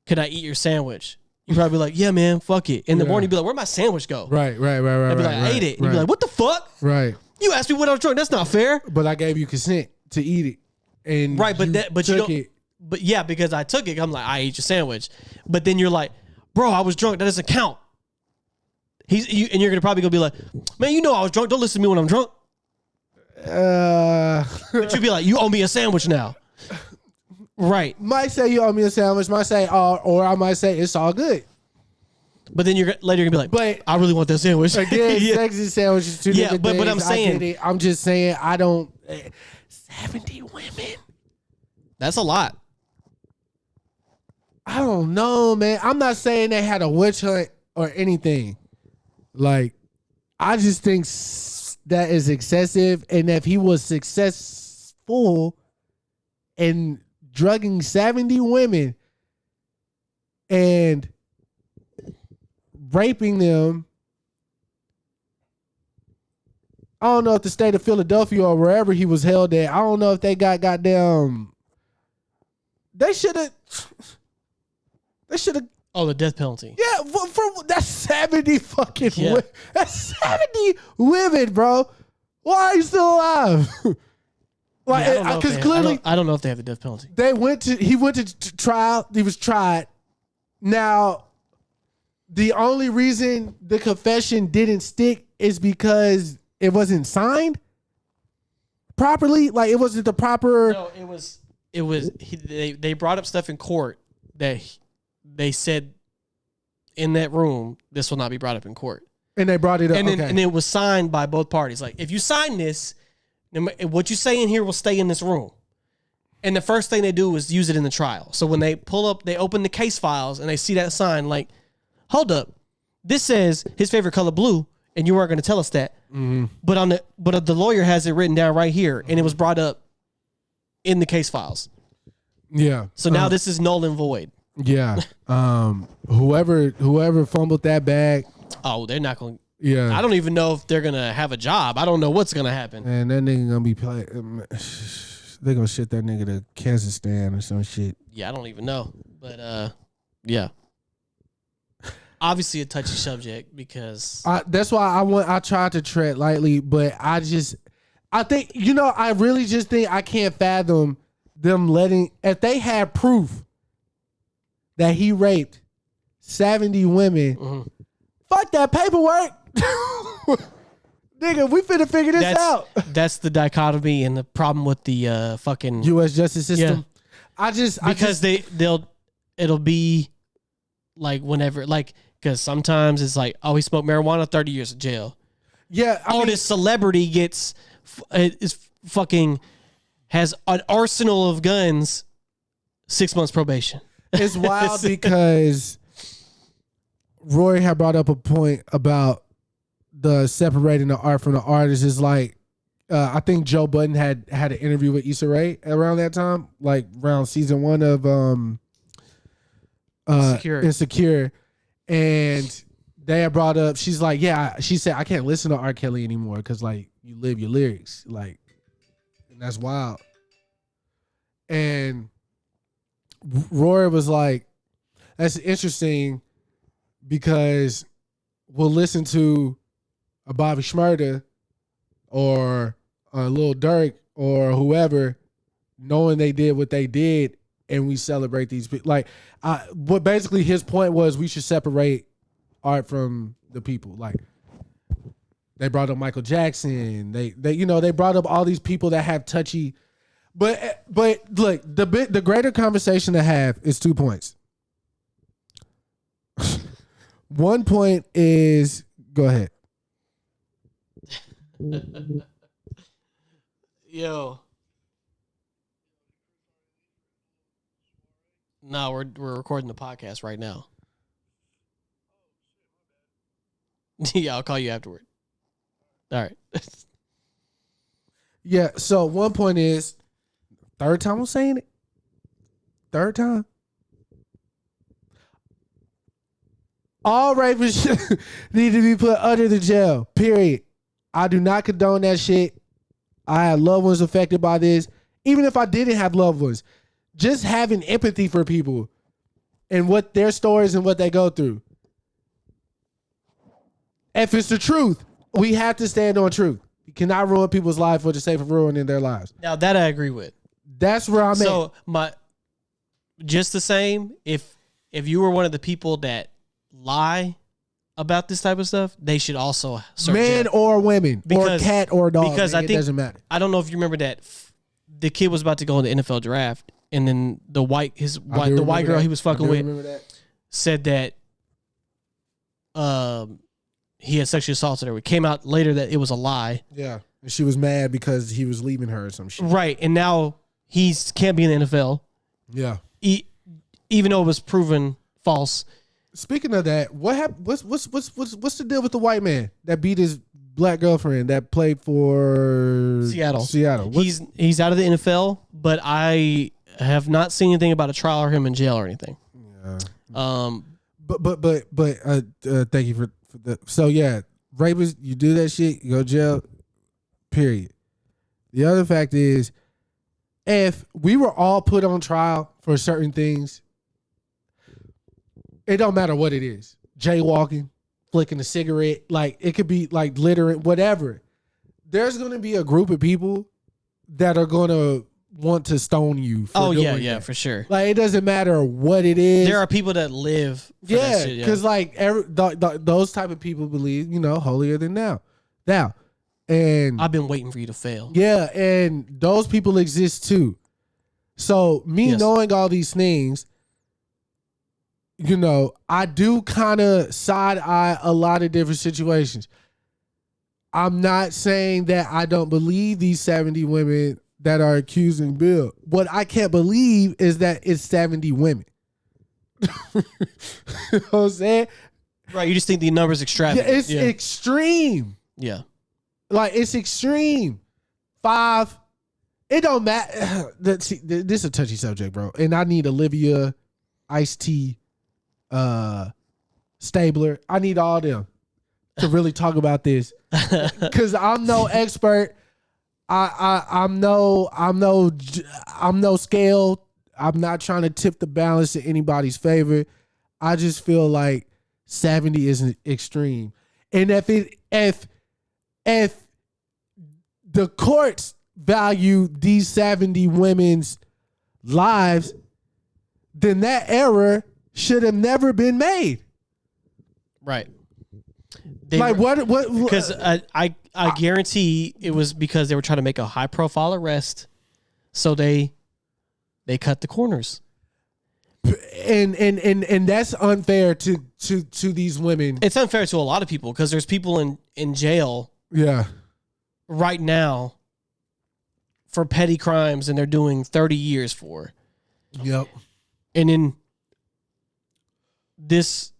Speaker 3: could I eat your sandwich?" You probably be like, "Yeah, man, fuck it." In the morning, you'd be like, "Where'd my sandwich go?"
Speaker 2: Right.
Speaker 3: I'd be like, "I ate it." And you'd be like, "What the fuck?"
Speaker 2: Right.
Speaker 3: You asked me when I was drunk. That's not fair.
Speaker 2: But I gave you consent to eat it, and
Speaker 3: right. But you
Speaker 2: took
Speaker 3: don't.
Speaker 2: It.
Speaker 3: But yeah, because I took it, I'm like, I ate your sandwich. But then you're like, "Bro, I was drunk. That doesn't count." And you're gonna probably be like, "Man, you know I was drunk. Don't listen to me when I'm drunk." But you'd be like, "You owe me a sandwich now." Right.
Speaker 2: Might say you owe me a sandwich. Might say, or I might say it's all good.
Speaker 3: But then you're gonna be like, "But I really want that sandwich."
Speaker 2: Again, sexy sandwiches, two different things.
Speaker 3: But I'm saying,
Speaker 2: I'm just saying, I don't. 70 women.
Speaker 3: That's a lot.
Speaker 2: I don't know, man. I'm not saying they had a witch hunt or anything. Like, I just think that is excessive. And if he was successful in drugging 70 women and raping them, I don't know if the state of Philadelphia or wherever he was held at, I don't know if they got goddamn. They should have.
Speaker 3: Oh, the death penalty.
Speaker 2: Yeah, that's 70 fucking women. That's 70 women, bro. Why are you still alive? Like, because clearly,
Speaker 3: I don't know if they have the death penalty.
Speaker 2: He went to trial. He was tried. Now, the only reason the confession didn't stick is because it wasn't signed properly. Like, it wasn't the proper.
Speaker 3: No, it was. They brought up stuff in court that they said in that room, this will not be brought up in court.
Speaker 2: And they brought it up.
Speaker 3: And it was signed by both parties. Like, if you sign this, what you say in here will stay in this room. And the first thing they do is use it in the trial. So when they pull up, they open the case files and they see that sign, like, hold up, this says his favorite color blue, and you weren't going to tell us that. Mm-hmm. But the lawyer has it written down right here, and it was brought up in the case files.
Speaker 2: Yeah.
Speaker 3: So now this is null and void.
Speaker 2: Yeah. Whoever fumbled that bag.
Speaker 3: Oh, they're not going to.
Speaker 2: Yeah.
Speaker 3: I don't even know if they're going to have a job. I don't know what's going to happen.
Speaker 2: And that nigga going to be playing. They're going to ship that nigga to Kazakhstan or some shit.
Speaker 3: Yeah, I don't even know. But, yeah. Obviously a touchy subject because.
Speaker 2: That's why I tried to tread lightly, but I think, I really just think I can't fathom them if they had proof that he raped 70 women, fuck that paperwork. Nigga, we finna figure this out.
Speaker 3: That's the dichotomy and the problem with the fucking
Speaker 2: U.S. justice system.
Speaker 3: Yeah. It'll be like whenever, like, because sometimes it's like, oh, he smoked marijuana, 30 years in jail.
Speaker 2: Yeah.
Speaker 3: This celebrity has an arsenal of guns, 6 months probation.
Speaker 2: It's wild because Roy had brought up a point about the separating the art from the artist. Is like, I think Joe Budden had an interview with Issa Rae around that time, like around season 1 of Insecure, and they had brought up. She's like, yeah, she said I can't listen to R. Kelly anymore because like you live your lyrics, like, and that's wild. And Roy was like, that's interesting because we'll listen to a Bobby Shmurda or a Lil Durk or whoever knowing they did what they did, and we celebrate these people. Like, what basically his point was, we should separate art from the people. Like, they brought up Michael Jackson. They brought up all these people that have touchy. But look, the greater conversation to have is 2 points. 1 point is, go ahead.
Speaker 3: Yo, No, we're recording the podcast right now. Yeah, I'll call you afterward. All right.
Speaker 2: Yeah, so one point is, third time I'm saying it? Third time? All rapists need to be put under the jail, period. I do not condone that shit. I had loved ones affected by this. Even if I didn't have loved ones, just having empathy for people and what their stories and what they go through. If it's the truth, we have to stand on truth. You cannot ruin people's lives for the sake of ruining their lives.
Speaker 3: Now that I agree with.
Speaker 2: That's where I'm at.
Speaker 3: So just the same, if you were one of the people that lie about this type of stuff, they should also serve
Speaker 2: men
Speaker 3: jail.
Speaker 2: Or women, or cat or dog.
Speaker 3: Because I think
Speaker 2: it doesn't matter.
Speaker 3: I don't know if you remember that the kid was about to go in the NFL draft, and then the white girl he was fucking with said that he had sexually assaulted her. It came out later that it was a lie.
Speaker 2: Yeah, and she was mad because he was leaving her or some shit.
Speaker 3: Right, and now he can't be in the NFL.
Speaker 2: Yeah,
Speaker 3: even though it was proven false.
Speaker 2: Speaking of that, what happened? What's the deal with the white man that beat his black girlfriend that played for
Speaker 3: Seattle?
Speaker 2: He's
Speaker 3: out of the NFL, but I have not seen anything about a trial or him in jail or anything.
Speaker 2: Yeah.
Speaker 3: But
Speaker 2: thank you for the. So yeah, rapists, you do that shit, you go to jail. Period. The other fact is, if we were all put on trial for certain things, it don't matter what it is. Jaywalking, flicking a cigarette, like it could be like littering, whatever. There's going to be a group of people that are going to want to stone you. For doing that.
Speaker 3: For sure.
Speaker 2: Like it doesn't matter what it is.
Speaker 3: There are people that live for that shit,
Speaker 2: because like those type of people believe, holier than thou. And
Speaker 3: I've been waiting for you to fail.
Speaker 2: Yeah, and those people exist too. So knowing all these things, I do kind of side eye a lot of different situations. I'm not saying that I don't believe these 70 women that are accusing Bill. What I can't believe is that it's 70 women. You know what I'm saying?
Speaker 3: Right, you just think the number's extravagant.
Speaker 2: Yeah, it's extreme.
Speaker 3: Yeah.
Speaker 2: Like, it's extreme. 5. It don't matter. This is a touchy subject, bro. And I need Olivia, Ice-T, Stabler. I need all them to really talk about this. Because I'm no expert. I'm no scale. I'm not trying to tip the balance in anybody's favor. I just feel like 70 is extreme. And if the courts value these 70 women's lives, then that error should have never been made.
Speaker 3: Right. Because I guarantee it was because they were trying to make a high profile arrest, so they cut the corners.
Speaker 2: And that's unfair to these women.
Speaker 3: It's unfair to a lot of people because there's people in jail.
Speaker 2: Yeah.
Speaker 3: Right now for petty crimes and they're doing 30 years for.
Speaker 2: Yep.
Speaker 3: And then this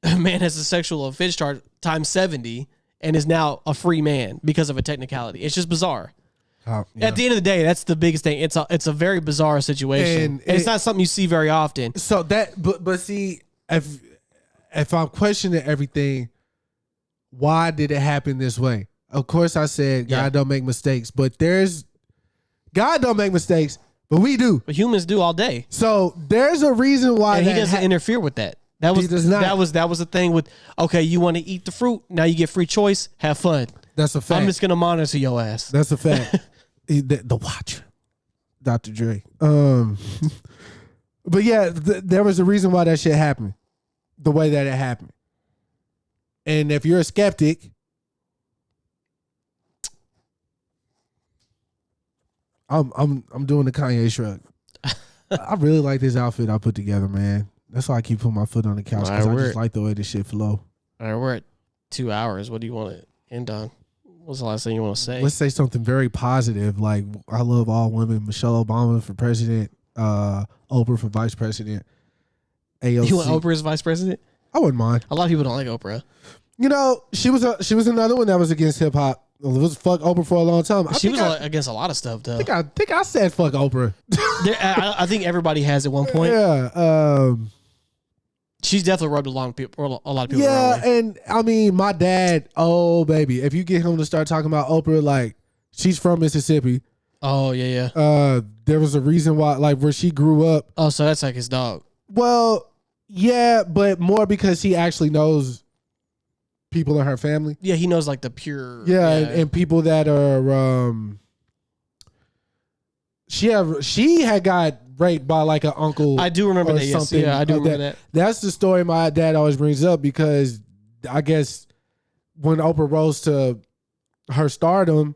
Speaker 3: man has a sexual offense charge times 70 and is now a free man because of a technicality. It's just bizarre. Yeah. At the end of the day, that's the biggest thing. It's a very bizarre situation. And it's not something you see very often.
Speaker 2: So but see, if I'm questioning everything, why did it happen this way? Of course I said God don't make mistakes, but God don't make mistakes, but we do.
Speaker 3: But humans do all day.
Speaker 2: So there's a reason why
Speaker 3: he doesn't interfere with that. That was the thing with, okay, you want to eat the fruit, now you get free choice, have fun.
Speaker 2: That's a fact.
Speaker 3: I'm just gonna monitor your ass.
Speaker 2: That's a fact. the Watcher, Dr. Dre. But yeah, there was a reason why that shit happened, the way that it happened. And if you're a skeptic, I'm doing the Kanye shrug. I really like this outfit I put together, man. That's why I keep putting my foot on the couch, because I just like the way this shit flow.
Speaker 3: All right, we're at 2 hours. What do you want to end on? What's the last thing you want to say?
Speaker 2: Let's say something very positive, like I love all women. Michelle Obama for president. Oprah for vice president. AOC.
Speaker 3: You want Oprah as vice president?
Speaker 2: I wouldn't mind.
Speaker 3: A lot of people don't like Oprah.
Speaker 2: You know, she was another one that was against hip hop. It was fuck Oprah for a long time.
Speaker 3: She was against a lot of stuff, though.
Speaker 2: I think I said fuck Oprah.
Speaker 3: I think everybody has at one point.
Speaker 2: Yeah.
Speaker 3: She's definitely rubbed a lot of people.
Speaker 2: Yeah, and I mean, my dad. Oh, baby, if you get him to start talking about Oprah, like she's from Mississippi.
Speaker 3: Oh yeah.
Speaker 2: There was a reason why, like where she grew up.
Speaker 3: Oh, so that's like his dog.
Speaker 2: Well, yeah, but more because he actually knows people in her family.
Speaker 3: Yeah, he knows like the pure.
Speaker 2: Yeah, and people that are. She had got raped by like an uncle.
Speaker 3: I do remember that. Yes. Yeah, I do remember that.
Speaker 2: That's the story my dad always brings up because I guess when Oprah rose to her stardom,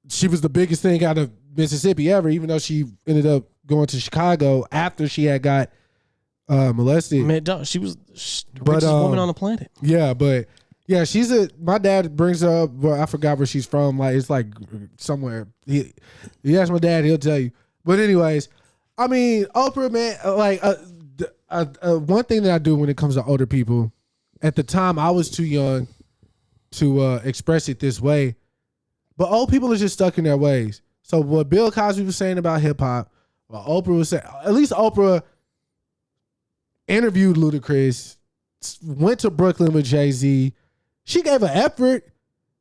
Speaker 2: she was the biggest thing out of Mississippi ever. Even though she ended up going to Chicago after she had got molested.
Speaker 3: Man, she was the richest woman on the planet.
Speaker 2: Yeah, but. Yeah, my dad brings her up, but I forgot where she's from. Like, it's like somewhere. He asked my dad, he'll tell you. But anyways, I mean, Oprah, man, like, one thing that I do when it comes to older people, at the time I was too young to express it this way, but old people are just stuck in their ways. So what Bill Cosby was saying about hip hop, what Oprah was saying, at least Oprah interviewed Ludacris, went to Brooklyn with Jay-Z. She gave an effort,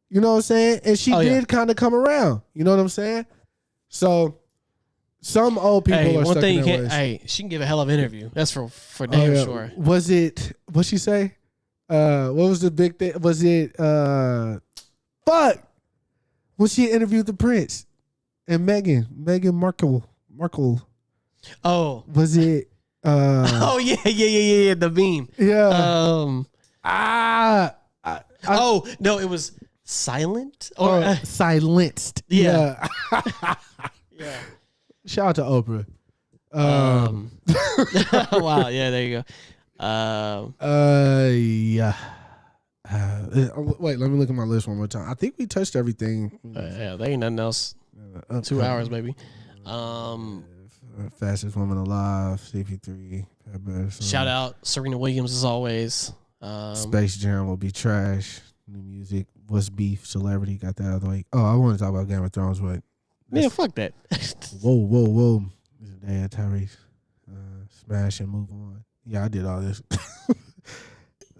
Speaker 2: you know what I'm saying? And she did kind of come around, you know what I'm saying? So some old people are stuck in their ways.
Speaker 3: Hey, she can give a hell of an interview. That's for damn sure.
Speaker 2: Was it, what'd she say? What was the big thing? Was it, when she interviewed the Prince and Meghan Markle.
Speaker 3: Oh.
Speaker 2: Was it,
Speaker 3: oh, yeah, the meme.
Speaker 2: Yeah.
Speaker 3: No, it was silent or
Speaker 2: silenced.
Speaker 3: Yeah.
Speaker 2: Yeah. Shout out to Oprah.
Speaker 3: Wow. Yeah. There you go.
Speaker 2: Yeah. Wait, let me look at my list one more time. I think we touched everything.
Speaker 3: Yeah, there ain't nothing else. 2 hours, maybe.
Speaker 2: Fastest woman alive, CP3.
Speaker 3: Shout out Serena Williams as always.
Speaker 2: Space Jam will be trash. New music. What's beef? Celebrity got that out of the way. Oh, I want to talk about Game of Thrones, but
Speaker 3: man, fuck that.
Speaker 2: whoa. Zendaya, Tyrese, smash and move on. Yeah, I did all this.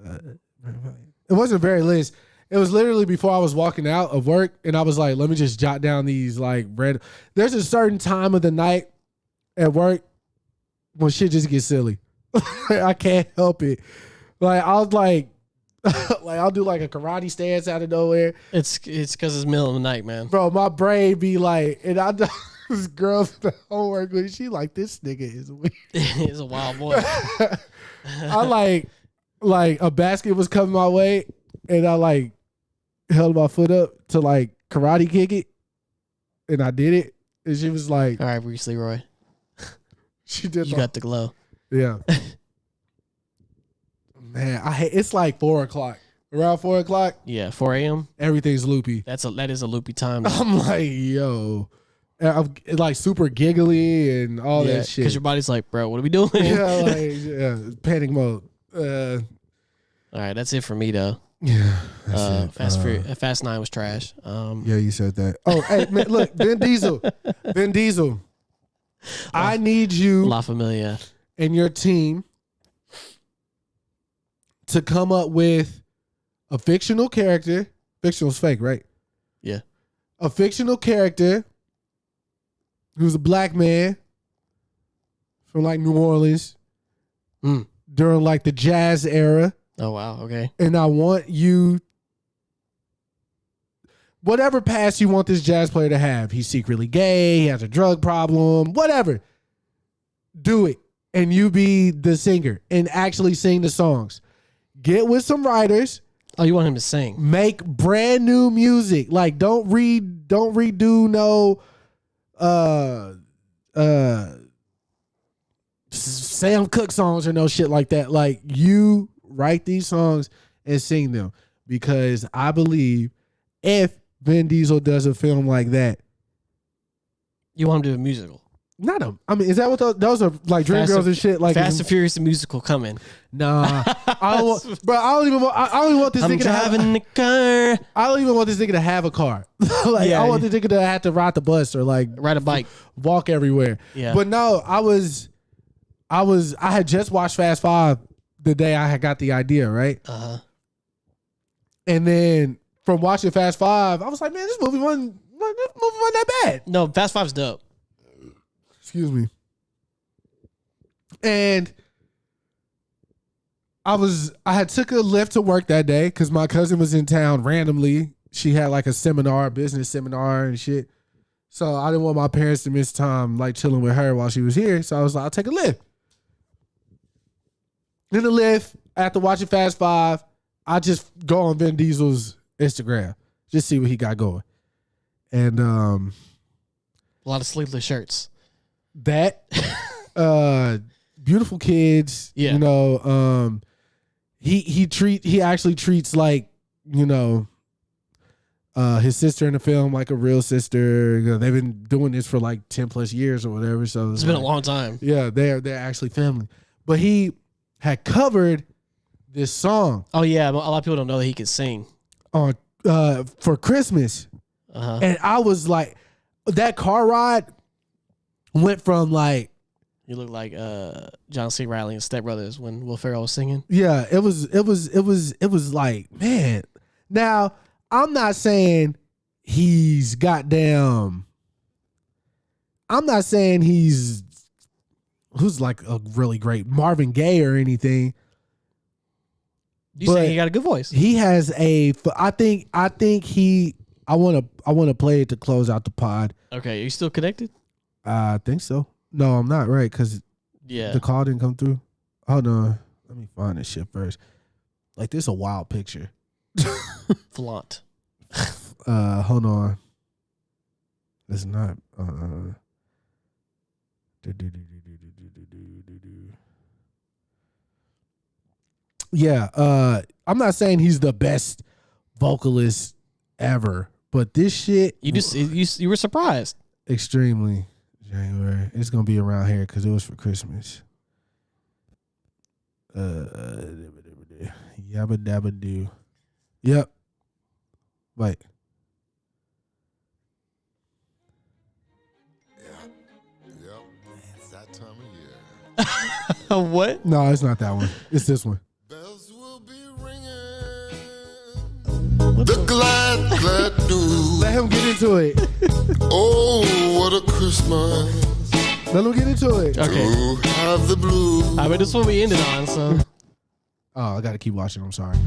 Speaker 2: It wasn't very list. It was literally before I was walking out of work, and I was like, let me just jot down these like red. There's a certain time of the night at work when shit just gets silly. I can't help it. Like I'll I'll do like a karate stance out of nowhere.
Speaker 3: It's because it's middle of the night, man.
Speaker 2: Bro, my brain be like, and I know this girl from the homework with, she like, this nigga is weird.
Speaker 3: He's a wild boy.
Speaker 2: I like a basket was coming my way, and I like held my foot up to like karate kick it, and I did it, and she was like,
Speaker 3: "All right, Reese Leroy."
Speaker 2: She did.
Speaker 3: You got the glow.
Speaker 2: Yeah. Man, it's like 4:00. Around 4:00.
Speaker 3: Yeah, 4 a.m.
Speaker 2: Everything's loopy.
Speaker 3: That is a loopy time.
Speaker 2: I'm like, yo. And I'm like super giggly and all that shit.
Speaker 3: Because your body's like, bro, what are we doing?
Speaker 2: Yeah, panic mode.
Speaker 3: All right, that's it for me though.
Speaker 2: Yeah.
Speaker 3: Fast 9 was trash.
Speaker 2: Yeah, you said that. Oh, hey, man, look, Vin Diesel. I need you
Speaker 3: La Familia
Speaker 2: and your team to come up with a fictional character. Fictional's fake, right?
Speaker 3: Yeah.
Speaker 2: A fictional character who's a black man from like New Orleans during like the jazz era.
Speaker 3: Oh, wow. Okay.
Speaker 2: And I want you, whatever past you want this jazz player to have. He's secretly gay. He has a drug problem, whatever. Do it. And you be the singer and actually sing the songs. Get with some writers.
Speaker 3: Oh, you want him to sing?
Speaker 2: Make brand new music. Like don't redo no Sam Cooke songs or no shit like that. Like you write these songs and sing them, because I believe if Vin Diesel does a film like that,
Speaker 3: you want him to do a musical.
Speaker 2: Not a. I mean, is that what those are like? Dreamgirls and shit. Like
Speaker 3: Fast and Furious musical coming.
Speaker 2: Nah, I don't want, bro. I don't even want this nigga to have
Speaker 3: the car.
Speaker 2: I don't even want this nigga to have a car. Like I want this nigga to have to ride the bus or like
Speaker 3: ride a bike,
Speaker 2: walk everywhere.
Speaker 3: Yeah.
Speaker 2: But no, I had just watched Fast Five the day I had got the idea, right? And then from watching Fast Five, I was like, man, this movie wasn't that bad.
Speaker 3: No, Fast Five's dope.
Speaker 2: Excuse me. And I had took a Lyft to work that day because my cousin was in town randomly. She had like a seminar, business seminar and shit. So I didn't want my parents to miss time like chilling with her while she was here. So I was like, I'll take a Lyft. In the Lyft, after watching Fast Five, I just go on Vin Diesel's Instagram, just see what he got going. And
Speaker 3: a lot of sleeveless shirts.
Speaker 2: That beautiful kids,
Speaker 3: yeah.
Speaker 2: You know, he actually treats like, you know, his sister in the film like a real sister. You know, they've been doing this for like 10 plus years or whatever. So
Speaker 3: it's been a long time.
Speaker 2: Yeah, they're actually family. But he had covered this song.
Speaker 3: Oh yeah, a lot of people don't know that he could sing.
Speaker 2: On for Christmas. And I was like, that car ride went from like,
Speaker 3: you look like John C. Reilly and Step Brothers when Will Ferrell was singing.
Speaker 2: Yeah, it was like, man. Now, I'm not saying he's goddamn. I'm not saying who's like a really great Marvin Gaye or anything.
Speaker 3: You say he got a good voice.
Speaker 2: He has I want to play it to close out the pod.
Speaker 3: Okay, are you still connected?
Speaker 2: I think so. No, I'm not, right? Because the call didn't come through. Hold on. Let me find this shit first. Like, this is a wild picture.
Speaker 3: Flaunt.
Speaker 2: Hold on. It's not. Yeah. I'm not saying he's the best vocalist ever, but this shit.
Speaker 3: You were surprised.
Speaker 2: Extremely. January. It's gonna be around here because it was for Christmas. Yabba dabba doo. Yep. Wait.
Speaker 4: Yep. It's that time of year.
Speaker 3: What?
Speaker 2: No, it's not that one. It's this one.
Speaker 4: Bells will be ringing. The glad news.
Speaker 2: Let him get into it.
Speaker 4: Oh, what a Christmas.
Speaker 2: Let him get into it.
Speaker 3: Okay.
Speaker 4: To have the blues.
Speaker 3: I mean, this is what we ended on, so.
Speaker 2: Oh, I gotta keep watching. I'm sorry.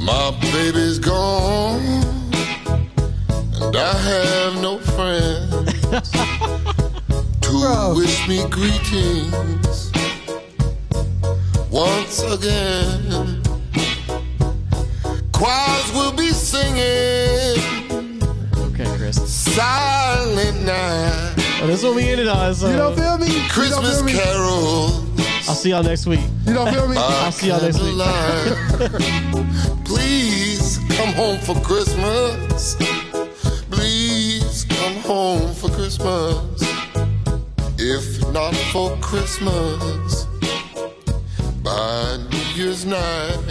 Speaker 4: My baby's gone, and I have no friends to wish me greetings once again. Choirs will be singing.
Speaker 3: Okay, Kris.
Speaker 4: Silent night.
Speaker 3: Well, this is what we ended on, so.
Speaker 2: You don't feel me?
Speaker 4: Christmas carols.
Speaker 3: I'll see y'all next week.
Speaker 2: You don't feel me?
Speaker 3: I'll see y'all next week.
Speaker 4: Please come home for Christmas. Please come home for Christmas. If not for Christmas, by New Year's night.